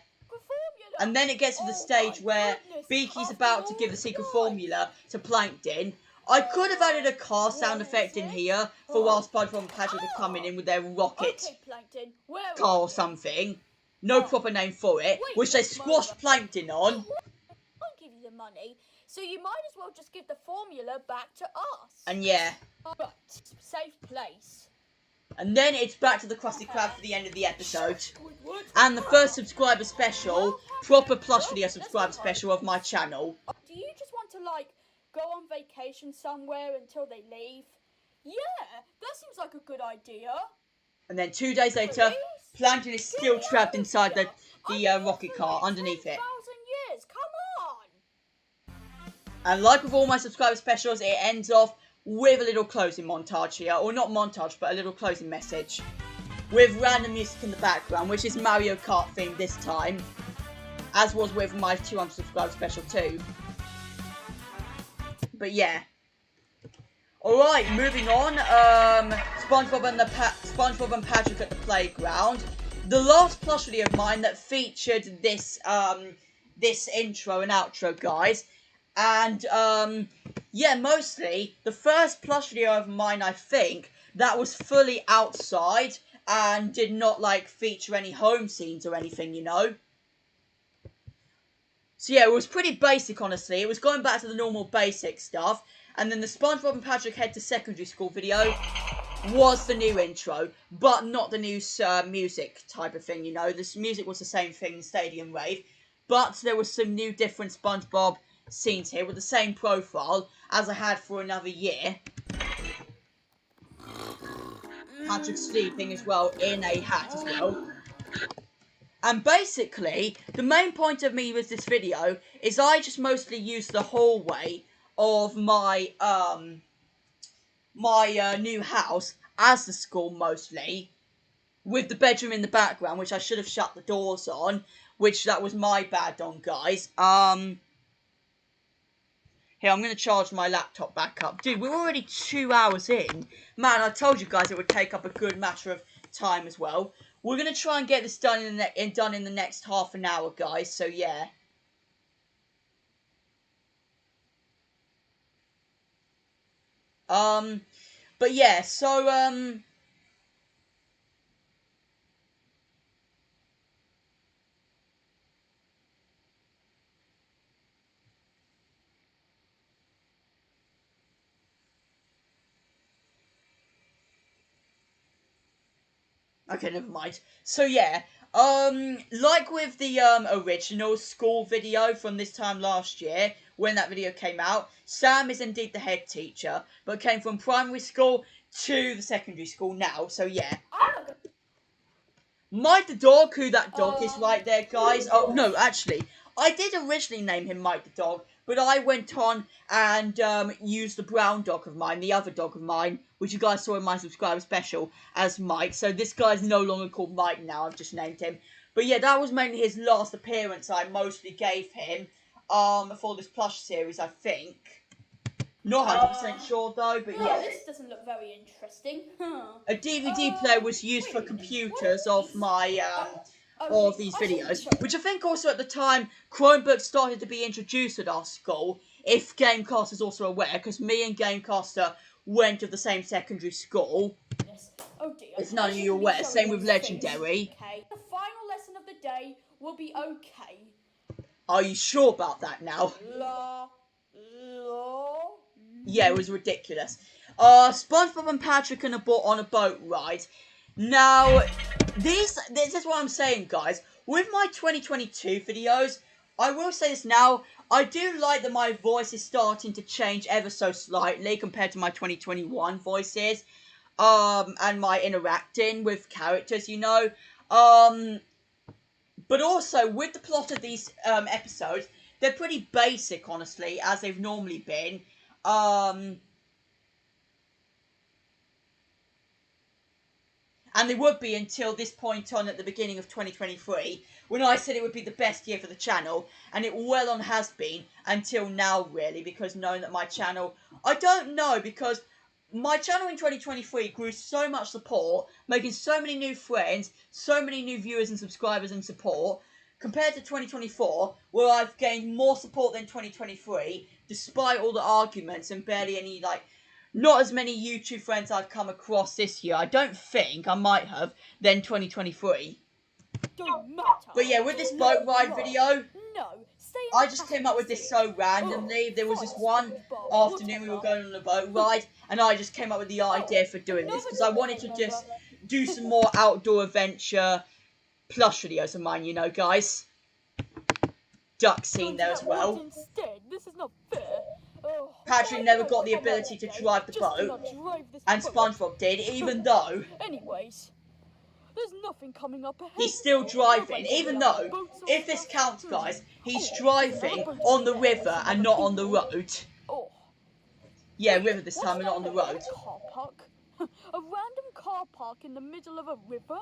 And then it gets to the stage where Beaky's about to give the secret formula to Plankton. I could have added a car sound effect in here for while SpongeBob and Patrick are coming in with their rocket car or something. No proper name for it, which they squashed Plankton on. I'll give you the money, so you might as well just give the formula back to us. And yeah. Right, safe place. And then it's back to the Krusty Krab for the end of the episode. Squidward. And the first subscriber special, proper Plush video subscriber special of my channel. Do you just want to, like, go on vacation somewhere until they leave? Yeah, that seems like a good idea. And then 2 days later, Plankton is still trapped inside the rocket car underneath it. 1,000 years, come on! And like with all my subscriber specials, it ends off with a little closing montage here. Or not montage, but a little closing message. With random music in the background, which is Mario Kart themed this time. As was with my 200 subscriber special too. But yeah. Alright, moving on. SpongeBob and Patrick at the playground. The last plush video of mine that featured this this intro and outro, guys. And yeah, mostly the first plush video of mine, I think, that was fully outside and did not like feature any home scenes or anything, you know. So yeah, it was pretty basic, honestly. It was going back to the normal basic stuff. And then the SpongeBob and Patrick head to secondary school video was the new intro, but not the new music type of thing, you know. This music was the same thing, Stadium Rave, but there was some new different SpongeBob scenes here with the same profile as I had for another year. Patrick sleeping as well in a hat as well. And basically, the main point of me with this video is I just mostly use the hallway of my new house as the school mostly, with the bedroom in the background, which I should have shut the doors on, which that was my bad on, guys. Here, I'm going to charge my laptop back up. Dude, we're already 2 hours in. Man, I told you guys it would take up a good matter of time as well. We're going to try and get this done in the next half an hour, guys. So, yeah. But yeah, so, okay, never mind. So, yeah, like with the, original school video from this time last year, when that video came out, Sam is indeed the head teacher, but came from primary school to the secondary school now, so yeah. Mike the dog, who that dog is right there, guys. Oh, no, actually, I did originally name him Mike the dog, but I went on and used the brown dog of mine, the other dog of mine, which you guys saw in my subscriber special, as Mike. So this guy's no longer called Mike now, I've just named him. But yeah, that was mainly his last appearance I mostly gave him for this plush series, I think. Not 100% sure though, but yeah. This doesn't look very interesting. A DVD player was used for computers of my all of these videos, which I think also at the time Chromebooks started to be introduced at our school, if Gamecast is also aware, because me and Gamecaster went to the same secondary school. Yes. Oh dear. If none of you are aware, same with Legendary. Okay. The final lesson of the day will be okay. Are you sure about that now? Yeah, it was ridiculous. SpongeBob and Patrick on a boat ride. Now, this is what I'm saying, guys. With my 2022 videos, I will say this now, I do like that my voice is starting to change ever so slightly compared to my 2021 voices, and my interacting with characters, you know. But also, with the plot of these episodes, they're pretty basic, honestly, as they've normally been. And they would be until this point on at the beginning of 2023, when I said it would be the best year for the channel, and it well on has been until now, really, because knowing that my channel, I don't know, because my channel in 2023 grew so much support, making so many new friends, so many new viewers and subscribers and support, compared to 2024, where I've gained more support than 2023, despite all the arguments and barely any, like, not as many YouTube friends I've come across this year. I don't think I might have than 2023. Don't matter. But yeah, with this boat ride video, No, stay I just came up with this so randomly. There was this one afternoon we were going on a boat ride, and I just came up with the idea for doing this because I wanted to just do some more outdoor adventure plush videos of mine, you know, guys. Duck scene there as well. This is not fair. Patrick never got the ability to drive the boat, and SpongeBob did, even though Anyways, there's nothing coming up ahead. he's still driving, even though, if this counts, guys, he's driving on the river and not on the road. Yeah, river this time and not on the road. Car park? A random car park in the middle of a river?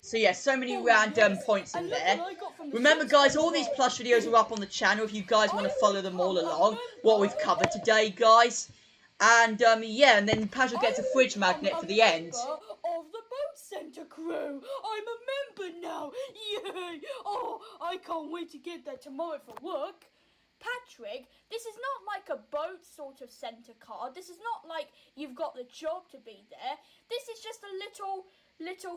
So yeah, so many random points in there. Remember guys, all these plush videos are up on the channel if you guys want to follow them all along. What we've covered today, guys. And yeah, and then Patrick gets a fridge magnet for the end. Of the boat center crew. I'm a member now. Yay! Oh, I can't wait to get there tomorrow for work. Patrick, this is not like a boat sort of center card. This is not like you've got the job to be there. This is just a little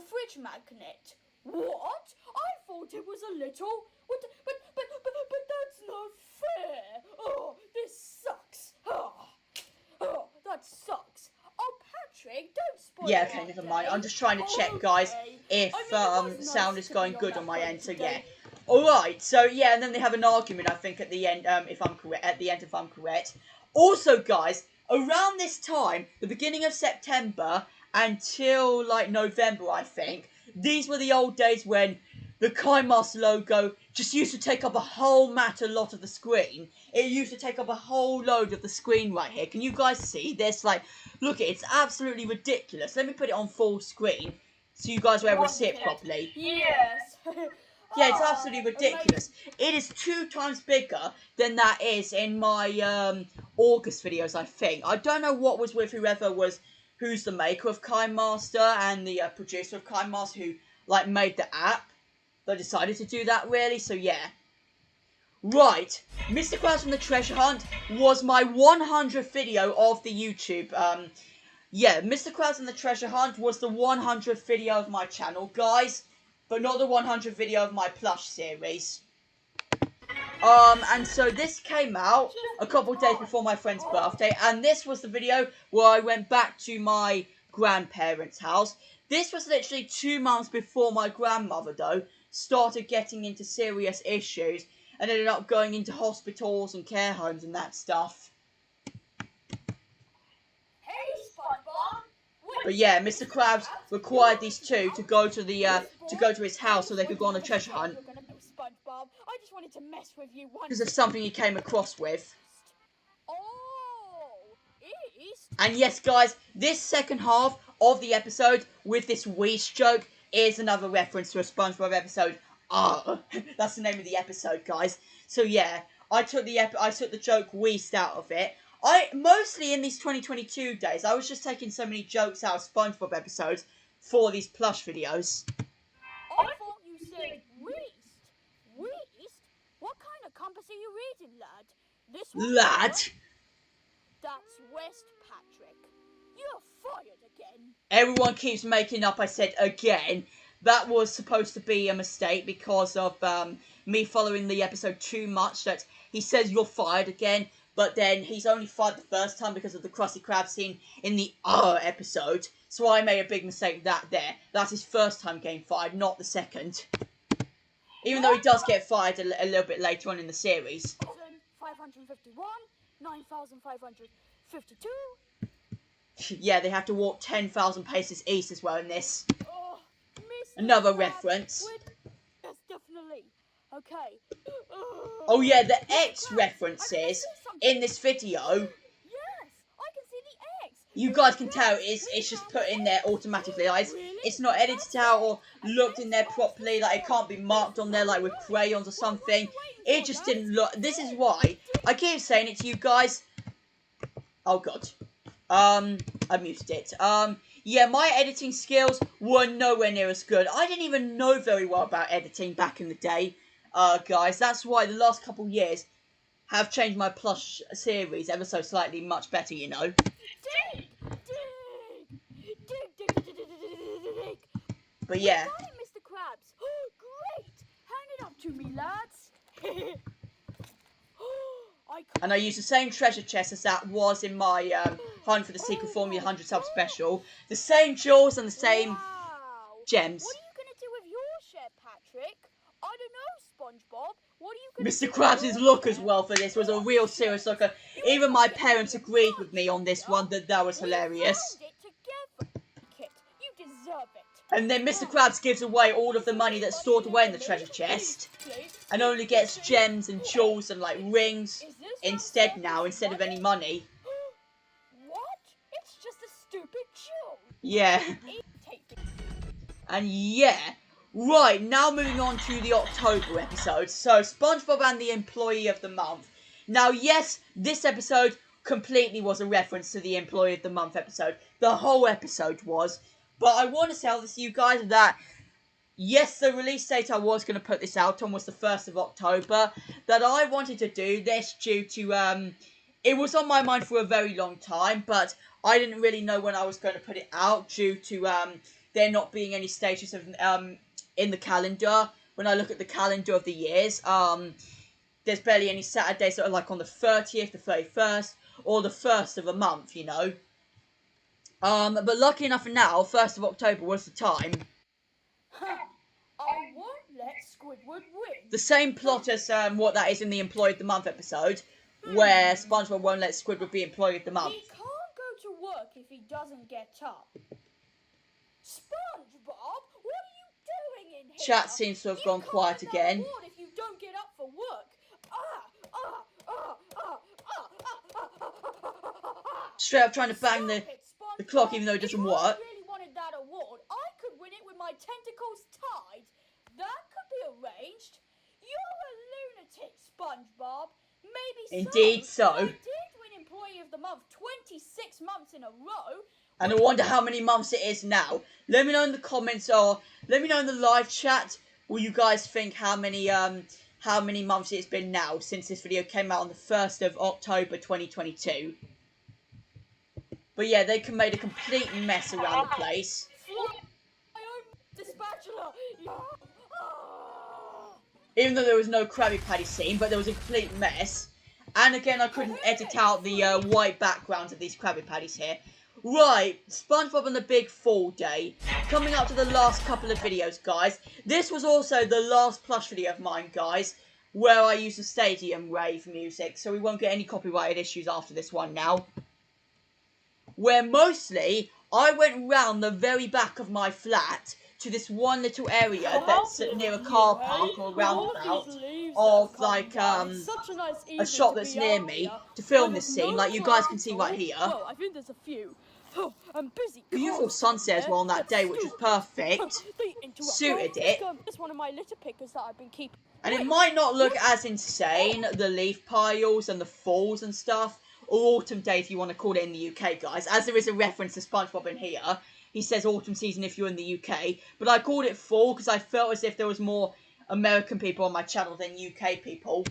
fridge magnet. What? I thought it was a little. But that's not fair. Oh, this sucks. Oh, that sucks. Oh, Patrick, don't spoil. Yeah, okay, never mind. I'm just trying to check, guys, if sound is going good on my end. So yeah. Alright, so yeah, and then they have an argument, I think, at the end, if I'm correct. Also, guys, around this time, the beginning of September until, like, November, I think, these were the old days when the KaiMaster logo just used to take up a whole lot of the screen. It used to take up a whole load of the screen right here. Can you guys see this? Like, look, it's absolutely ridiculous. Let me put it on full screen so you guys will be able to see it properly. Yes. Yeah, it's absolutely ridiculous. It is 2 times bigger than that is in my August videos, I think. I don't know what was with who's the maker of KaiMaster and the producer of KaiMaster who, like, made the app. They decided to do that, really, so yeah. Right, Mr. Krabs from the Treasure Hunt was my 100th video of the YouTube. Yeah, Mr. Krabs and the Treasure Hunt was the 100th video of my channel, guys. But not the 100th video of my plush series. And so this came out a couple of days before my friend's birthday. And this was the video where I went back to my grandparents' house. This was literally 2 months before my grandmother, though, started getting into serious issues. And ended up going into hospitals and care homes and that stuff. Hey, SpongeBob. But yeah, Mr. Krabs required these two to go to his house so they could go on a treasure hunt. SpongeBob, I just wanted to mess with you once. Because of something he came across with. Oh, East? And yes, guys, this second half of the episode with this Weast joke is another reference to a SpongeBob episode. That's the name of the episode, guys. So yeah, I took the joke Weast out of it. Mostly in these 2022 days, I was just taking so many jokes out of SpongeBob episodes for these plush videos. I thought you said Weast. Weast? What kind of compass are you reading, lad? This one? Lad? That's West, Patrick. You're fired again. Everyone keeps making up I said again. That was supposed to be a mistake because of me following the episode too much. That he says you're fired again. But then he's only fired the first time because of the Krusty Krab scene in the episode. So I made a big mistake there. That's his first time getting fired, not the second. Even though he does get fired a little bit later on in the series. 551, 9,552. Yeah, they have to walk 10,000 paces east as well in this. Oh, Another reference. Yes, definitely. Okay. Oh yeah, the X references in this video. Yes, I can see the X. You guys can tell it's just put in there automatically, guys. It's not edited out or looked in there properly. Like, it can't be marked on there like with crayons or something. It just didn't look. This is why I keep saying it to you guys. Oh god. I muted it. Yeah, my editing skills were nowhere near as good. I didn't even know very well about editing back in the day. Guys, that's why the last couple years have changed my plush series ever so slightly much better, you know. Dig! But yeah. Got it, Mr. Krabs. Great! Hand it up to me, lads. And I used the same treasure chest as that was in my Hunt for the Secret Formula 100 sub special. The same jewels and the same gems. What are you going to do with your share, Patrick? I don't know, SpongeBob. What are you going to Mr. do? Krabs' look as well for this was a real serious look. Even my parents agreed with me on this one that was hilarious. We found it together, Kit. You deserve it. And then Mr. Krabs gives away all of the money that's stored away in the treasure chest. And only gets gems and jewels and like rings instead of any money. What? It's just a stupid jewel. Yeah. And yeah. Right, now moving on to the October episode. So, SpongeBob and the Employee of the Month. Now, yes, this episode completely was a reference to the Employee of the Month episode. The whole episode was. But I want to tell this to you guys that, yes, the release date I was going to put this out on was the 1st of October. That I wanted to do this due to, it was on my mind for a very long time. But I didn't really know when I was going to put it out due to there not being any stages of in the calendar. When I look at the calendar of the years, there's barely any Saturdays that are like on the 30th, the 31st, or the 1st of a month, you know. But lucky enough for now, 1st of October was the time. I won't let Squidward win. The same plot as what that is in the Employee of the Month episode, where SpongeBob won't let Squidward be Employee of the Month. He can't go to work if he doesn't get up. SpongeBob, what are you doing in here? Chat seems to have gone quiet again. If you don't get up for work. Straight up trying to bang the clock even though it doesn't work. If I really wanted that award, I could win it with my tentacles tied. That could be arranged. You're a lunatic, SpongeBob. Maybe Indeed so. I did win Employee of the Month 26 months in a row. And I wonder how many months it is now. Let me know in the comments or let me know in the live chat. Will you guys think how many months it's been now since this video came out on the 1st of October 2022. But yeah, they made a complete mess around the place. Even though there was no Krabby Patty scene, but there was a complete mess. And again, I couldn't edit out the white backgrounds of these Krabby Patties here. Right, SpongeBob and the Big Fall Day. Coming up to the last couple of videos, guys. This was also the last Plush video of mine, guys, where I used the stadium rave music, so we won't get any copyrighted issues after this one now. Where mostly, I went round the very back of my flat to this one little area that's near a car park or a roundabout of like a shop that's near me to film this scene, like you guys can see right here. I think there's a few. I'm busy. Beautiful sunset as well on that day, which was perfect. Suited it. It's one of my litter pickers that I've been keeping. And it might not look as insane, the leaf piles and the falls and stuff, or autumn day if you want to call it in the UK, guys, as there is a reference to SpongeBob in here. He says autumn season if you're in the UK, but I called it fall because I felt as if there was more American people on my channel than UK people.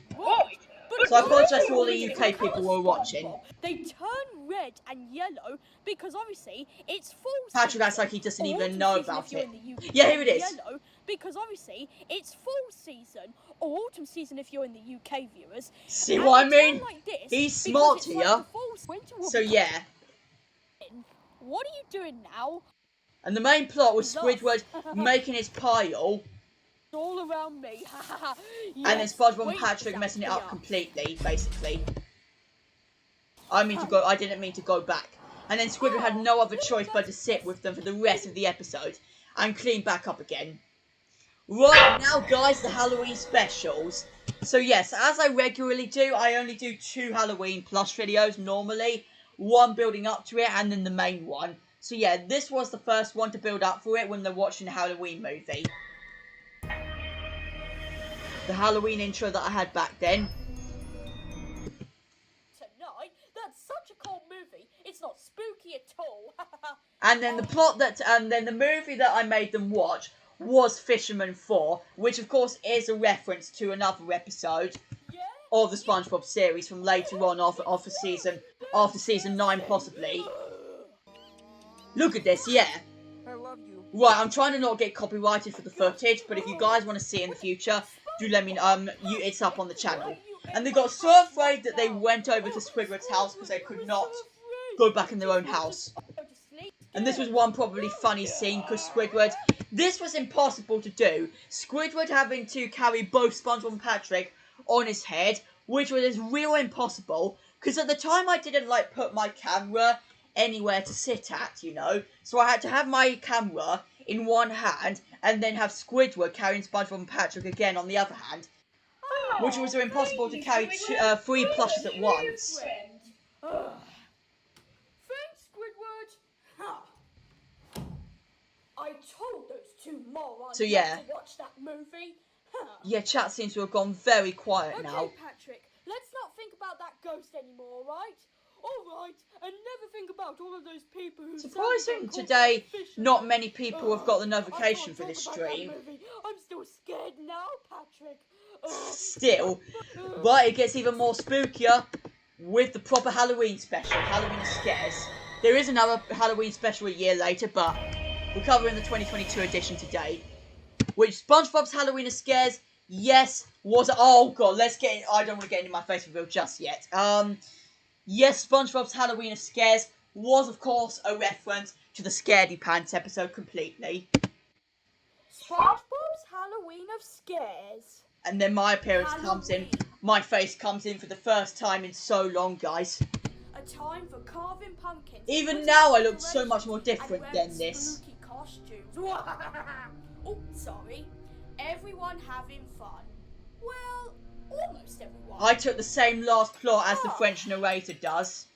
So I apologise to all the UK people who are watching. They turn red and yellow because obviously it's fall season. Patrick acts like he doesn't even know about it. UK, Yeah, here it is. Yellow because obviously it's fall season or autumn season if you're in the UK, viewers. See what I mean? Like He's smart here. So yeah. What are you doing now? And the main plot was Squidward making his pile. All around me. Yes, and then SpongeBob and Patrick messing it up completely, basically. I didn't mean to go back. And then Squidward had no other choice but to sit with them for the rest of the episode and clean back up again. Right, now guys, the Halloween specials. So yes, as I regularly do, I only do 2 Halloween Plush videos normally. One building up to it and then the main one. So yeah, this was the first one to build up for it when they're watching the Halloween movie. The Halloween intro that I had back then. Tonight, that's such a cool movie. It's not spooky at all. And then the plot that, then the movie that I made them watch was Fisherman 4, which of course is a reference to another episode of the SpongeBob series from later on after season 9 possibly. Look at this, yeah. I love you. Right, I'm trying to not get copyrighted for the footage, but if you guys want to see it in the future, do let me know. It's up on the channel. And they got so afraid that they went over to Squidward's house because they could not go back in their own house. And this was one probably funny scene because Squidward, this was impossible to do. Squidward having to carry both SpongeBob and Patrick on his head, which was real impossible because at the time I didn't like put my camera anywhere to sit at, you know. So I had to have my camera in one hand and then have Squidward carrying SpongeBob and Patrick again on the other hand. Which was impossible to carry three plushes at once. Thanks, Squidward. I told those two morons So, yeah. not to watch that movie. Yeah, chat seems to have gone very quiet now. Okay, Patrick, let's not think about that ghost anymore, right? All right, and never think about all of those people who... Surprising today, not many people have got the notification for this stream. I'm still scared now, Patrick. Still, but it gets even more spookier with the proper Halloween special, Halloween Scares. There is another Halloween special a year later, but we're covering the 2022 edition today. Which SpongeBob's Halloween Scares, yes, was... Oh god, let's get in... I don't want to get into my face reveal just yet. Yes, SpongeBob's Halloween Scares was, of course, a reference to the Scaredy Pants episode completely. SpongeBob's Halloween of Scares. And then my appearance comes in. My face comes in for the first time in so long, guys. A time for carving pumpkins. Even now, I look so much more different than this. Spooky costumes. Oh, sorry. Everyone having fun. Well, almost everyone. I took the same last plot as the French narrator does.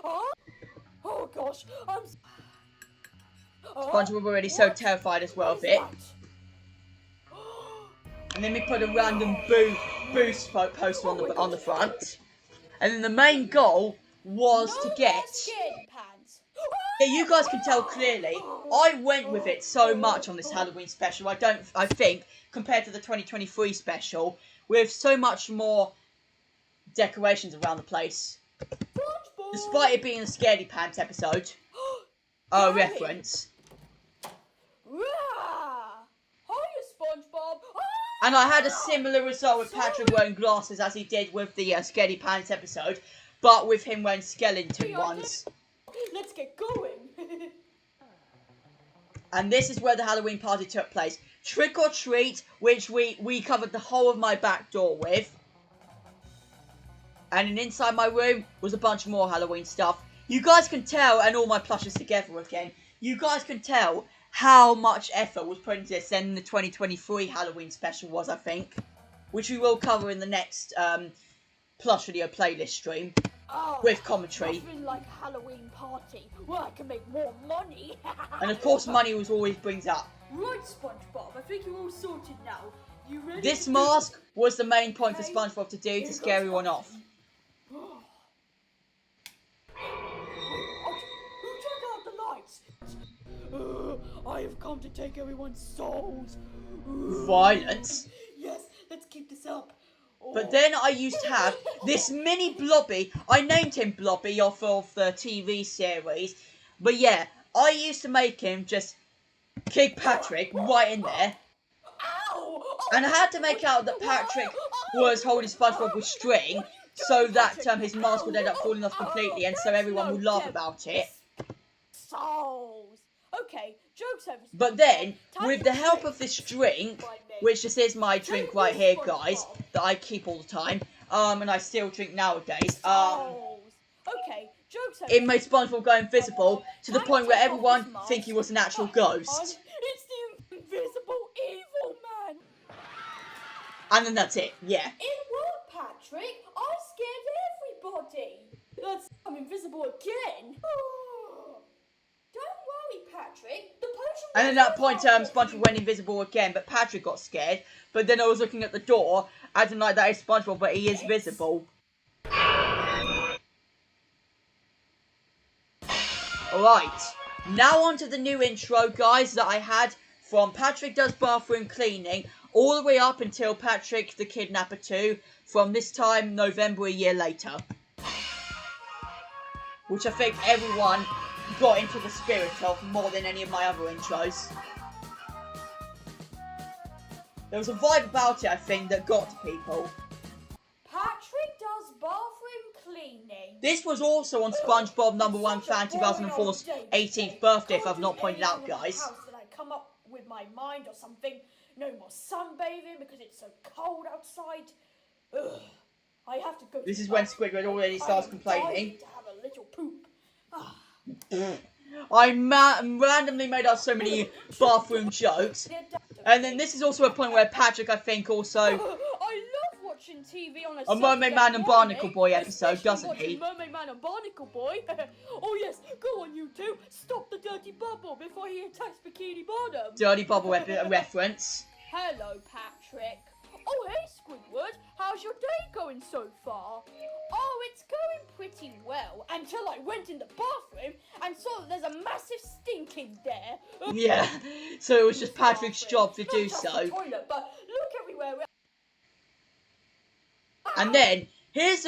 Oh gosh, I'm... SpongeBob already so terrified as well of it. And then we put a random boost poster on the front. And then the main goal was to get... Yeah, you guys can tell clearly, I went with it so much on this Halloween special, I think, compared to the 2023 special, with so much more decorations around the place. Despite it being a Scaredy Pants episode. Reference. Hiya, SpongeBob. And I had a similar result with Patrick wearing glasses as he did with the Scaredy Pants episode, but with him wearing skeleton ones. Let's get going. And this is where the Halloween party took place. Trick or Treat, which we covered the whole of my back door with. And then inside my room was a bunch more Halloween stuff. You guys can tell, and all my plushes together again, you guys can tell how much effort was put into this than the 2023 Halloween special was, I think. Which we will cover in the next plush video playlist stream. With commentary. Nothing like a Halloween party where I can make more money. And of course money always brings up. Right, SpongeBob, I think you're all sorted now. You ready? This mask was the main point for SpongeBob to do to scare everyone off. Who took out the lights? I have come to take everyone's souls. Violence. Yes, let's keep this up. But then I used to have this mini Blobby. I named him Blobby off of the TV series. But yeah, I used to make him just kick Patrick right in there. And I had to make out that Patrick was holding SpongeBob with string so that his mask would end up falling off completely and so everyone would laugh about it. Souls. Okay, joke's over. But then, with the help of this drink, which this is my drink right here, guys, that I keep all the time, and I still drink nowadays, okay, joke's over. it made SpongeBob go invisible to the point where everyone think he was an actual ghost. It's the invisible evil man. And then that's it, yeah. It worked, Patrick. I scared everybody. I'm invisible again. Don't worry, Patrick. The potion. And at that point, SpongeBob went invisible again, but Patrick got scared. But then I was looking at the door, acting like that is SpongeBob, but he is visible. Alright, now on to the new intro, guys, that I had from Patrick Does Bathroom Cleaning, all the way up until Patrick the Kidnapper 2, from this time, November, a year later. Which I think everyone got into the spirit of more than any of my other intros. There was a vibe about it, I think, that got to people. Patrick This was also on SpongeBob #1 Fan 2004's 18th birthday, if I've not pointed out, guys. That I come up with my mind or something. No more sunbathing because it's so cold outside. Ugh. I have to go. This is when Squidward already starts complaining. To have a little poop. I randomly made up so many bathroom jokes. And then this is also a point where Patrick, I think, also... I love watching TV on a Mermaid Man and Barnacle Boy episode, doesn't he? Mermaid Man and Barnacle Boy. Oh yes, go on you two. Stop the dirty bubble before he attacks Bikini Bottom. Dirty Bubble reference. Hello, Patrick. Oh, hey, Squidward. How's your day going so far? Oh, it's going pretty well. Until I went in the bathroom and saw that there's a massive stink in there. Yeah, so it was just Patrick's job to do so. Toilet, but look everywhere. And then, here's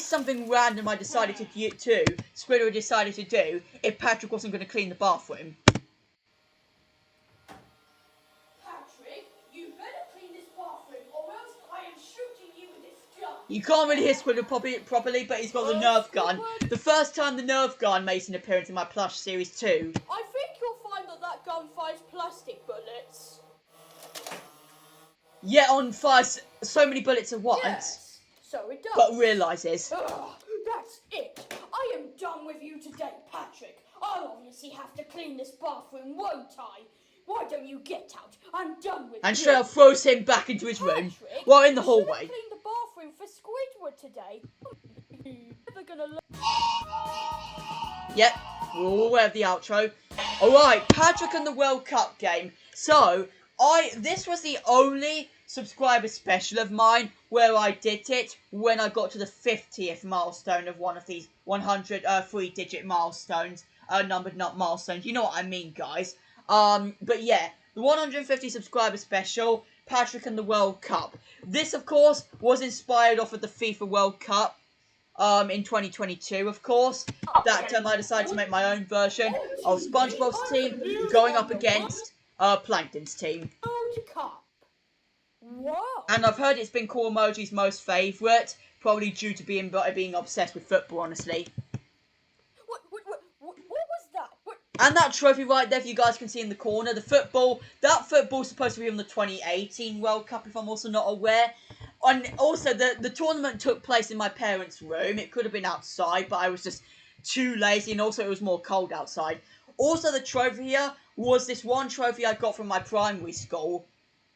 something random I decided to do. Squidward decided to do if Patrick wasn't going to clean the bathroom. You can't really hear Squidward properly, but he's got the Nerf gun. The first time the Nerf gun makes an appearance in my Plush Series 2. I think you'll find that gun fires plastic bullets. Yeah, fires so many bullets at once. Yes, so it does. But realises. That's it. I am done with you today, Patrick. I'll obviously have to clean this bathroom, won't I? Why don't you get out? I'm done with you. And straight up throws him back into his room. Patrick, well, in the hallway. Clean the bathroom for Squidward today. Never gonna learn. Yep, we're all aware of the outro. Alright, Patrick and the World Cup game. So, this was the only subscriber special of mine where I did it when I got to the 50th milestone of one of these 100 3-digit milestones. Numbered not milestones. You know what I mean, guys. But yeah, the 150 subscriber special, Patrick and the World Cup. This, of course, was inspired off of the FIFA World Cup, in 2022, of course. That time I decided to make my own version of SpongeBob's team going up against, Plankton's team. World Cup. Whoa. And I've heard it's been Cool Emoji's most favourite, probably due to being obsessed with football, honestly. What was that? And that trophy right there, if you guys can see in the corner, that football's supposed to be on the 2018 World Cup, if I'm also not aware. And also, the tournament took place in my parents' room. It could have been outside, but I was just too lazy, and also it was more cold outside. Also, the trophy here was this one trophy I got from my primary school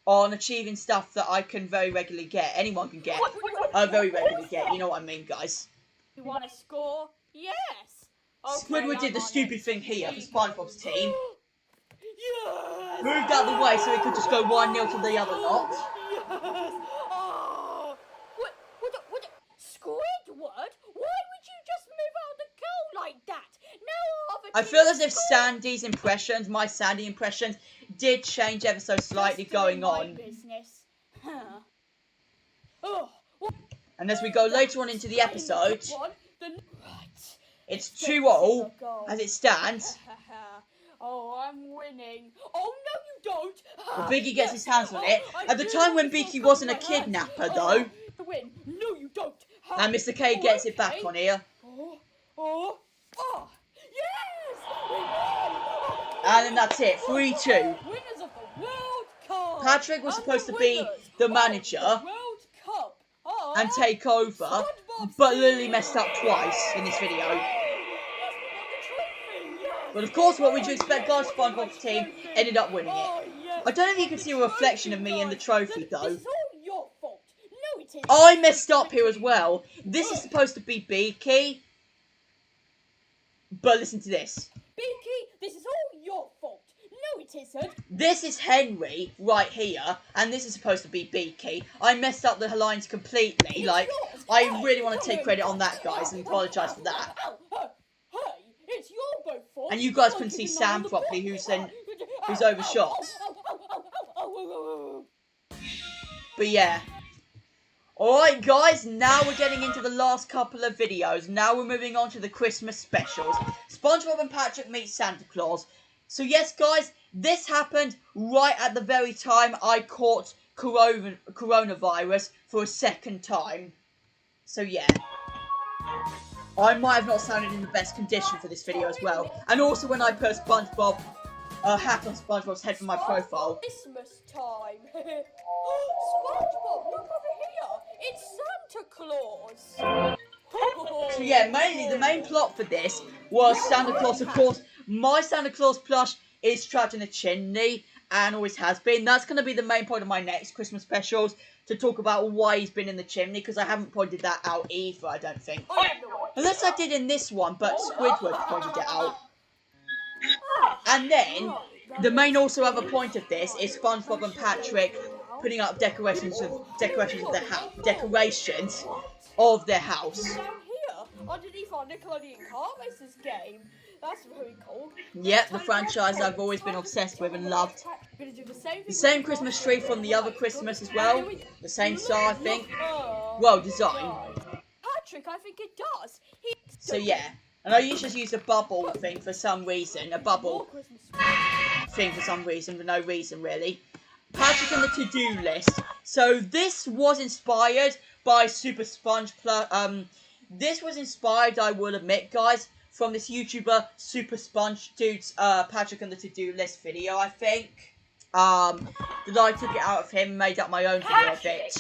on achieving stuff that I can very regularly get. Anyone can get. Very regularly get. You know what I mean, guys. You want to score? Yes. Okay, Squidward did the stupid thing here for SpongeBob's team. Yes. Moved out of the way so it could just go 1-0 to the other lot. Yes. Oh. What? Squidward? Why would you just move out of the goal like that? Now I feel as if Sandy's impressions, my Sandy impressions, did change ever so slightly going on. Business. Huh. Oh. And as we go later on into the episode, it's 2-0 as it stands. Oh, I'm winning. Oh, no, you don't. Well, Biggie gets his hands on it. At the time when Beaky wasn't a kidnapper, though. Win. No, you don't. And Mr. K gets it back on here. Yes! And then that's it. 3-2. Winners of the World Cup. Patrick was supposed to be the manager and take over, but Lily messed up twice in this video. But of course, what would you expect, guys? SpongeBob's team ended up winning it. I don't know if you can see a reflection of me in the trophy, though. I messed up here as well. This is supposed to be Beaky. But listen to this. Beaky, this is all your fault. No, it isn't. This is Henry right here, and this is supposed to be Beaky. I messed up the lines completely. Like, I really want to take credit on that, guys, and apologise for that. It's your both fault. And you guys couldn't see Sam properly, who's overshot. But yeah. Alright guys, now we're getting into the last couple of videos. Now we're moving on to the Christmas specials. SpongeBob and Patrick meet Santa Claus. So yes guys, this happened right at the very time I caught coronavirus for a second time. So yeah. I might have not sounded in the best condition for this video as well. And also when I put SpongeBob hat on SpongeBob's head for my profile. Christmas time. SpongeBob, look over here. It's Santa Claus. So yeah, mainly the main plot for this was Santa Claus. Of course, my Santa Claus plush is trapped in a chimney and always has been. That's going to be the main point of my next Christmas specials, to talk about why he's been in the chimney, because I haven't pointed that out either, I don't think. Unless I did in this one, but Squidward pointed it out. And then, the main also other point of this is SpongeBob and Patrick putting up decorations of their house. Down here, underneath our Nickelodeon Car Racers game. That's very cool. Yep, the franchise I've always been obsessed with and loved. The same Christmas tree from the other Christmas as well. The same star, I think. Well, design. Patrick, I think it does. So yeah, and I usually use a bubble thing for some reason. A bubble thing for some reason, for no reason really. Patrick and the to-do list. So this was inspired by Super Sponge this was inspired, I will admit, guys, from this YouTuber Super Sponge Dude's Patrick and the To-Do List video, I think. That I took it out of him and made up my own video of it.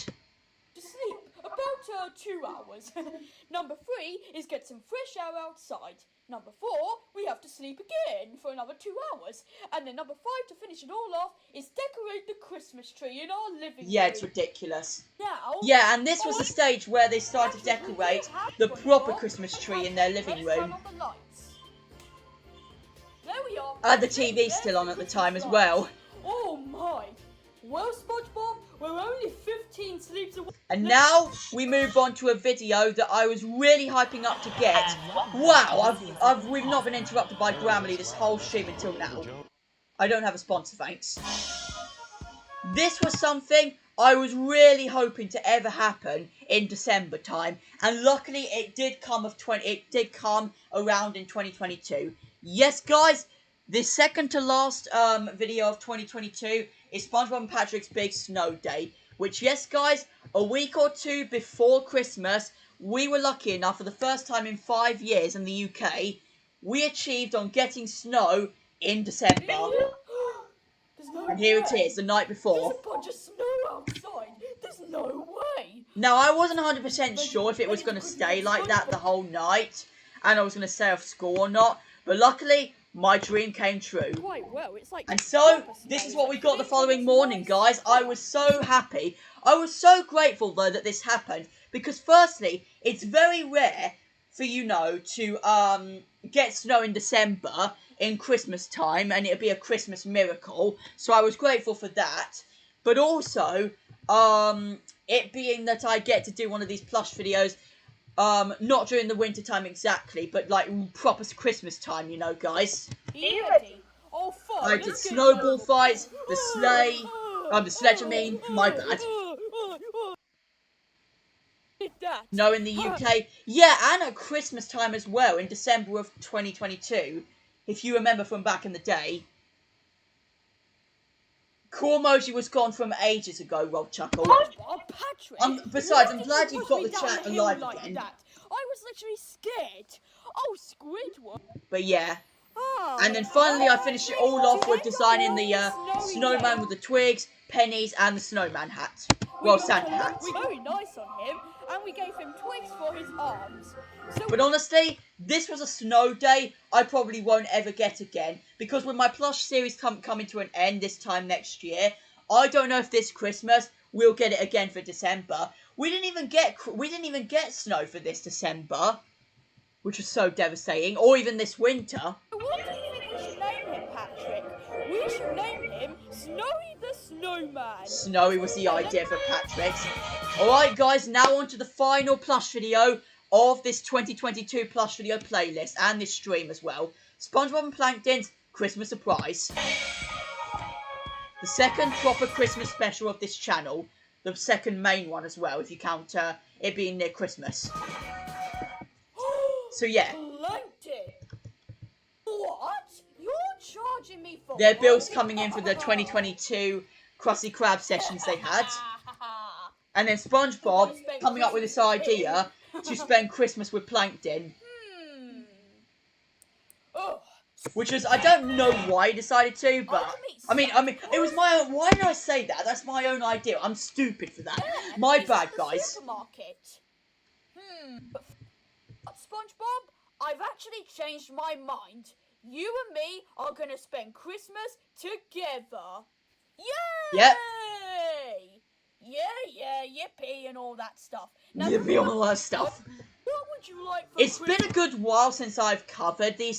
To sleep about 2 hours. Number 3 is get some fresh air outside. Number 4, we have to sleep again for another 2 hours. And then number 5, to finish it all off, is decorate the Christmas tree in our living room. Yeah, it's ridiculous. Now, yeah, and this was the stage where they started to decorate the proper Christmas tree in their living room. There we are. The TV's still on at the time as well. Oh my. Well, SpongeBob, we're only 15 sleeps away. And now we move on to a video that I was really hyping up to get. Wow, we've not been interrupted by Grammarly this whole stream until now. I don't have a sponsor, thanks. This was something I was really hoping to ever happen in December time, and luckily it did come around in 2022. Yes, guys, this second to last video of 2022 is SpongeBob and Patrick's Big Snow Day, which, yes, guys, a week or two before Christmas, we were lucky enough, for the first time in 5 years in the UK, we achieved on getting snow in December. And here it is, the night before. There's a bunch of snow outside. There's no way. Now, I wasn't 100% sure if it was going to stay like that the whole night, and I was going to stay off school or not, but luckily, my dream came true. Quite well. It's like, and so, this is what we got the following morning, guys. I was so happy. I was so grateful, though, that this happened. Because, firstly, it's very rare for, to get snow in December in Christmas time. And it'd be a Christmas miracle. So I was grateful for that. But also, it being that I get to do one of these plush videos, not during the winter time exactly, but like proper Christmas time, guys. Are you ready? Oh, fine. I did snowball fights, the sleigh, the sledge, my bad. No, in the UK. Yeah, and at Christmas time as well, in December of 2022, if you remember from back in the day. Cool emoji was gone from ages ago, Rob Chuckle. Oh, Patrick! Besides, I'm glad you've got the chat alive again. That? I was literally scared. Oh, Squidward. But yeah. And then finally I finished it all off with designing the snowman with the twigs, pennies, and the snowman hat. Well, Santa hat. Very nice on him, and we gave him twigs for his arms. But honestly, this was a snow day I probably won't ever get again. Because with my plush series coming to an end this time next year, I don't know if this Christmas we'll get it again for December. We didn't even get snow for this December, which was so devastating. Or even this winter. What do you think we should name him, Patrick? We should name him Snowy the Snowman. Snowy was the idea for Patrick's. Alright guys, now on to the final plush video of this 2022 plush video playlist, and this stream as well. SpongeBob and Plankton's Christmas Surprise. The second proper Christmas special of this channel. The second main one as well, if you count it being near Christmas. So yeah. Plankton! What? You're charging me for their bills coming in for the 2022 Krusty Krab sessions they had. And then SpongeBob coming up with this idea to spend Christmas with Plankton. Oh, Which was, I don't know why I decided to, but, I mean, it was my own, why did I say that? That's my own idea. I'm stupid for that. My bad, guys. Supermarket. But SpongeBob, I've actually changed my mind. You and me are gonna spend Christmas together. Yay! Yep. Yeah, yippee and all that stuff. Now, Yippee and all that stuff. What would you like for It's Christmas? been a good while since I've covered the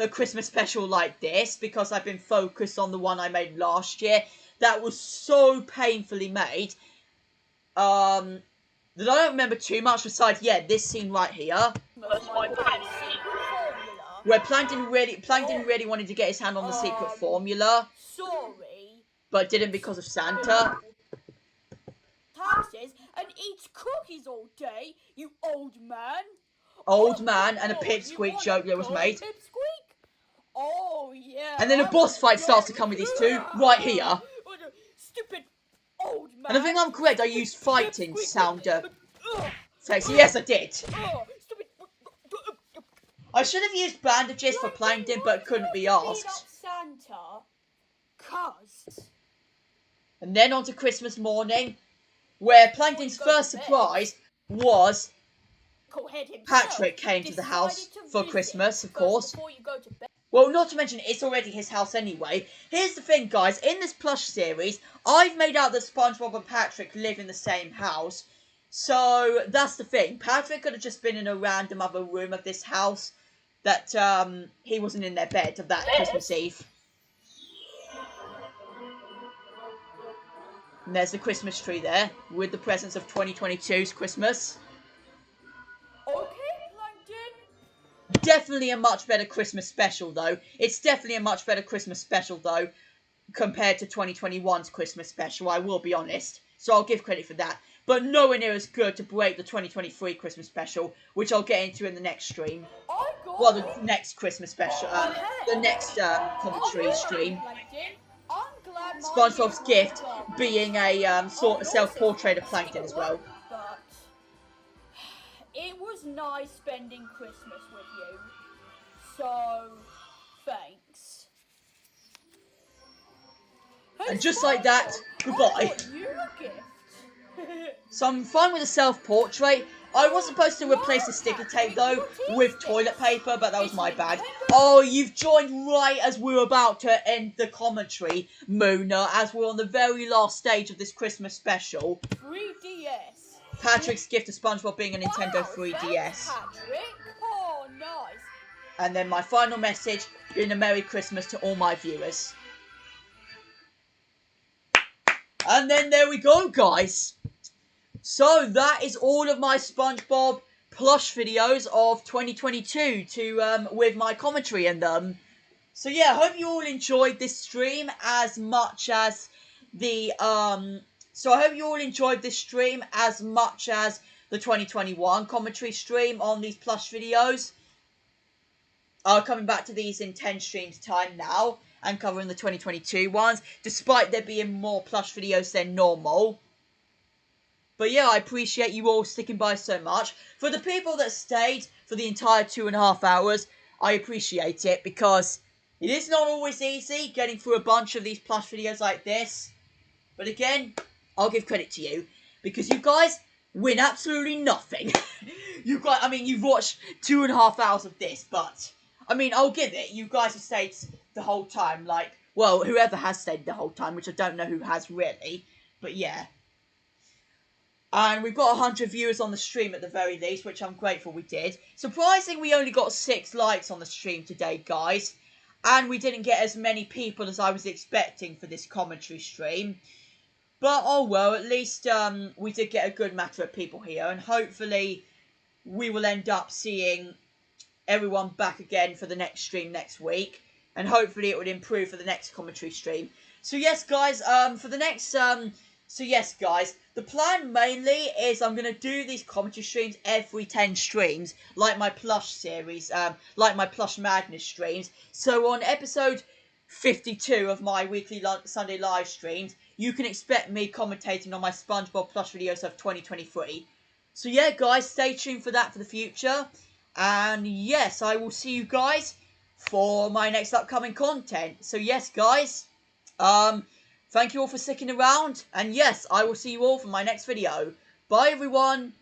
Christmas special like this, because I've been focused on the one I made last year. That was so painfully made. That I don't remember too much besides, this scene right here. Where Plankton really wanted to get his hand on the secret formula. Sorry. But didn't because of Santa. Houses and eats cookies all day, you old man. Old man, and a pipsqueak joke that was made. Pipsqueak? Oh, yeah. And then a boss fight starts to come with these two, right here. Stupid old man. And I think I'm correct, I used fighting sound effects. Yes, I did. I should have used bandages for Plankton, but couldn't be asked. Santa, cuz. And then on to Christmas morning, where Plankton's first surprise was Patrick came to the house for Christmas, of course. Well, not to mention, it's already his house anyway. Here's the thing, guys. In this Plush series, I've made out that SpongeBob and Patrick live in the same house. So, that's the thing. Patrick could have just been in a random other room of this house that he wasn't in their bed of that Christmas Eve. And there's the Christmas tree there, with the presents of 2022's Christmas. Okay, Plankton. Definitely a much better Christmas special, though. It's definitely a much better Christmas special, though, compared to 2021's Christmas special, I will be honest. So I'll give credit for that. But nowhere near as good to break the 2023 Christmas special, which I'll get into in the next stream. Well, the next Christmas special, the next commentary stream. SpongeBob's gift being a sort of self-portrait of Plankton as well. But it was nice spending Christmas with you. So, thanks. And just like that, goodbye. So I'm fine with the self-portrait. I was supposed to replace the sticky tape, though, with toilet paper, but that was my bad. Oh, you've joined right as we were about to end the commentary, Mona, as we're on the very last stage of this Christmas special. 3DS. Patrick's gift to SpongeBob being a Nintendo 3DS. Patrick. Oh, nice. And then my final message being a Merry Christmas to all my viewers. And then there we go, guys. So that is all of my SpongeBob plush videos of 2022 with my commentary in them. So yeah, I hope you all enjoyed this stream as much as the 2021 commentary stream on these plush videos. Coming back to these in 10 streams time now and covering the 2022 ones, despite there being more plush videos than normal. But yeah, I appreciate you all sticking by so much. For the people that stayed for the entire 2.5 hours, I appreciate it, because it is not always easy getting through a bunch of these plush videos like this. But again, I'll give credit to you, because you guys win absolutely nothing. You've watched 2.5 hours of this, but I mean, I'll give it. You guys have stayed the whole time, well, whoever has stayed the whole time, which I don't know who has really, but yeah. And we've got 100 viewers on the stream at the very least, which I'm grateful we did. Surprising, we only got 6 likes on the stream today, guys. And we didn't get as many people as I was expecting for this commentary stream. But, oh well, at least we did get a good matter of people here. And hopefully we will end up seeing everyone back again for the next stream next week. And hopefully it would improve for the next commentary stream. So yes, guys, the plan mainly is I'm going to do these commentary streams every 10 streams, like my Plush series, like my Plush Madness streams. So on episode 52 of my weekly Sunday live streams, you can expect me commentating on my SpongeBob Plush videos of 2023. So yeah, guys, stay tuned for that for the future. And yes, I will see you guys for my next upcoming content. So yes, guys, thank you all for sticking around. And yes, I will see you all for my next video. Bye, everyone.